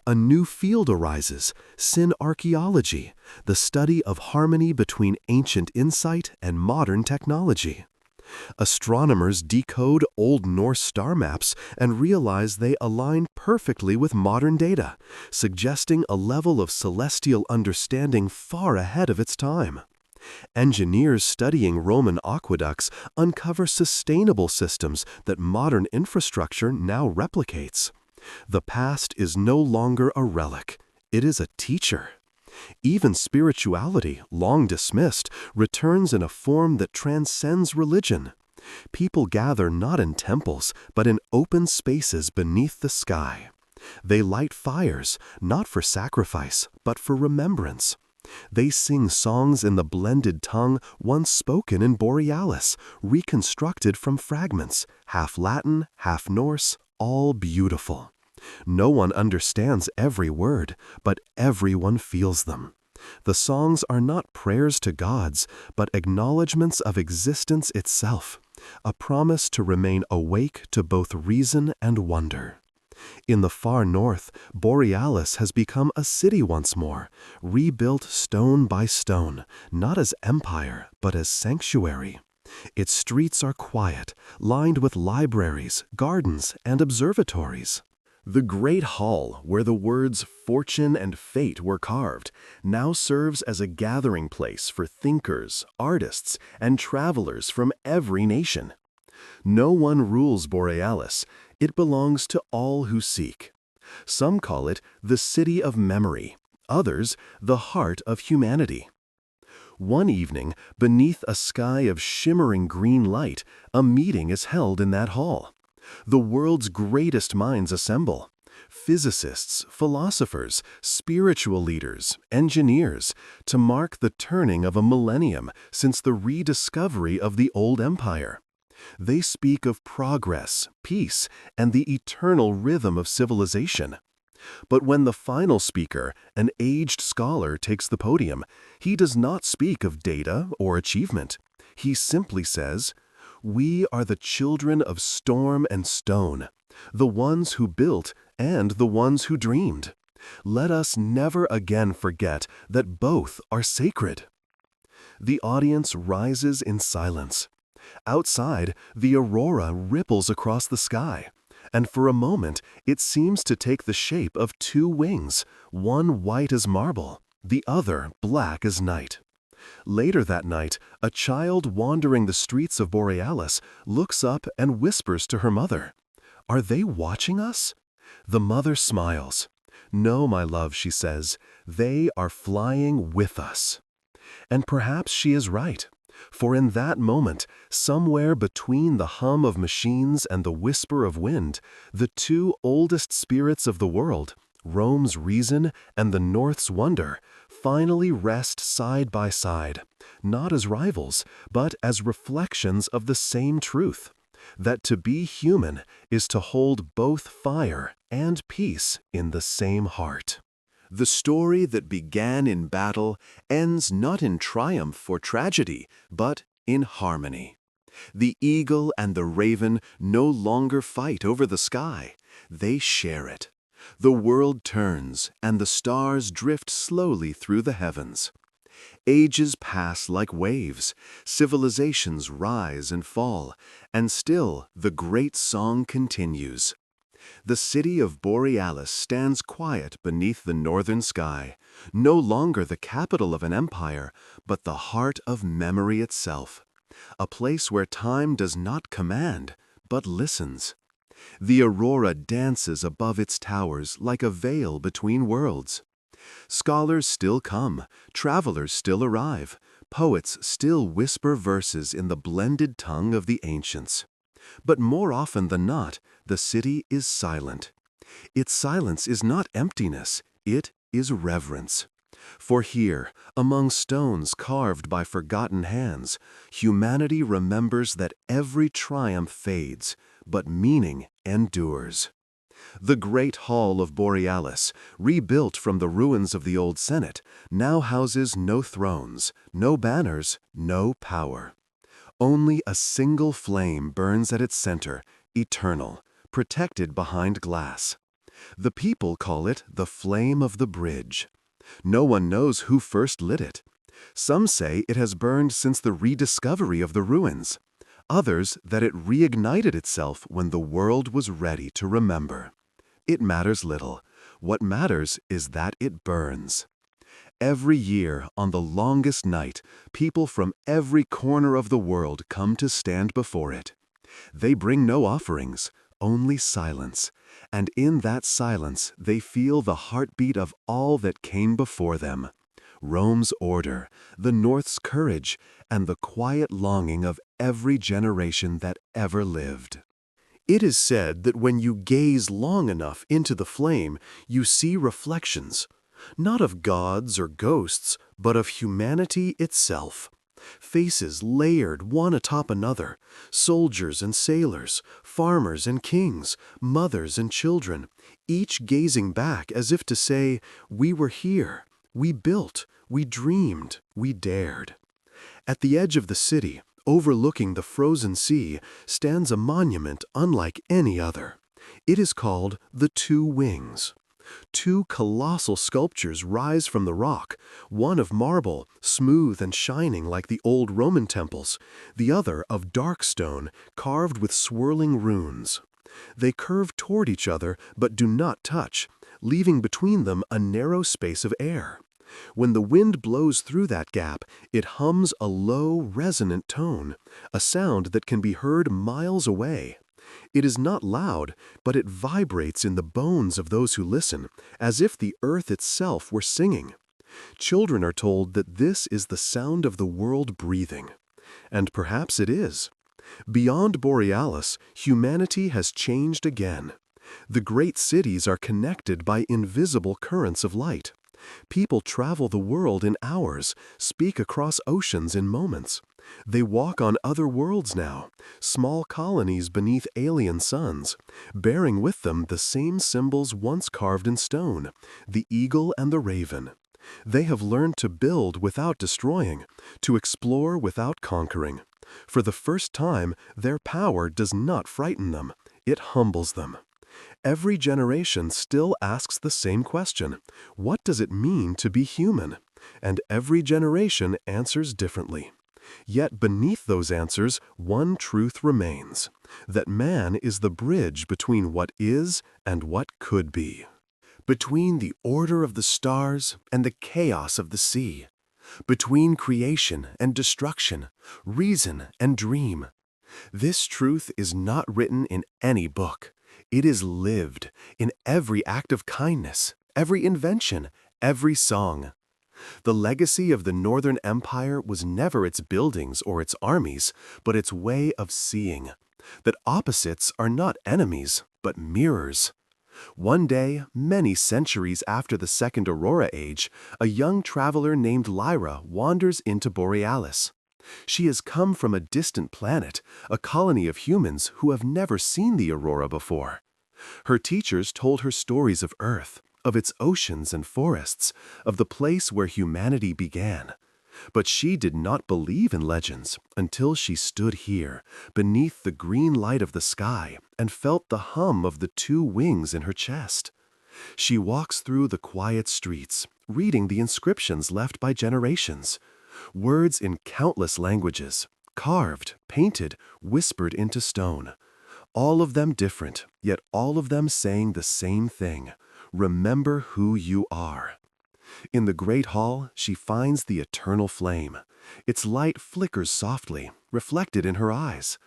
A new field arises, synarchaeology, the study of harmony between ancient insight and modern technology. Astronomers decode Old Norse star maps and realize they align perfectly with modern data, suggesting a level of celestial understanding far ahead of its time. Engineers studying Roman aqueducts uncover sustainable systems that modern infrastructure now replicates. The past is no longer a relic, it is a teacher. Even spirituality, long dismissed, returns in a form that transcends religion. People gather not in temples, but in open spaces beneath the sky. They light fires, not for sacrifice, but for remembrance. They sing songs in the blended tongue once spoken in Borealis, reconstructed from fragments, half Latin, half Norse, all beautiful. No one understands every word, but everyone feels them. The songs are not prayers to gods, but acknowledgments of existence itself, a promise to remain awake to both reason and wonder. In the far north, Borealis has become a city once more, rebuilt stone by stone, not as empire, but as sanctuary. Its streets are quiet, lined with libraries, gardens, and observatories. The great hall, where the words fortune and fate were carved, now serves as a gathering place for thinkers, artists, and travelers from every nation. No one rules Borealis. It belongs to all who seek. Some call it the city of memory, others the heart of humanity. One evening, beneath a sky of shimmering green light, a meeting is held in that hall. The world's greatest minds assemble. Physicists, philosophers, spiritual leaders, engineers, to mark the turning of a millennium since the rediscovery of the old empire. They speak of progress, peace, and the eternal rhythm of civilization. But when the final speaker, an aged scholar, takes the podium, he does not speak of data or achievement. He simply says, "We are the children of storm and stone, the ones who built and the ones who dreamed. Let us never again forget that both are sacred." The audience rises in silence. Outside, the aurora ripples across the sky, and for a moment it seems to take the shape of two wings, one white as marble, the other black as night. Later that night, a child wandering the streets of Borealis looks up and whispers to her mother, "Are they watching us?" The mother smiles. "No, my love," she says, "they are flying with us." And perhaps she is right. For in that moment, somewhere between the hum of machines and the whisper of wind, the two oldest spirits of the world, Rome's reason and the North's wonder, finally rest side by side, not as rivals, but as reflections of the same truth, that to be human is to hold both fire and peace in the same heart. The story that began in battle ends not in triumph or tragedy, but in harmony. The eagle and the raven no longer fight over the sky. They share it. The world turns, and the stars drift slowly through the heavens. Ages pass like waves, civilizations rise and fall, and still the great song continues. The city of Borealis stands quiet beneath the northern sky, no longer the capital of an empire, but the heart of memory itself, a place where time does not command, but listens. The aurora dances above its towers like a veil between worlds. Scholars still come, travelers still arrive, poets still whisper verses in the blended tongue of the ancients. But more often than not, the city is silent. Its silence is not emptiness, it is reverence. For here, among stones carved by forgotten hands, humanity remembers that every triumph fades, but meaning endures. The great hall of Borealis, rebuilt from the ruins of the old Senate, now houses no thrones, no banners, no power. Only a single flame burns at its center, eternal, protected behind glass. The people call it the flame of the bridge. No one knows who first lit it. Some say it has burned since the rediscovery of the ruins. Others that it reignited itself when the world was ready to remember. It matters little. What matters is that it burns. Every year, on the longest night, people from every corner of the world come to stand before it. They bring no offerings, only silence, and in that silence they feel the heartbeat of all that came before them. Rome's order, the North's courage, and the quiet longing of every generation that ever lived. It is said that when you gaze long enough into the flame, you see reflections, not of gods or ghosts, but of humanity itself. Faces layered one atop another, soldiers and sailors, farmers and kings, mothers and children, each gazing back as if to say, "We were here, we built, we dreamed, we dared." At the edge of the city, overlooking the frozen sea, stands a monument unlike any other. It is called the Two Wings. Two colossal sculptures rise from the rock, one of marble, smooth and shining like the old Roman temples, the other of dark stone, carved with swirling runes. They curve toward each other but do not touch, leaving between them a narrow space of air. When the wind blows through that gap, it hums a low, resonant tone, a sound that can be heard miles away. It is not loud, but it vibrates in the bones of those who listen, as if the earth itself were singing. Children are told that this is the sound of the world breathing. And perhaps it is. Beyond Borealis, humanity has changed again. The great cities are connected by invisible currents of light. People travel the world in hours, speak across oceans in moments. They walk on other worlds now, small colonies beneath alien suns, bearing with them the same symbols once carved in stone, the eagle and the raven. They have learned to build without destroying, to explore without conquering. For the first time, their power does not frighten them, it humbles them. Every generation still asks the same question: what does it mean to be human? And every generation answers differently. Yet beneath those answers, one truth remains: that man is the bridge between what is and what could be. Between the order of the stars and the chaos of the sea. Between creation and destruction, reason and dream. This truth is not written in any book. It is lived in every act of kindness, every invention, every song. The legacy of the Northern Empire was never its buildings or its armies, but its way of seeing. That opposites are not enemies, but mirrors. One day, many centuries after the Second Aurora Age, a young traveler named Lyra wanders into Borealis. She has come from a distant planet, a colony of humans who have never seen the aurora before. Her teachers told her stories of Earth, of its oceans and forests, of the place where humanity began. But she did not believe in legends until she stood here, beneath the green light of the sky, and felt the hum of the two wings in her chest. She walks through the quiet streets, reading the inscriptions left by generations. Words in countless languages, carved, painted, whispered into stone. All of them different, yet all of them saying the same thing: remember who you are. In the great hall, she finds the eternal flame. Its light flickers softly, reflected in her eyes.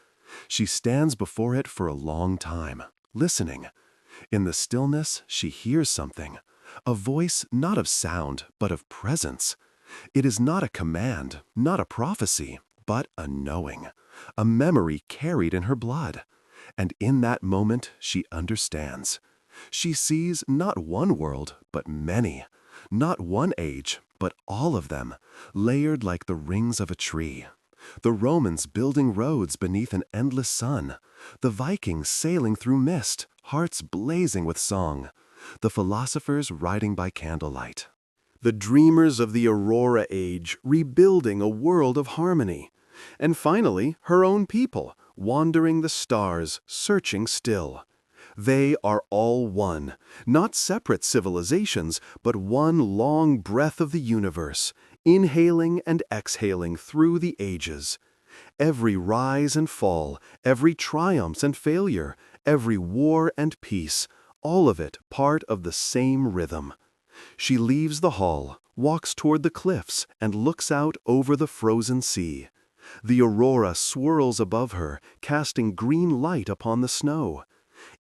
She stands before it for a long time, listening. In the stillness, she hears something, a voice not of sound, but of presence. It is not a command, not a prophecy, but a knowing, a memory carried in her blood. And in that moment, she understands. She sees not one world, but many. Not one age, but all of them, layered like the rings of a tree. The Romans building roads beneath an endless sun. The Vikings sailing through mist, hearts blazing with song. The philosophers riding by candlelight. The dreamers of the Aurora Age rebuilding a world of harmony. And finally, her own people, wandering the stars, searching still. They are all one, not separate civilizations, but one long breath of the universe, inhaling and exhaling through the ages. Every rise and fall, every triumph and failure, every war and peace, all of it part of the same rhythm. She leaves the hall, walks toward the cliffs, and looks out over the frozen sea. The aurora swirls above her, casting green light upon the snow.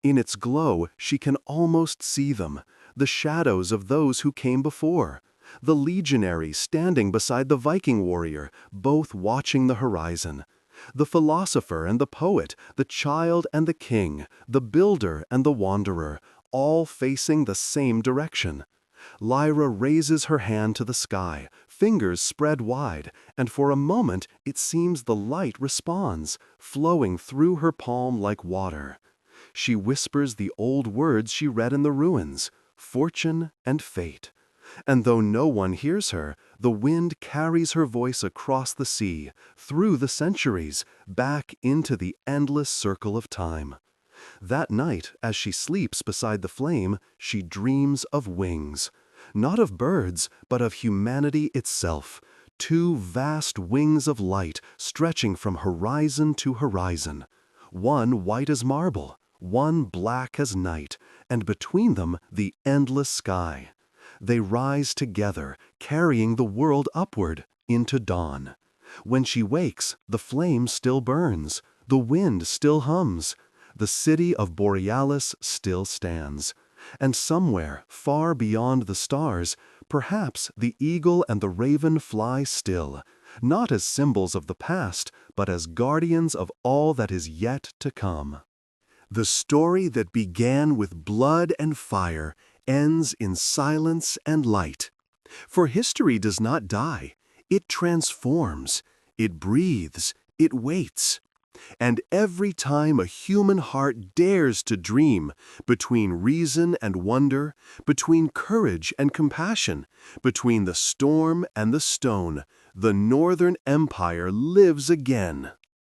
In its glow, she can almost see them, the shadows of those who came before, the legionaries standing beside the Viking warrior, both watching the horizon, the philosopher and the poet, the child and the king, the builder and the wanderer, all facing the same direction. Lyra raises her hand to the sky, fingers spread wide, and for a moment it seems the light responds, flowing through her palm like water. She whispers the old words she read in the ruins, fortune and fate. And though no one hears her, the wind carries her voice across the sea, through the centuries, back into the endless circle of time. That night, as she sleeps beside the flame, she dreams of wings. Not of birds, but of humanity itself. Two vast wings of light stretching from horizon to horizon. One white as marble, one black as night, and between them the endless sky. They rise together, carrying the world upward into dawn. When she wakes, the flame still burns, the wind still hums, the city of Borealis still stands. And somewhere, far beyond the stars, perhaps the eagle and the raven fly still, not as symbols of the past, but as guardians of all that is yet to come. The story that began with blood and fire ends in silence and light. For history does not die, it transforms, it breathes, it waits. And every time a human heart dares to dream, between reason and wonder, between courage and compassion, between the storm and the stone, the Northern Empire lives again.